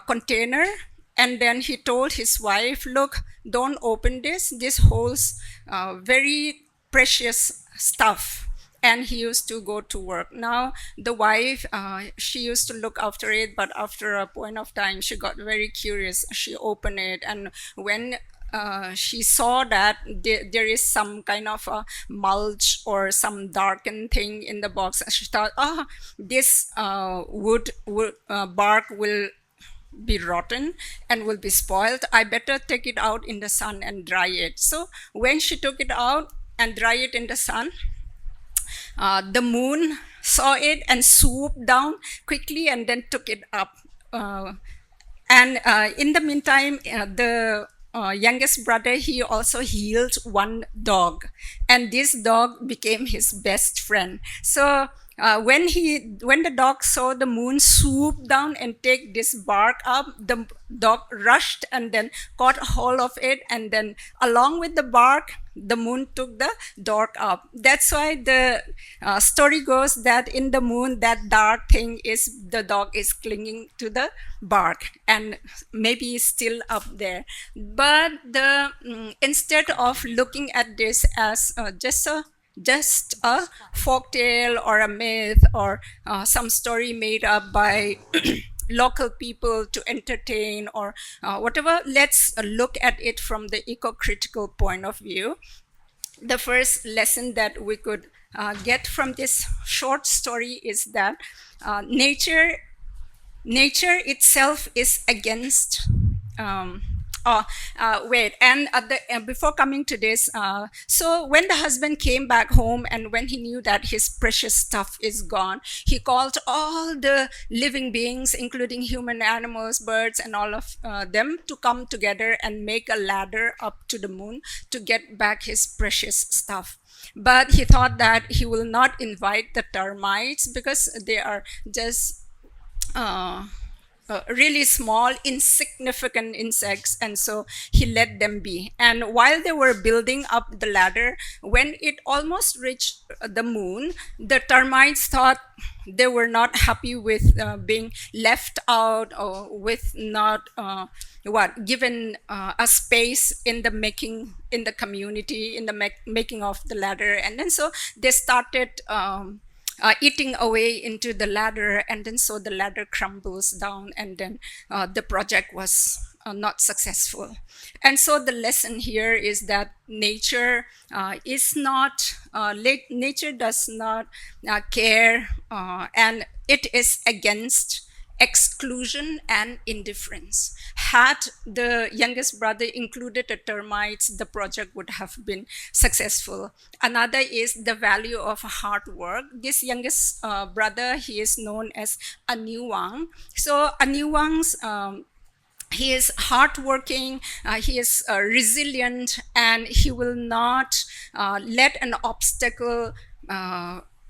container And then he told his wife, look, don't open this. This holds very precious stuff. And he used to go to work. Now, the wife, she used to look after it, but after a point of time, she got very curious. She opened it, and when she saw that there is some kind of a mulch or some darkened thing in the box, she thought, this bark will be rotten and will be spoiled. I better take it out in the sun and dry it. So when she took it out and dry it in the sun, the moon saw it and swooped down quickly and then took it up. And in the meantime, the youngest brother, he also healed one dog. And this dog became his best friend. So when the dog saw the moon swoop down and take this bark up, the dog rushed and then caught hold of it, and then along with the bark, the moon took the dog up. That's why the story goes that in the moon, that dark thing is the dog is clinging to the bark and maybe still up there. But instead of looking at this as just a folktale or a myth or some story made up by local people to entertain or whatever, let's look at it from the eco-critical point of view. The first lesson that we could get from this short story is that nature itself is against before coming to this, so when the husband came back home and when he knew that his precious stuff is gone, he called all the living beings, including human, animals, birds, and all of them to come together and make a ladder up to the moon to get back his precious stuff. But he thought that he will not invite the termites because they are just really small, insignificant insects, and so he let them be. And while they were building up the ladder, when it almost reached the moon, the termites thought they were not happy with being left out or with not given a space in the making, in the community, in the making of the ladder. And then so they started eating away into the ladder, and then so the ladder crumbles down, and then the project was not successful. And so the lesson here is that nature is not, nature does not care, and it is against exclusion and indifference. Had the youngest brother included the termites, the project would have been successful. Another is the value of hard work. This youngest brother, he is known as Aniwang. So Aniwang's he is hardworking, he is resilient, and he will not let an obstacle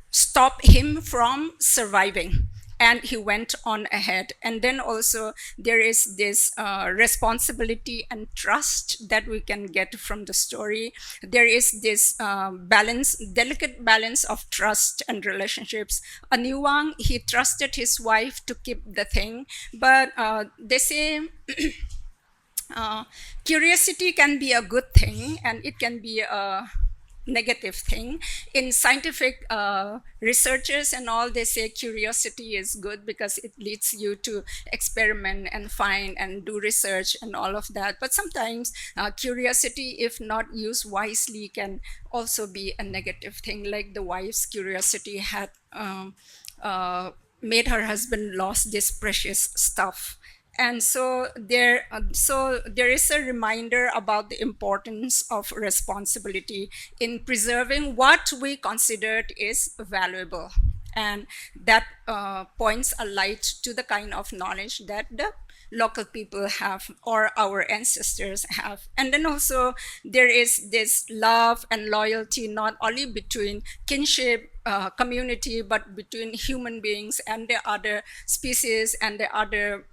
stop him from surviving. And he went on ahead. And then also there is this responsibility and trust that we can get from the story. There is this delicate balance of trust and relationships. Aniwang, he trusted his wife to keep the thing, but they say curiosity can be a good thing and it can be a negative thing. In scientific researchers and all, they say curiosity is good because it leads you to experiment and find and do research and all of that. But sometimes curiosity, if not used wisely, can also be a negative thing. Like the wife's curiosity had made her husband lost this precious stuff. And so there is a reminder about the importance of responsibility in preserving what we considered is valuable. And that points a light to the kind of knowledge that the local people have or our ancestors have. And then also there is this love and loyalty not only between kinship, community, but between human beings and the other species and the other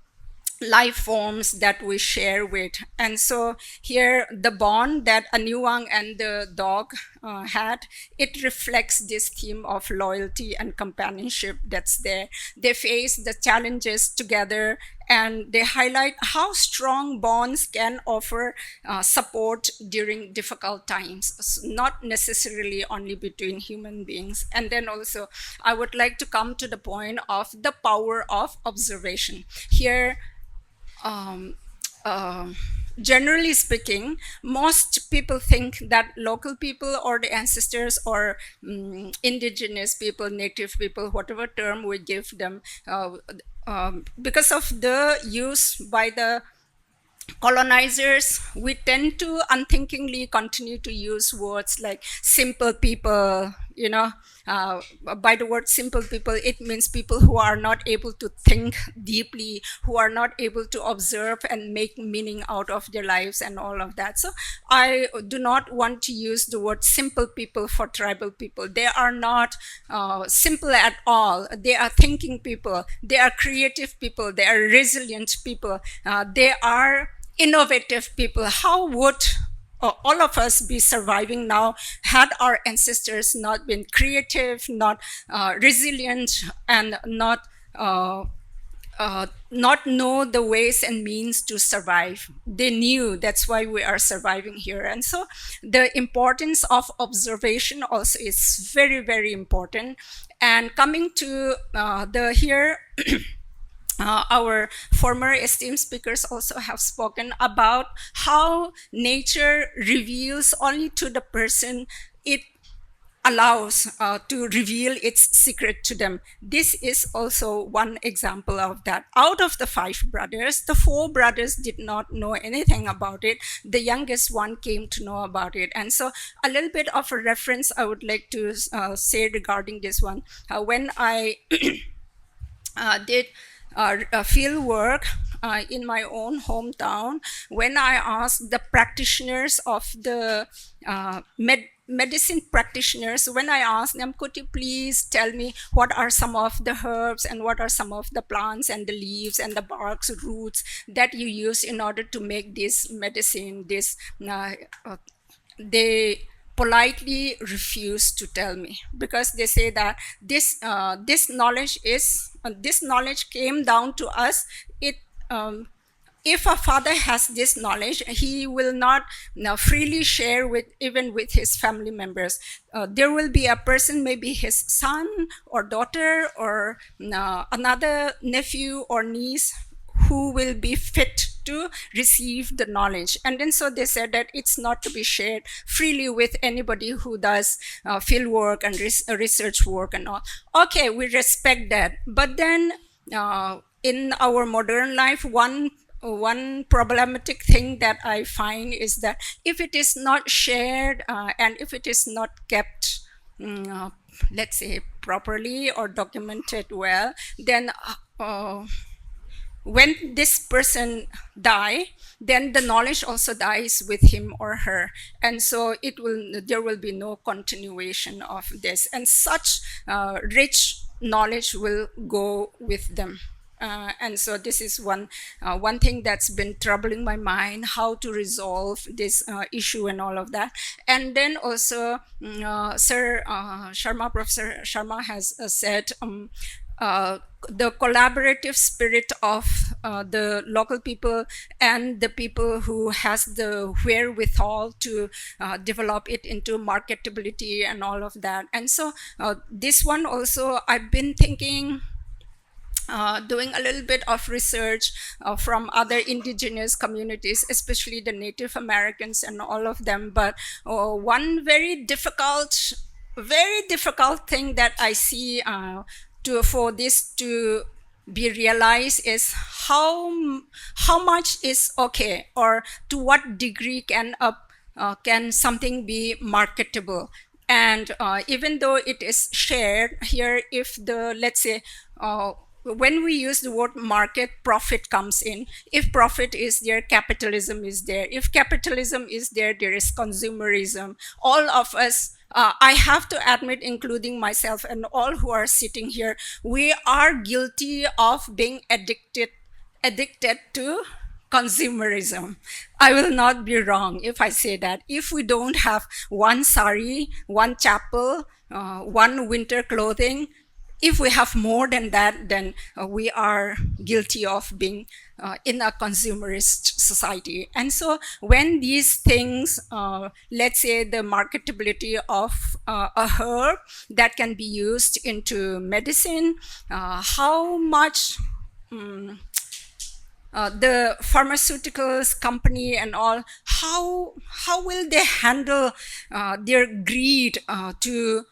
life forms that we share with. And so here the bond that Aniwang and the dog had, it reflects this theme of loyalty and companionship that's there. They face the challenges together and they highlight how strong bonds can offer support during difficult times, not necessarily only between human beings. And then also, I would like to come to the point of the power of observation. Here, generally speaking, most people think that local people or the ancestors or indigenous people, native people, whatever term we give them, because of the use by the colonizers, we tend to unthinkingly continue to use words like simple people, you know. By the word simple people, it means people who are not able to think deeply, who are not able to observe and make meaning out of their lives and all of that. So I do not want to use the word simple people for tribal people. They are not simple at all. They are thinking people. They are creative people. They are resilient people. They are innovative people. How would all of us be surviving now had our ancestors not been creative, not resilient, and not know the ways and means to survive? They knew. That's why we are surviving here. And so the importance of observation also is very, very important. And coming to the here, our former esteemed speakers also have spoken about how nature reveals only to the person it allows to reveal its secret to them. This is also one example of that. Out of the 5 brothers, the 4 brothers did not know anything about it. The youngest one came to know about it. And so a little bit of a reference I would like to say regarding this one. When I did field work in my own hometown, when I asked the practitioners of the medicine practitioners, when I asked them, could you please tell me what are some of the herbs and what are some of the plants and the leaves and the barks, roots that you use in order to make this medicine, they politely refuse to tell me, because they say that this knowledge came down to us. If a father has this knowledge, he will not freely share even with his family members. There will be a person, maybe his son or daughter or another nephew or niece, who will be fit to receive the knowledge. And then so they said that it's not to be shared freely with anybody who does field work and research work and all. Okay, we respect that. But then in our modern life, one problematic thing that I find is that if it is not shared and if it is not kept, let's say, properly or documented well, then when this person die, then the knowledge also dies with him or her. And so there will be no continuation of this. And such rich knowledge will go with them. And so this is one thing that's been troubling my mind, how to resolve this issue and all of that. And then also, Professor Sharma has said, the collaborative spirit of the local people and the people who has the wherewithal to develop it into marketability and all of that. And so this one also, I've been thinking, doing a little bit of research from other indigenous communities, especially the Native Americans and all of them. But one very difficult thing that I see for this to be realized is how much is okay, or to what degree can something be marketable. And even though it is shared here, if let's say, when we use the word market, profit comes in. If profit is there, capitalism is there. If capitalism is there, there is consumerism. All of us, I have to admit, including myself and all who are sitting here, we are guilty of being addicted to consumerism. I will not be wrong if I say that. If we don't have one sari, one chapel, one winter clothing, if we have more than that, then we are guilty of being in a consumerist society. And so when these things, let's say the marketability of a herb that can be used into medicine, how much the pharmaceuticals company and all, how will they handle their greed to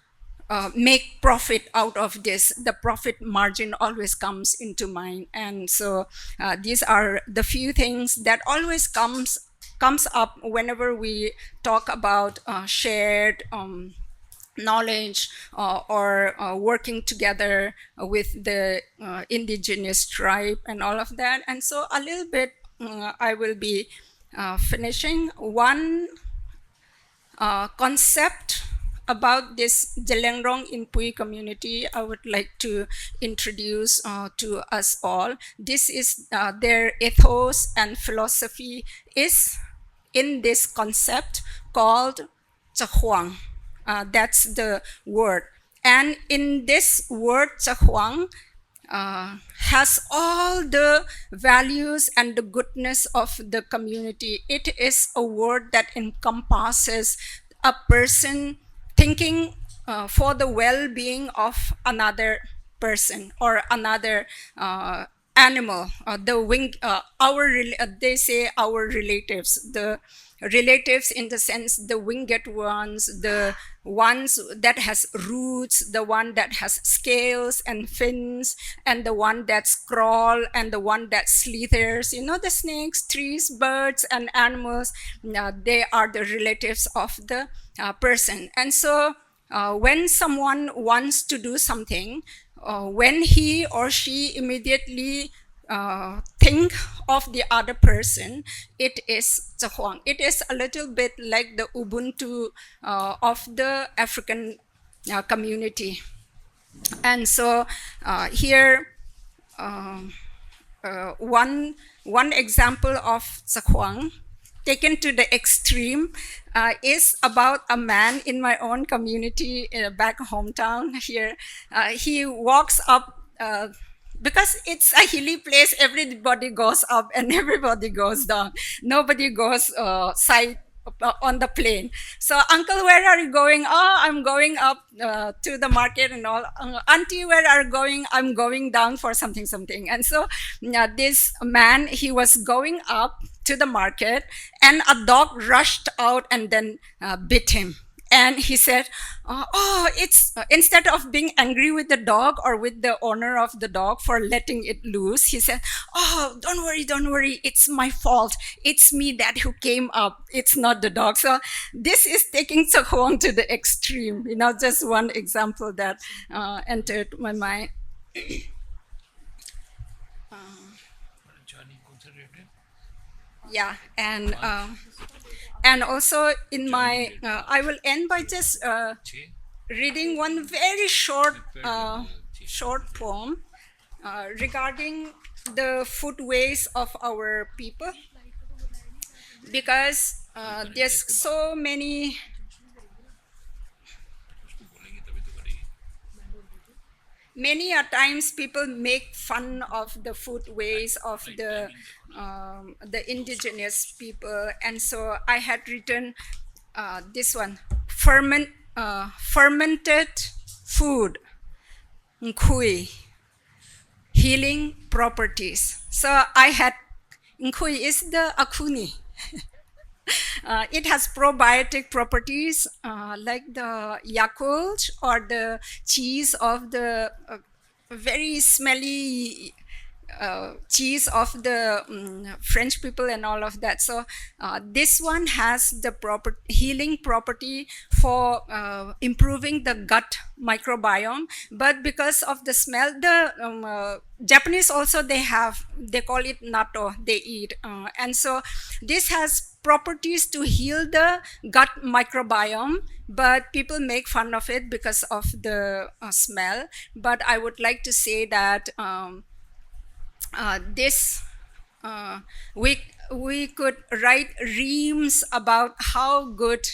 make profit out of this? The profit margin always comes into mind. And so these are the few things that always comes up whenever we talk about shared knowledge or working together with the indigenous tribe and all of that. And so a little bit I will be finishing one concept about this Jelengrong in Pui community. I would like to introduce to us all. This is their ethos and philosophy is in this concept called Chahuang. That's the word. And in this word, Chahuang, has all the values and the goodness of the community. It is a word that encompasses a person thinking for the well-being of another person or another animal. They say our relatives, the relatives in the sense the winged ones, the ones that has roots, the one that has scales and fins, and the one that crawl, and the one that slithers. You know, the snakes, trees, birds, and animals, they are the relatives of the person. And so when someone wants to do something, when he or she immediately think of the other person, it is Chahuang. It is a little bit like the Ubuntu of the African community. And so here, one example of Chahuang taken to the extreme is about a man in my own community back hometown here. He walks up, because it's a hilly place, everybody goes up and everybody goes down. Nobody goes side on the plain. So, uncle, where are you going? Oh, I'm going up to the market and all. Auntie, where are you going? I'm going down for something. And so this man, he was going up to the market, and a dog rushed out and then bit him. And he said, it's instead of being angry with the dog or with the owner of the dog for letting it loose, he said, oh, don't worry, it's my fault. It's me that who came up. It's not the dog. So this is taking Chahuang to the extreme. You know, just one example that entered my mind. Yeah, and also in my, I will end by just reading one very short poem regarding the foodways of our people, because there's so many a times people make fun of the foodways of the indigenous people. And so I had written this one, fermented food, nkui, healing properties. So I had, nkui is the akuni. It has probiotic properties like the Yakult or the cheese of the very smelly cheese of the French people and all of that. So this one has the proper healing property for improving the gut microbiome. But because of the smell, the Japanese also, they call it natto, they eat. And so this has properties to heal the gut microbiome, but people make fun of it because of the smell. But I would like to say that we could write reams about how good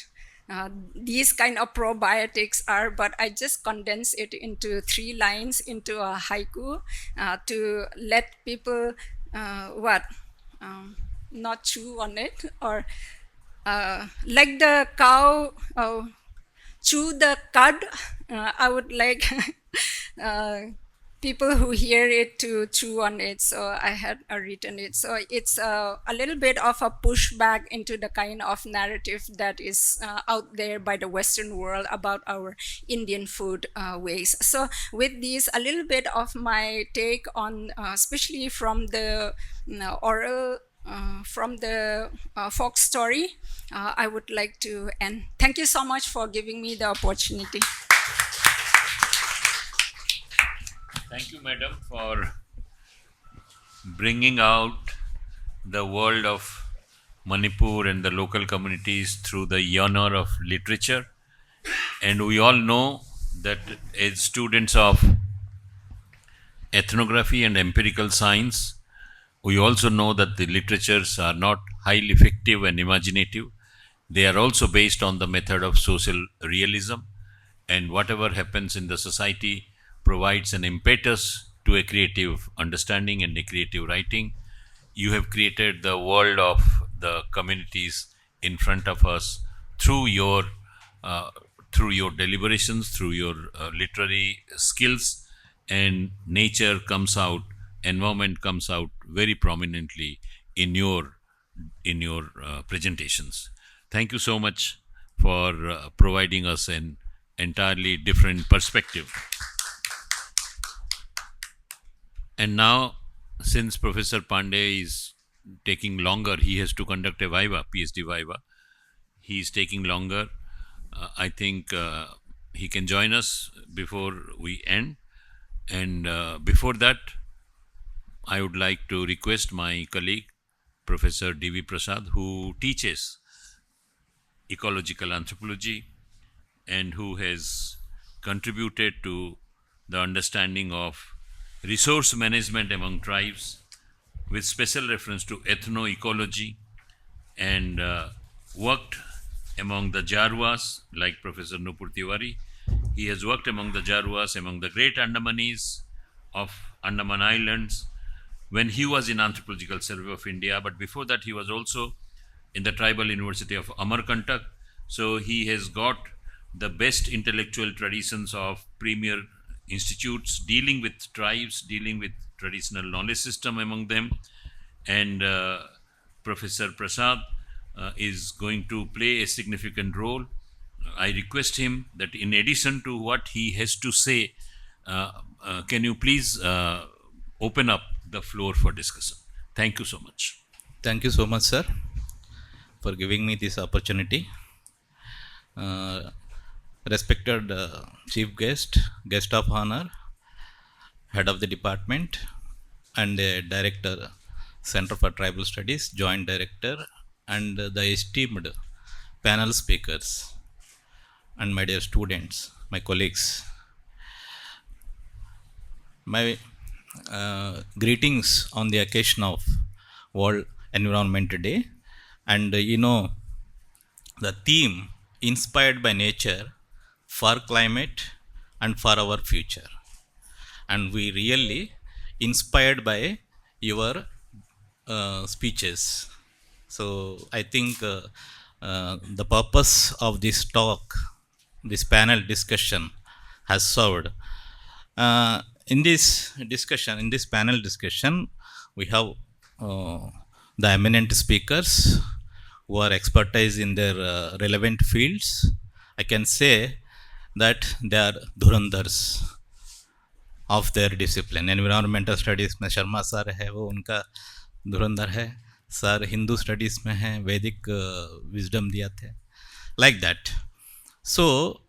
these kind of probiotics are, but I just condense it into 3 lines into a haiku to let people not chew on it, or like the cow chew the cud. I would like people who hear it to chew on it. So I had written it. So it's a little bit of a pushback into the kind of narrative that is out there by the Western world about our Indian food ways. So with this, a little bit of my take on, especially from the oral, from the folk story, I would like to end. Thank you so much for giving me the opportunity. Thank you, madam, for bringing out the world of Manipur and the local communities through the honor of literature. And we all know that as students of ethnography and empirical science, we also know that the literatures are not highly fictive and imaginative. They are also based on the method of social realism, and whatever happens in the society provides an impetus to a creative understanding and a creative writing. You have created the world of the communities in front of us through your deliberations, through your literary skills, and nature comes out, environment comes out very prominently in your presentations. Thank you so much for providing us an entirely different perspective. And now, since Professor Pandey is taking longer, he has to conduct a Viva, PhD Viva. He is taking longer. I think he can join us before we end. And before that, I would like to request my colleague, Professor D.V. Prasad, who teaches ecological anthropology and who has contributed to the understanding of resource management among tribes with special reference to ethno-ecology, and worked among the Jarwas, like Professor Nupur Tiwari. He has worked among the Jarwas, among the great Andamanis of Andaman Islands, when he was in Anthropological Survey of India, but before that he was also in the Tribal University of Amarkantak. So he has got the best intellectual traditions of premier institutes dealing with tribes, dealing with traditional knowledge system among them. And Professor Prasad is going to play a significant role. I request him that in addition to what he has to say, can you please open up the floor for discussion. Thank you so much. Thank you so much, sir, for giving me this opportunity. Respected chief guest, guest of honor, head of the department, and director, Center for Tribal Studies, joint director, and the esteemed panel speakers, and my dear students, my colleagues. My greetings on the occasion of World Environment Day, and the theme inspired by nature for climate and for our future, and we really inspired by your speeches. So I think the purpose of this talk, this panel discussion, has served. In this discussion, in this panel discussion, we have the eminent speakers who are expertise in their relevant fields. I can say that they are dhurandhars of their discipline. Environmental studies में Sharma sir है, वो उनका धुरंधर है. Sir Hindu studies में है, वैदिक wisdom दिया थे, like that. So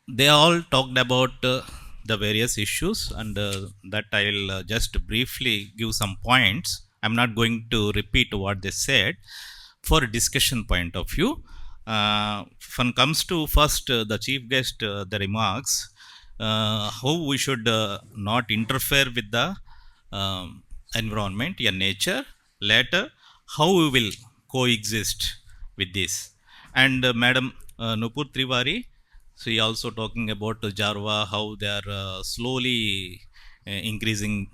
they all talked about the various issues, and that I'll just briefly give some points. I'm not going to repeat what they said. For discussion point of view, when comes to first the chief guest, the remarks, how we should not interfere with the environment and nature. Later, how we will coexist with this. And Madam Nupur Tiwari. She also talking about Jarwa, how they are slowly increasing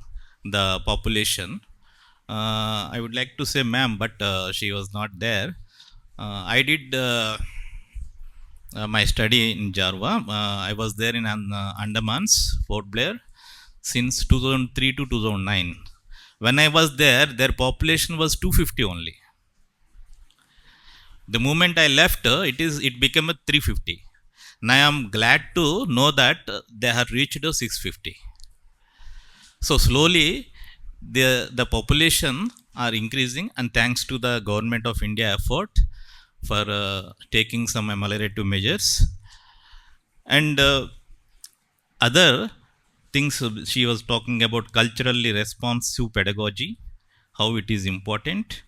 the population. I would like to say ma'am, but she was not there. I did my study in Jarwa. I was there in Andamans, Fort Blair, since 2003 to 2009. When I was there, their population was 250 only. The moment I left, it became a 350. Now I am glad to know that they have reached 650. So slowly, the population are increasing, and thanks to the government of India effort for taking some ameliorative measures. And other things she was talking about culturally responsive pedagogy, how it is important,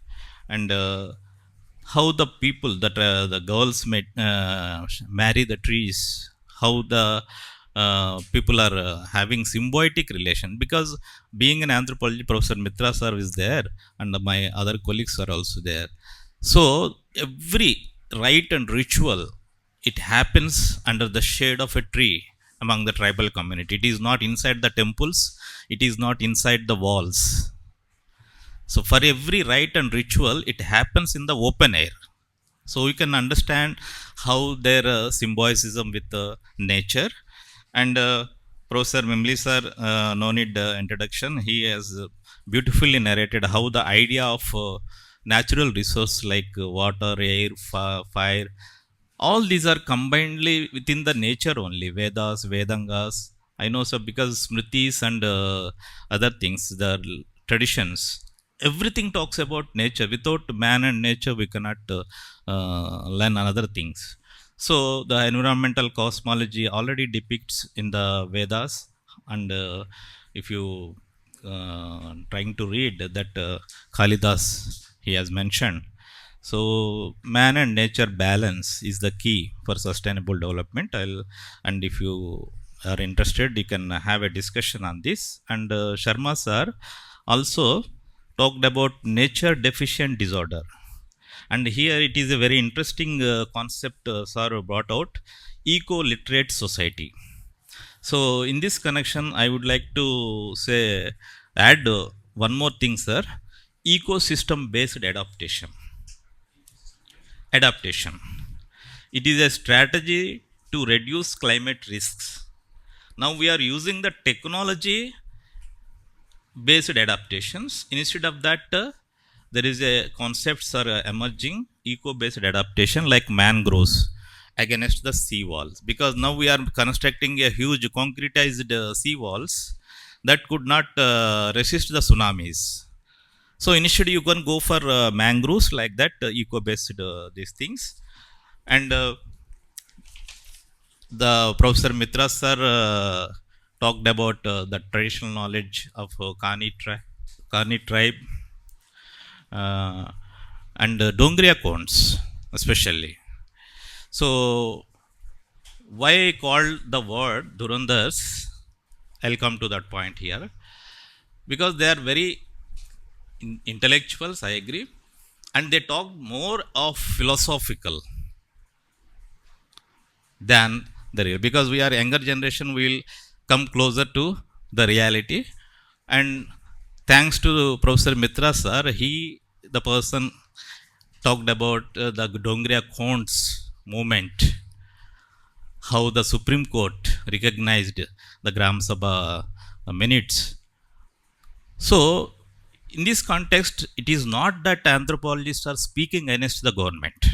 and how the people that the girls may marry the trees, how the people are having symbiotic relation, because being an anthropology professor, Mitra sir is there and my other colleagues are also there. So every rite and ritual, it happens under the shade of a tree among the tribal community. It is not inside the temples, it is not inside the walls. So for every rite and ritual, it happens in the open air. So we can understand how their symbiotism with nature. And Professor Bimali sir, no need introduction. He has beautifully narrated how the idea of natural resource like water, air, fire, all these are combinedly within the nature only. Vedas, Vedangas. I know so because Smritis and other things, the traditions, everything talks about nature. Without man and nature, we cannot learn other things. So the environmental cosmology already depicts in the Vedas, and if you trying to read that Kalidas, he has mentioned. So man and nature balance is the key for sustainable development. And if you are interested, you can have a discussion on this. And Sharma sir also talked about nature deficient disorder. And here it is a very interesting concept sir brought out, eco-literate society. So in this connection, I would like to say, add one more thing, sir, ecosystem-based adaptation. Adaptation. It is a strategy to reduce climate risks. Now we are using the technology based adaptations. Instead of that, there is a concepts are emerging, eco-based adaptation like mangroves against the sea walls. Because now we are constructing a huge concretized sea walls that could not resist the tsunamis. So initially you can go for mangroves like that, eco-based these things. And the Professor Mitra sir talked about the traditional knowledge of Kani tribe and Dongria cones especially. So why I called the word Durandars, I'll come to that point here. Because they are very intellectuals, I agree, and they talk more of philosophical than the real. Because we are younger generation, we will come closer to the reality. And thanks to Professor Mitra sir, the person talked about the Dongria Cones movement, how the Supreme Court recognized the Gram Sabha minutes. So in this context, it is not that anthropologists are speaking against the government.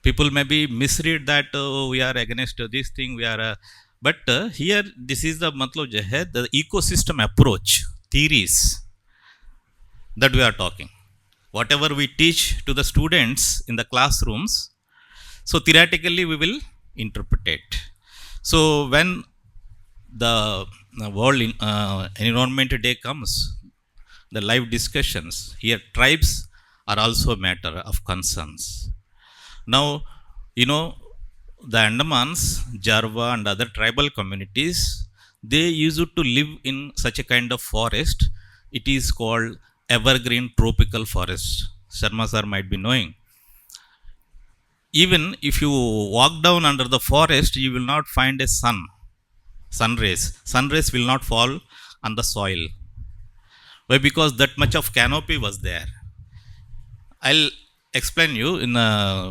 People may be misread that we are against this thing, we are, but here this is the matlab jo hai, the ecosystem approach theories that we are talking. Whatever we teach to the students in the classrooms, so theoretically we will interpret it. So when the World Environment Day comes, the live discussions, here tribes are also a matter of concerns. Now, you know, the Andamans, Jarva and other tribal communities, they used to live in such a kind of forest. It is called evergreen tropical forest. Sharma sir might be knowing. even if you walk down under the forest, you will not find a sun rays. Sun rays will not fall on the soil. Why? Because that much of canopy was there. I'll explain you in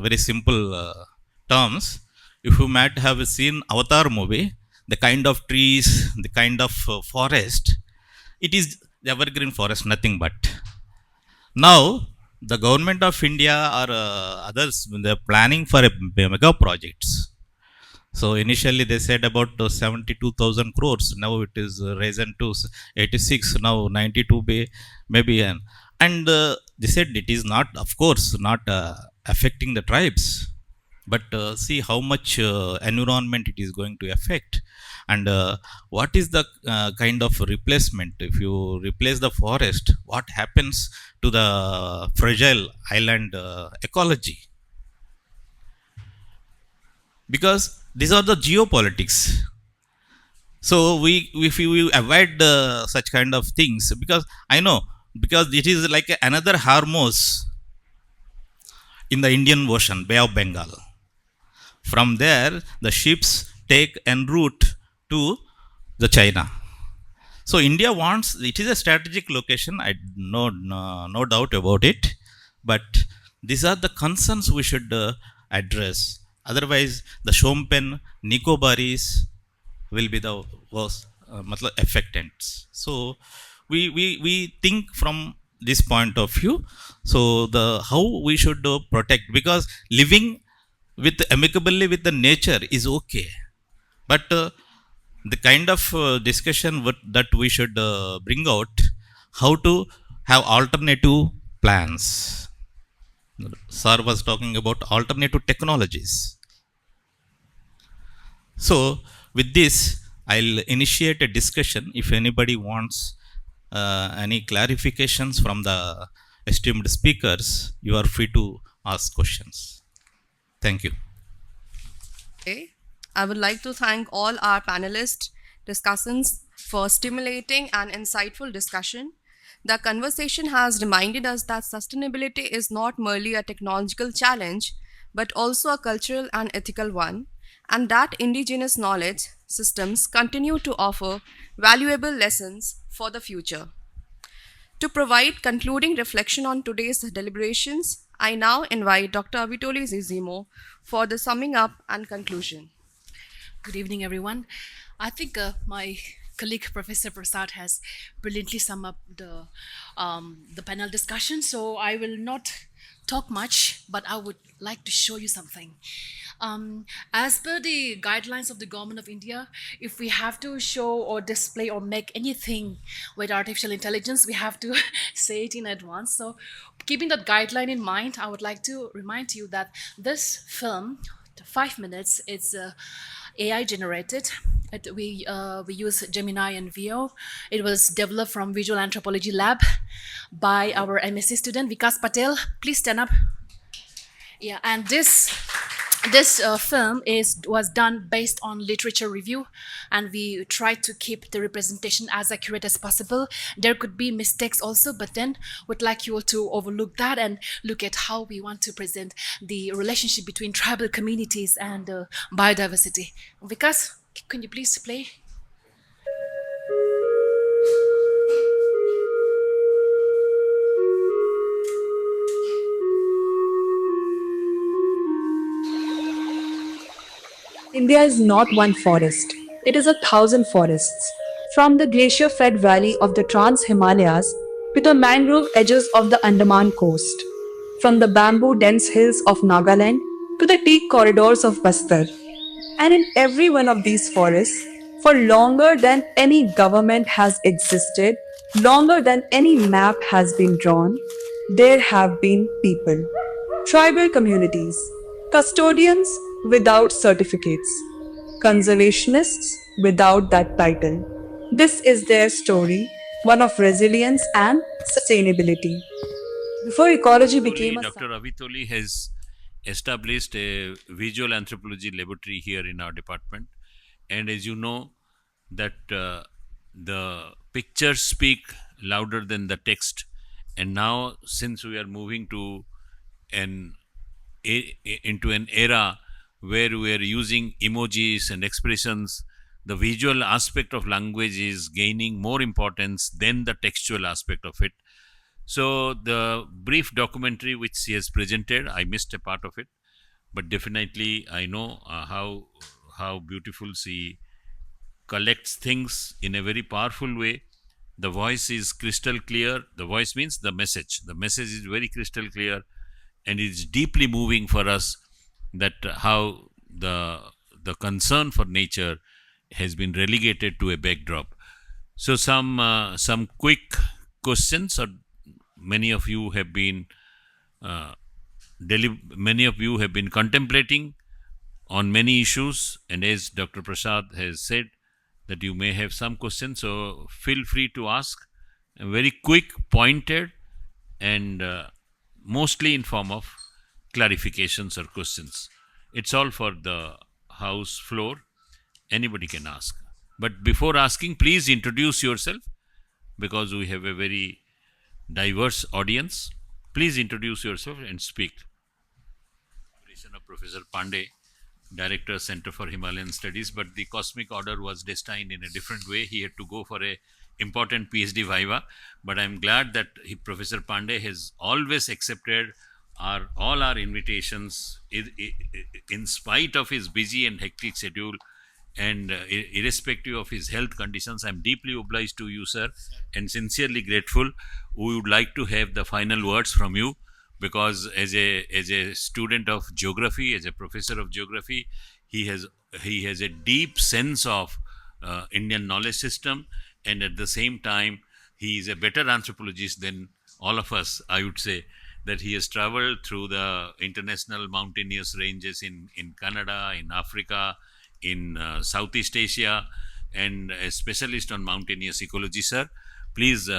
very simple terms. If you might have seen Avatar movie, the kind of trees, the kind of forest, it is the evergreen forest, nothing but. Now, the government of India or others, they're planning for a mega projects. So initially they said about 72,000 crores. Now it is risen to 86. Now 92 maybe, and they said it is not, of course, not affecting the tribes, but see how much environment it is going to affect, and what is the kind of replacement. If you replace the forest, what happens to the fragile island ecology? Because these are the geopolitics. So if we avoid such kind of things, because I know, because it is like another Hormuz in the Indian Ocean, Bay of Bengal. From there, the ships take en route to the China. So India wants, it is a strategic location, no doubt about it. But these are the concerns we should address. Otherwise, the Shompen, Nicobaris will be the worst affectants. So we think from this point of view. So the how we should protect, because living with amicably with the nature is okay, but the kind of discussion that we should bring out, how to have alternative plans. Sir was talking about alternative technologies. So with this, I'll initiate a discussion. If anybody wants any clarifications from the esteemed speakers, you are free to ask questions. Thank you. Okay. I would like to thank all our panelists, discussants for stimulating and insightful discussion. The conversation has reminded us that sustainability is not merely a technological challenge, but also a cultural and ethical one, and that indigenous knowledge systems continue to offer valuable lessons for the future. To provide concluding reflection on today's deliberations, I now invite Dr. Avitoli Zizimo for the summing up and conclusion. Good evening, everyone. I think my colleague Professor Prasad has brilliantly summed up the panel discussion, so I will not talk much, but I would like to show you something. As per the guidelines of the government of India, if we have to show or display or make anything with artificial intelligence, we have to say it in advance. So keeping that guideline in mind, I would like to remind you that this film, 5 minutes, it's AI generated. We use Gemini and VO. It was developed from Visual Anthropology Lab by our MSc student Vikas Patel. Please stand up. Yeah, and this film was done based on literature review, and we tried to keep the representation as accurate as possible. There could be mistakes also, but then would like you all to overlook that and look at how we want to present the relationship between tribal communities and biodiversity. Vikas, can you please play? India is not one forest, it is 1,000 forests. From the glacier-fed valley of the Trans-Himalayas to the mangrove edges of the Andaman coast, from the bamboo-dense hills of Nagaland to the teak corridors of Bastar. And in every one of these forests, for longer than any government has existed, longer than any map has been drawn, there have been people, tribal communities, custodians without certificates, conservationists without that title. This is their story, one of resilience and sustainability. Before ecology became a Dr. Avitoli has established a visual anthropology laboratory here in our department, and as you know that the pictures speak louder than the text, and now since we are moving to an into an era where we are using emojis and expressions. The visual aspect of language is gaining more importance than the textual aspect of it. So the brief documentary which she has presented, I missed a part of it, but definitely I know how beautiful she collects things in a very powerful way. The voice is crystal clear. The voice means the message. The message is very crystal clear, and it's deeply moving for us that how the concern for nature has been relegated to a backdrop. So some quick questions. Or many of you have been contemplating on many issues, and as Dr. Prasad has said, that you may have some questions, so feel free to ask, and very quick, pointed, and mostly in form of clarifications or questions. It's all for the house floor. Anybody can ask. But before asking, please introduce yourself, because we have a very diverse audience. Please introduce yourself and speak. Of Professor Pandey, Director, Center for Himalayan Studies, but the cosmic order was destined in a different way. He had to go for a important PhD viva, but I'm glad that Professor Pandey has always accepted all our invitations in spite of his busy and hectic schedule, and irrespective of his health conditions. I'm deeply obliged to you, sir, and sincerely grateful. We would like to have the final words from you, because as a student of geography, as a professor of geography, he has a deep sense of Indian knowledge system, and at the same time he is a better anthropologist than all of us. I would say that he has traveled through the international mountainous ranges in Canada, in Africa, in Southeast Asia, and a specialist on mountainous ecology. Sir, please,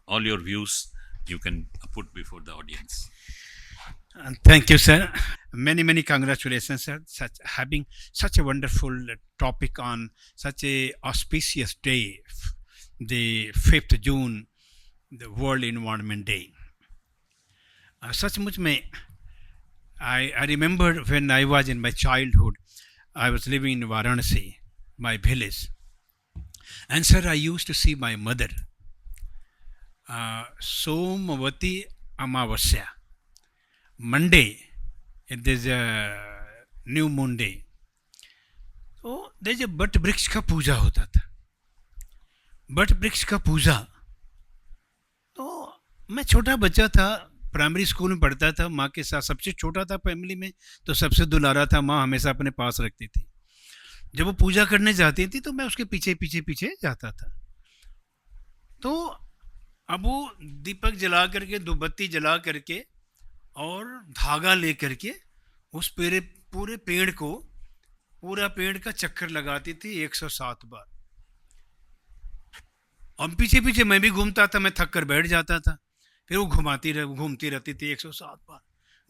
all your views you can put before the audience. Thank you, sir. Many congratulations, sir. Having such a wonderful topic on such a auspicious day, the 5th June, the World Environment Day. Suchmuch mein, I remember when I was in my childhood, I was living in Varanasi, my village. And sir, I used to see my mother, Somavati Amavasya. Monday, there's a new moon day. So there's a but वृक्ष का पूजा होता था. But वृक्ष का पूजा. तो मैं छोटा बच्चा था, प्राइमरी स्कूल में पढ़ता था, माँ के साथ सबसे छोटा था फैमिली में, तो सबसे दुलारा था, माँ हमेशा अपने पास रखती थी. जब वो पूजा करने जाती थी तो मैं उसके पीछे जाता था. तो अब वो दीपक जला करके, धूपबत्ती जला करके और धागा ले करके उस पूरे पेड़ को, पूरा पेड़ का चक्कर लगाती थी 107 बार. और पीछे मैं भी घूमता था, मैं थक कर बैठ जाता था, फिर वो घूमती रहती थी 107 बार.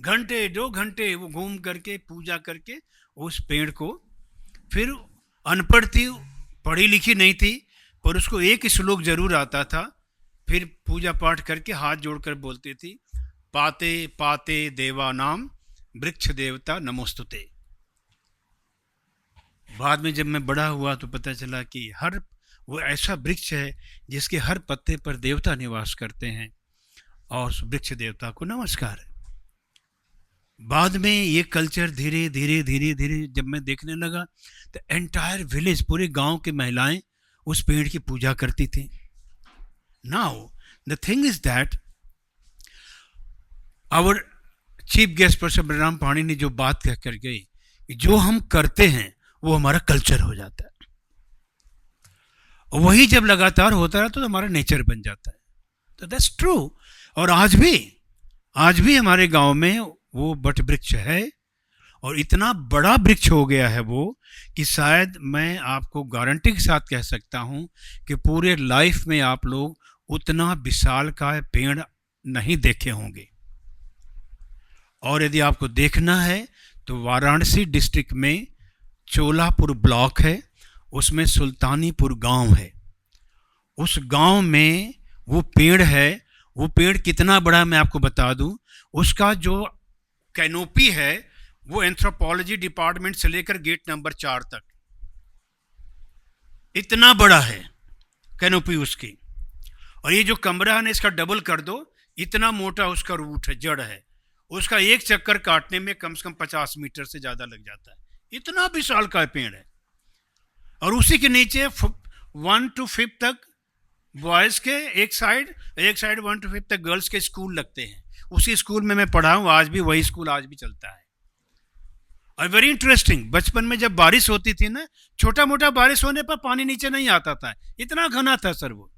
घंटे 2 घंटे वो घूम करके पूजा करके उस पेड़ को. फिर अनपढ़ थी, पढ़ी लिखी नहीं थी, पर उसको एक श्लोक जरूर आता था. फिर पूजा पाठ करके हाथ जोड़कर बोलती थी, पाते पाते देवानाम वृक्ष देवता नमोस्तुते. बाद में जब मैं बड़ा हुआ तो पता चला कि वो ऐसा वृक्ष है जिसके हर पत्ते पर देवता निवास करते हैं, और उस वृक्ष देवता को नमस्कार है. बाद में ये कल्चर धीरे धीरे जब मैं देखने लगा तो एंटायर विलेज, पूरे गांव की महिलाएं उस पेड़ की पूजा करती थी. Now the thing is that our chief guest professor Balram Pani ने जो बात कह कर गई, जो हम करते हैं वो हमारा कल्चर हो जाता है, और वही जब लगातार होता रहा तो हमारा नेचर बन जाता है. तो दैट्स ट्रू. और आज भी हमारे गांव में वो बट वृक्ष है, और इतना बड़ा वृक्ष हो गया है वो कि शायद मैं आपको गारंटी के साथ कह सकता हूं कि पूरे लाइफ में आप लोग उतना विशाल का पेड़ नहीं देखे होंगे. और यदि आपको देखना है तो वाराणसी डिस्ट्रिक्ट में चोलापुर ब्लॉक है, उसमें सुल्तानीपुर गांव है. उस गांव में वो पेड़ है. वो पेड़ कितना बड़ा मैं आपको बता दूं, उसका जो कैनोपी है वो एंथ्रोपोलॉजी डिपार्टमेंट से लेकर गेट नंबर 4 तक इतना बड़ा है कैनोपी उसकी। और ये जो कमरा है ना, इसका डबल कर दो, इतना मोटा उसका रूट है, जड़ है। उसका एक चक्कर काटने में कम से कम 50 मीटर से ज़्यादा लग जाता है, इतना विशाल का पेड़ है। और उसी के नीचे 1 to 5 तक बॉयज़ के एक साइड 1 to 5 तक गर्ल्स के स्कूल लगते हैं। उसी स्कूल में मैं पढ़ा हूँ, आज भी वही स्कूल आज भी चलता है। और वेरी इंटरेस्टिंग, बचपन में जब बारिश होती थी ना, छोटा मोटा बारिश होने पर पानी नीचे नहीं आता था, इतना घना था सर वो।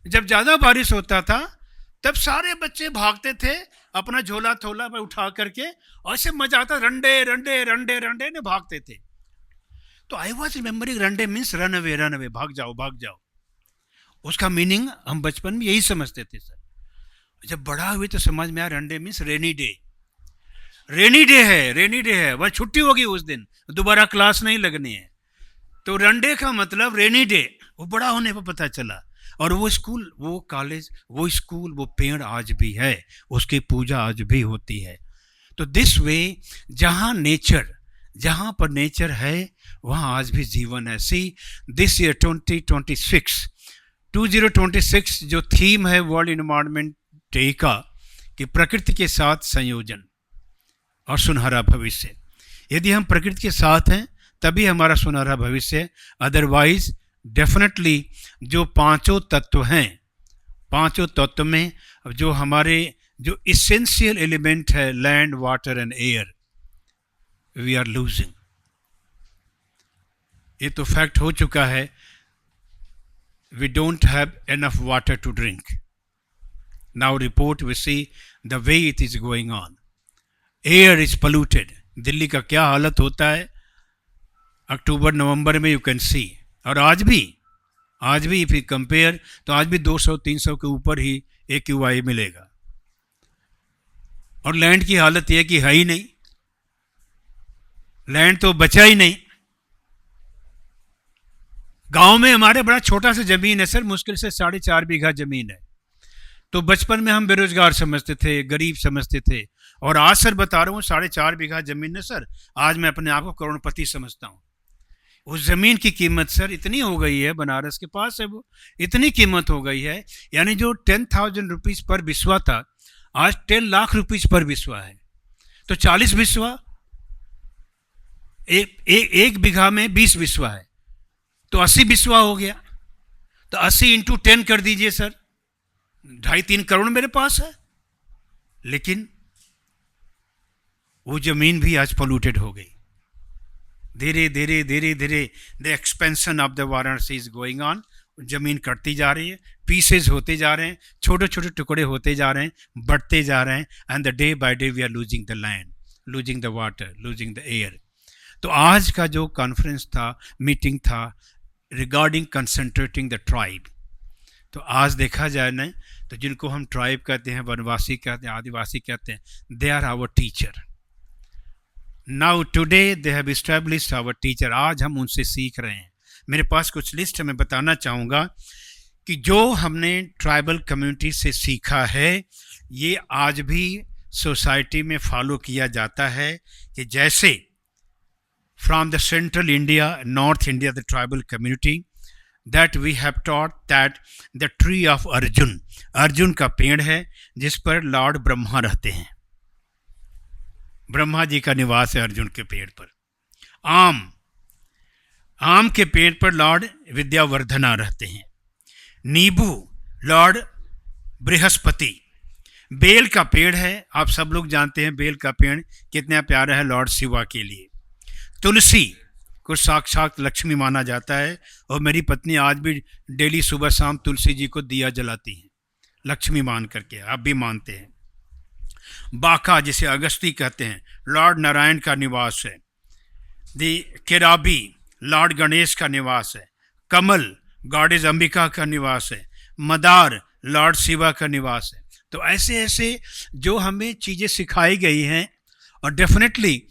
जब ज़्यादा बारिश होता था तब सारे बच्चे भागते थे अपना झोला थोला पर उठा करके, और ऐसे मजा आता, रंडे रंडे रंडे रंडे ने भागते थे। तो आई वॉज रिमेम्बरिंग रंडे मीन्स रन अवे, भाग जाओ भाग जाओ। उसका मीनिंग हम बचपन में यही समझते थे सर। जब बड़ा हुए तो समझ में आया रंडे means rainy day. Rainy day है, वह छुट्टी होगी उस दिन, दोबारा क्लास नहीं लगनी है। तो रंडे का मतलब रेनी डे, वो बड़ा होने पर पता चला। और वो स्कूल, वो कॉलेज, वो स्कूल, वो पेड़ आज भी है, उसकी पूजा आज भी होती है। तो दिस वे, जहाँ पर नेचर है वहाँ आज भी जीवन है। सी दिस ईयर 2026 जो थीम है वर्ल्ड इन्वायरमेंट डे का, कि प्रकृति के साथ संयोजन और सुनहरा भविष्य। यदि हम प्रकृति के साथ हैं तभी हमारा सुनहरा भविष्य है, अदरवाइज डेफिनेटली जो पांचों तत्व हैं, पांचों तत्व में जो हमारे जो इसेंशियल एलिमेंट है, land, water and air, we are losing. ये तो फैक्ट हो चुका है। We don't have enough water to drink. Now report we see the way it is going on. Air is polluted. Delhi का क्या हालत होता है अक्टूबर नवंबर में, यू कैन सी। और आज भी इफ यू कंपेयर तो आज भी 200-300 के ऊपर ही AQI मिलेगा। और लैंड की हालत यह कि है ही नहीं, लैंड तो बचा ही नहीं। गांव में हमारे बड़ा छोटा सा जमीन है सर, मुश्किल से 4.5 बीघा जमीन है। तो बचपन में हम बेरोजगार समझते थे, गरीब समझते थे, और आज सर बता रहा हूँ 4.5 बीघा जमीन है सर, आज मैं अपने आप को करोड़पति समझता हूँ। उस जमीन की कीमत सर इतनी हो गई है, बनारस के पास है वो, इतनी कीमत हो गई है, यानी जो 10,000 रुपीज पर बिस्वा था, आज 10 लाख रुपीज पर बिस्वा है। तो 40 बिस्वा, एक बीघा में 20 बिस्वा है, तो 80 बिस्वा हो गया। तो 80 इंटू 10 कर दीजिए सर, 2.5-3 करोड़ मेरे पास है। लेकिन वो जमीन भी आज पोल्यूटेड हो गई। धीरे धीरे the expansion of the Varanasi is going on. जमीन कटती जा रही है, पीसेज होते जा रहे हैं, छोटे छोटे टुकड़े होते जा रहे हैं, बढ़ते जा रहे हैं, and the day by day we are losing the land, losing the water, losing the air. तो आज का जो कॉन्फ्रेंस था, मीटिंग था रिगार्डिंग कंसंट्रेटिंग द ट्राइब, तो आज देखा जाए ना तो जिनको हम ट्राइब कहते हैं, वनवासी कहते हैं, आदिवासी कहते हैं, they are our teacher. Now today they have established our teacher. आज हम उनसे सीख रहे हैं। मेरे पास कुछ लिस्ट मैं बताना चाहूँगा कि जो हमने ट्राइबल कम्युनिटी से सीखा है ये आज भी सोसाइटी में फॉलो किया जाता है। कि जैसे from the central India, north India, the tribal community, that we have taught that the tree of Arjun, Arjun का पेड़ है जिस पर लॉर्ड ब्रह्मा रहते हैं, ब्रह्मा जी का निवास है अर्जुन के पेड़ पर। आम के पेड़ पर लॉर्ड विद्यावर्धना रहते हैं। नींबू लॉर्ड बृहस्पति। बेल का पेड़ है, आप सब लोग जानते हैं बेल का पेड़ कितना प्यारा है लॉर्ड शिवा के लिए। तुलसी को साक्षात लक्ष्मी माना जाता है, और मेरी पत्नी आज भी डेली सुबह शाम तुलसी जी को दिया जलाती हैं लक्ष्मी मान करके, आप भी मानते हैं। बाका जिसे अगस्ती कहते हैं, लॉर्ड नारायण का निवास है। दी केराबी लॉर्ड गणेश का निवास है। कमल गॉडेज अंबिका का निवास है। मदार लॉर्ड शिवा का निवास है। तो ऐसे ऐसे जो हमें चीज़ें सिखाई गई हैं, और डेफिनेटली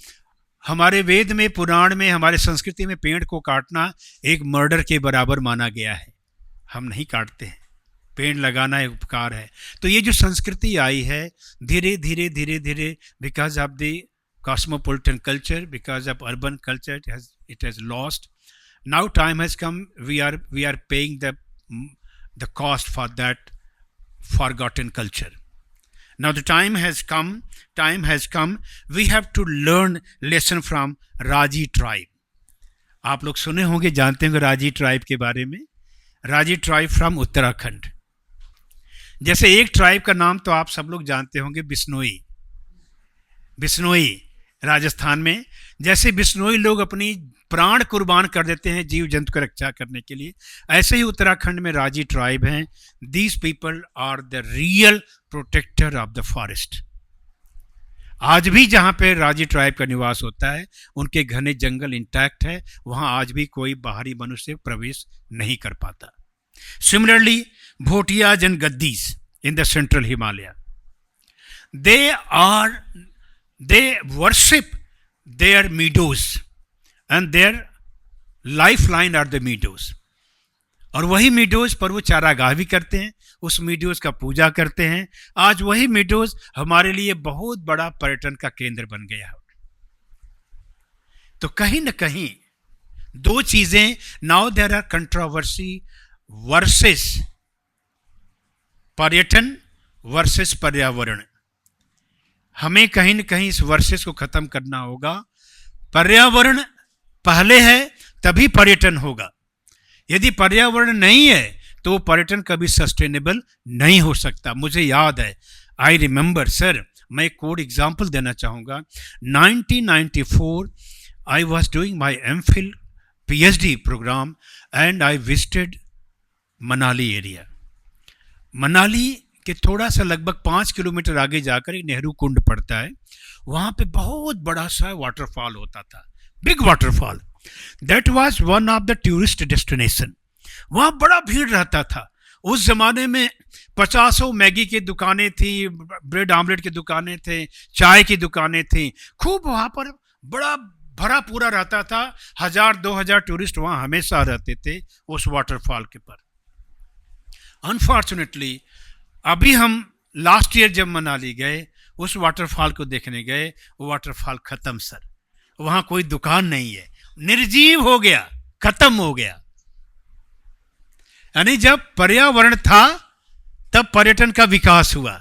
हमारे वेद में, पुराण में, हमारे संस्कृति में पेड़ को काटना एक मर्डर के बराबर माना गया है। हम नहीं काटते हैं, पेड़ लगाना एक उपकार है। तो ये जो संस्कृति आई है धीरे धीरे धीरे धीरे, because of the cosmopolitan culture, because of urban culture, it has lost. Now time has come, we are paying the cost for that forgotten culture. Now the time has come, we have to learn lesson from Raji tribe. आप लोग सुने होंगे, जानते होंगे राजी tribe के बारे में। Raji tribe from Uttarakhand. जैसे एक ट्राइब का नाम तो आप सब लोग जानते होंगे, बिश्नोई। बिश्नोई राजस्थान में, जैसे बिश्नोई लोग अपनी प्राण कुर्बान कर देते हैं जीव जंतु की रक्षा करने के लिए, ऐसे ही उत्तराखंड में राजी ट्राइब हैं। These people are the real protector of the forest. आज भी जहाँ पे राजी ट्राइब का निवास होता है, उनके घने जंगल इंटैक्ट है, वहाँ आज भी कोई बाहरी मनुष्य प्रवेश नहीं कर पाता। Similarly Bhotias and Gaddis in the central Himalaya, they worship their meadows and their lifeline are the meadows। और वही मीडोज पर वो चारागाह भी करते हैं, उस मीडोज का पूजा करते हैं। आज वही मीडोज हमारे लिए बहुत बड़ा पर्यटन का केंद्र बन गया है। तो कहीं न कहीं दो चीजें, now there are controversy versus पर्यटन वर्सेस पर्यावरण। हमें कहीं न कहीं इस वर्सेस को खत्म करना होगा। पर्यावरण पहले है तभी पर्यटन होगा। यदि पर्यावरण नहीं है तो वो पर्यटन कभी सस्टेनेबल नहीं हो सकता। मुझे याद है, आई रिमेंबर सर, मैं एक कोड एग्जाम्पल देना चाहूँगा। 1994 I was doing my MPhil PhD programme and I visited Manali area. Manali के थोड़ा सा लगभग 5 किलोमीटर आगे जाकर एक नेहरू कुंड पड़ता है। वहाँ पे बहुत बड़ा सा वाटरफॉल होता था, big waterfall. That was one of the tourist destination. वहाँ बड़ा भीड़ रहता था। उस जमाने में 50 मैगी की दुकानें थी, ब्रेड आमलेट की दुकानें थे, चाय की दुकानें थी, खूब वहाँ पर बड़ा भरा पूरा रहता था। 1000-2000 टूरिस्ट वहाँ हमेशा रहते थे उस वाटरफॉल के पर। अनफॉर्चुनेटली अभी हम लास्ट ईयर जब मनाली गए, उस वाटरफॉल को देखने गए, वो वाटरफॉल खत्म सर। वहाँ कोई दुकान नहीं है, निर्जीव हो गया, खत्म हो गया। यानी जब पर्यावरण था तब पर्यटन का विकास हुआ,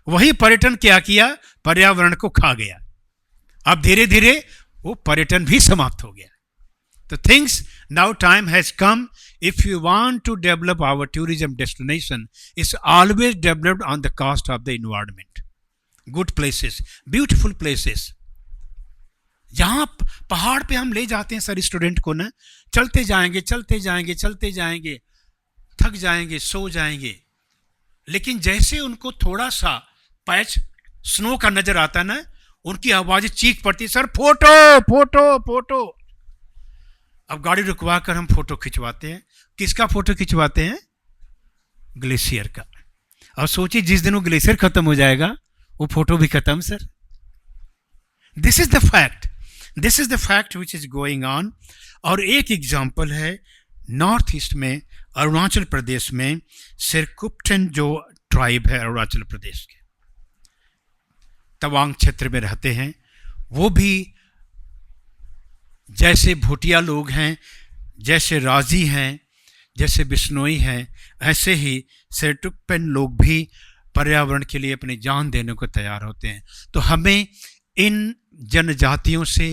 वही पर्यटन क्या किया, पर्यावरण को खा गया। अब धीरे धीरे वो पर्यटन भी समाप्त हो गया। तो things, now time has come, if you want to develop our tourism destination, it's always developed on the cost of the environment. Good places, beautiful places, जहाँ पहाड़ पे हम ले जाते हैं सर स्टूडेंट को ना, चलते जाएंगे चलते जाएंगे चलते जाएंगे, थक जाएंगे, सो जाएंगे, लेकिन जैसे उनको थोड़ा सा पैच स्नो का नजर आता ना, उनकी आवाज़ चीख पड़ती, सर फोटो फोटो फोटो। अब गाड़ी रुकवा कर हम फोटो खिंचवाते हैं। किसका फोटो खिंचवाते हैं? ग्लेशियर का। और सोचिए जिस दिन वो ग्लेशियर खत्म हो जाएगा वो फोटो भी खत्म sir. This is the fact, this is the fact which is going on. और एक एग्जाम्पल है नॉर्थ ईस्ट में, अरुणाचल प्रदेश में सिरकुप्टन जो ट्राइब है अरुणाचल प्रदेश के, तवांग क्षेत्र में रहते हैं, वो भी जैसे भूटिया लोग हैं, जैसे राजी हैं, जैसे बिश्नोई हैं, ऐसे ही सेरटुकपेन लोग भी पर्यावरण के लिए अपनी जान देने को तैयार होते हैं। तो हमें इन जनजातियों से,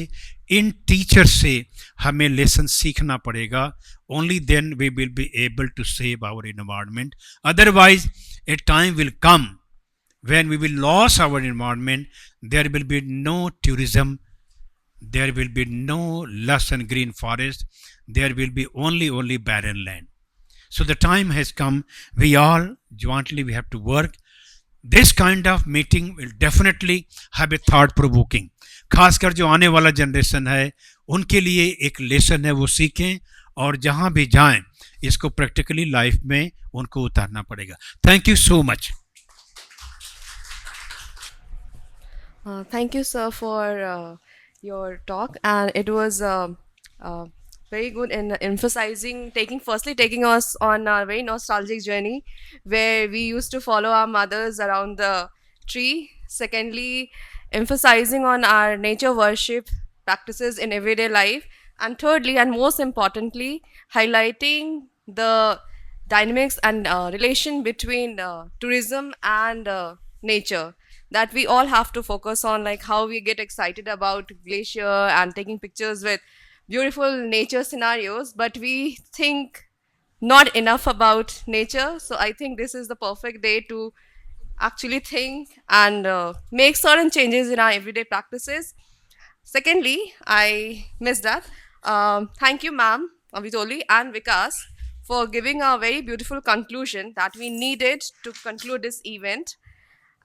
इन टीचर से हमें लेसन सीखना पड़ेगा। Only then we will be able to save our environment. Otherwise a time will come when we will lose our environment, there will be no tourism, there will be no lush and green forest, there will be only barren land. So the time has come, we all jointly we have to work. This kind of meeting will definitely have a thought provoking. खासकर जो आने वाला generation है उनके लिए एक lesson है, वो सीखें और जहाँ भी जाएं इसको प्रैक्टिकली लाइफ में उनको उतारना पड़ेगा। Thank you so much. Thank you, sir, for your talk, and it was very good in emphasizing, taking us on a very nostalgic journey where we used to follow our mothers around the tree. Secondly, emphasizing on our nature worship practices in everyday life. And thirdly, and most importantly, highlighting the dynamics and relation between tourism and nature that we all have to focus on, like how we get excited about glacier and taking pictures with beautiful nature scenarios, but we think not enough about nature. So I think this is the perfect day to actually think and make certain changes in our everyday practices. Secondly, I missed that. Thank you, ma'am, Avitoli and Vikas, for giving a very beautiful conclusion that we needed to conclude this event.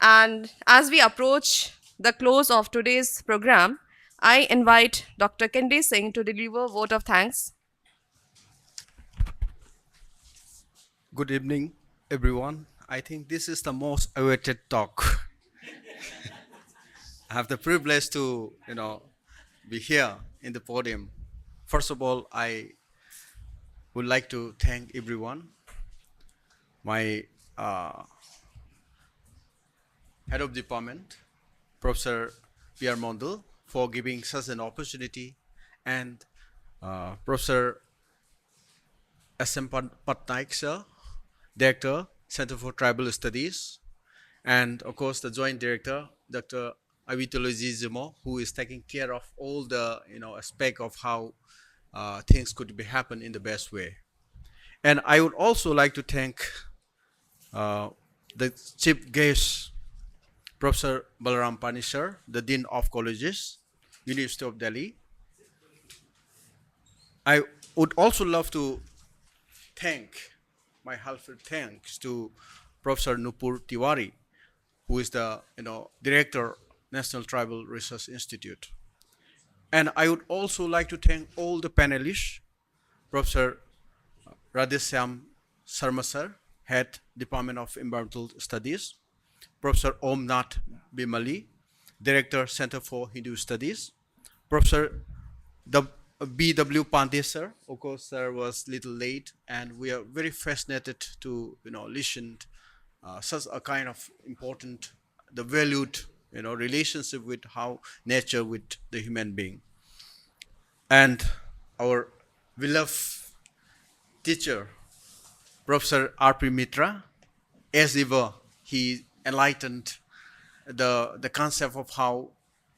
And as we approach the close of today's program, I invite Dr. Kennedy Singh to deliver a vote of thanks. Good evening, everyone. I think this is the most awaited talk. I have the privilege to, be here in the podium. First of all, I would like to thank everyone, my head of department, Professor P.R. Mondal, for giving such an opportunity, and Professor S.M. Patnaik, sir, Director, Center for Tribal Studies, and of course the Joint Director, Dr. Avitoli, who is taking care of all the aspect of how things could be happen in the best way. And I would also like to thank the chief guest, Professor Balaram Pani, sir, the Dean of Colleges, University of Delhi. I would also love to thank my heartfelt thanks to Professor Nupur Tiwari, who is the Director, National Tribal Research Institute. And I would also like to thank all the panelists, Professor Radhey Sharma sir, Head, Department of Environmental Studies, Professor Nath Bimali, Director, Center for Hindu Studies, Professor B.W. Pandey, sir. Of course, sir was a little late, and we are very fascinated to listen such a kind of important, the valued relationship with how nature with the human being. And our beloved teacher, Professor R.P. Mitra, as ever, he enlightened the concept of how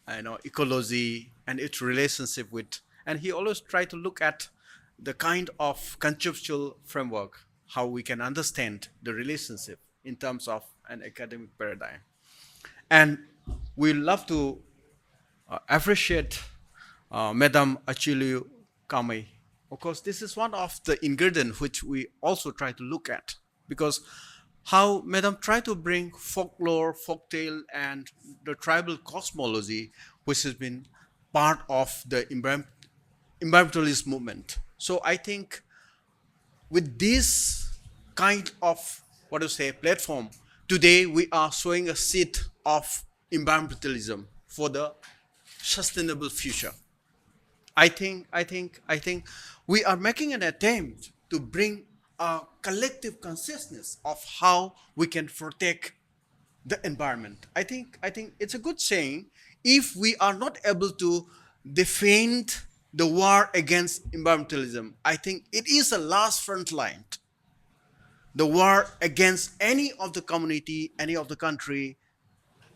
ecology and its relationship with, and he always tried to look at the kind of conceptual framework, how we can understand the relationship in terms of an academic paradigm. And we love to appreciate Madam Achingliu Kamei. Of course, this is one of the ingredients which we also try to look at, because how Madam tried to bring folklore, folktale, and the tribal cosmology, which has been part of the environmentalist movement. So I think with this kind of platform, today we are showing a seed of environmentalism for the sustainable future. I think we are making an attempt to bring a collective consciousness of how we can protect the environment. I think it's a good saying, if we are not able to defend the war against environmentalism, I think it is the last front line. The war against any of the community, any of the country,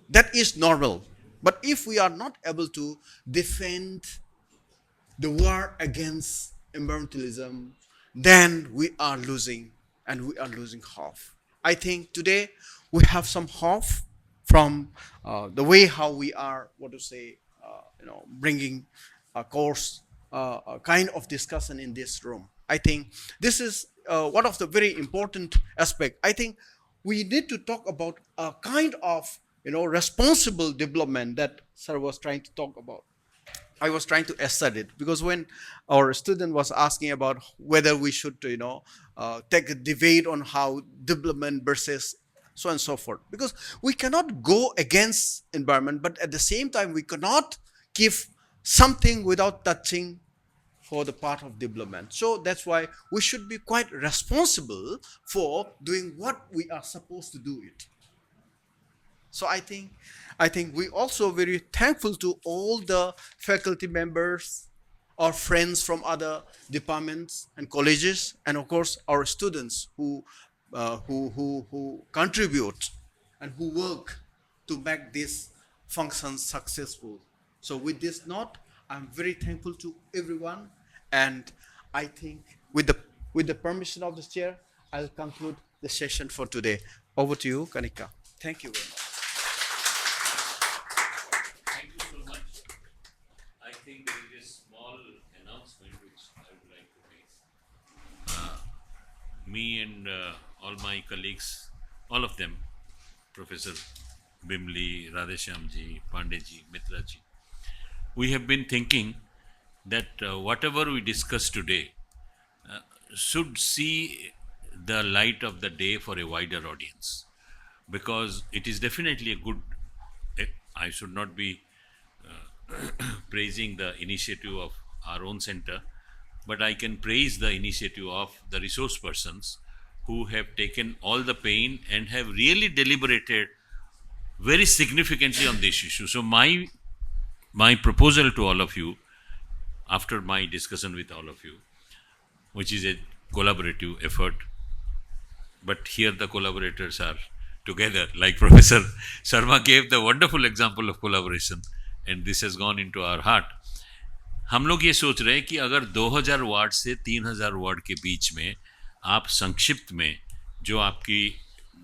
that is normal. But if we are not able to defend the war against environmentalism, then we are losing, and we are losing hope. I think today we have some hope from the way how we are, bringing a course, a kind of discussion in this room. I think this is one of the very important aspects. I think we need to talk about a kind of responsible development that sir was trying to talk about. I was trying to assert it, because when our student was asking about whether we should take a debate on how development versus so on and so forth, because we cannot go against environment, but at the same time we cannot give something without touching for the part of development. So that's why we should be quite responsible for doing what we are supposed to do it. So I think we also very thankful to all the faculty members, our friends from other departments and colleges, and of course our students who contribute and who work to make this function successful. So with this note, I'm very thankful to everyone, and I think with the permission of the chair, I'll conclude the session for today. Over to you, Kanika. Thank you very much. Thank you so much. I think there is a small announcement which I would like to make. Me and all my colleagues, all of them, Professor Bimali, Radhey Shyam ji, Pandey ji, Mitra ji, we have been thinking that whatever we discuss today should see the light of the day for a wider audience, because it is definitely a good, I should not be praising the initiative of our own center, but I can praise the initiative of the resource persons who have taken all the pain and have really deliberated very significantly on this issue. So my proposal to all of you, after my discussion with all of you, which is a collaborative effort, but here the collaborators are together, like Professor Sharma gave the wonderful example of collaboration, and this has gone into our heart. हम लोग ये सोच रहे हैं कि अगर 2000 ward से 3000 ward के बीच में आप संक्षिप्त में जो आपकी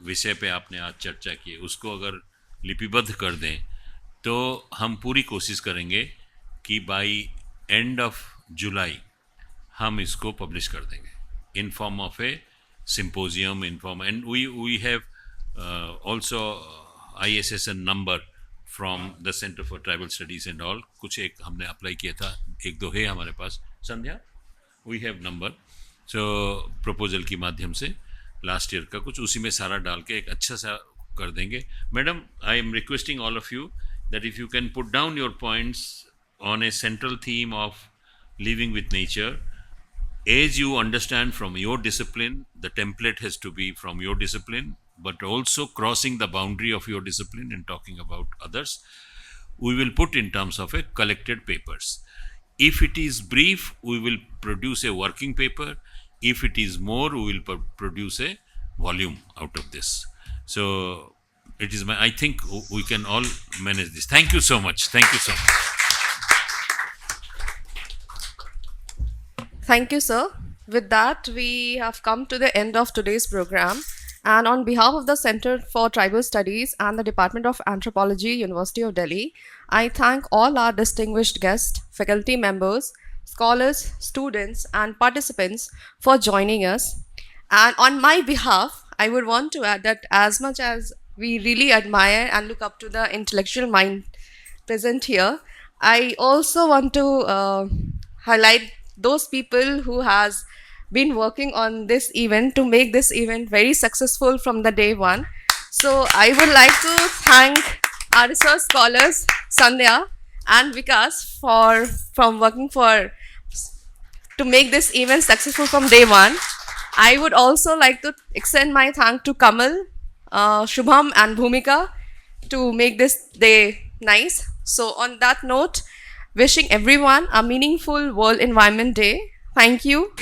विषय पे आपने आज चर्चा की उसको अगर लिपिबद्ध कर दें, तो हम पूरी कोशिश करेंगे कि बाई एंड ऑफ जुलाई हम इसको पब्लिश कर देंगे in form of a symposium, in form, and we have also ISSN number from the centre for tribal studies and all. कुछ एक हमने अप्लाई किया था, एक दो है हमारे पास. Sandhya, we have number. So proposal के माध्यम से लास्ट ईयर का कुछ उसी में सारा डाल के एक अच्छा सा कर देंगे. Madam, I am requesting all of you that if you can put down your points on a central theme of living with nature, as you understand from your discipline, the template has to be from your discipline, but also crossing the boundary of your discipline and talking about others. We will put in terms of a collected papers. If it is brief, we will produce a working paper. If it is more, we will produce a volume out of this. So it is I think we can all manage this. Thank you so much. Thank you so much. Thank you, sir. With that, we have come to the end of today's program. And on behalf of the Center for Tribal Studies and the Department of Anthropology, University of Delhi, I thank all our distinguished guests, faculty members, scholars, students, and participants for joining us. And on my behalf, I would want to add that as much as we really admire and look up to the intellectual mind present here, I also want to highlight those people who has been working on this event to make this event very successful from the day one. So I would like to thank our research scholars, Sandhya and Vikas, from working to make this event successful from day one. I would also like to extend my thanks to Kamal, Shubham and Bhumika to make this day nice. So on that note, wishing everyone a meaningful World Environment Day. Thank you.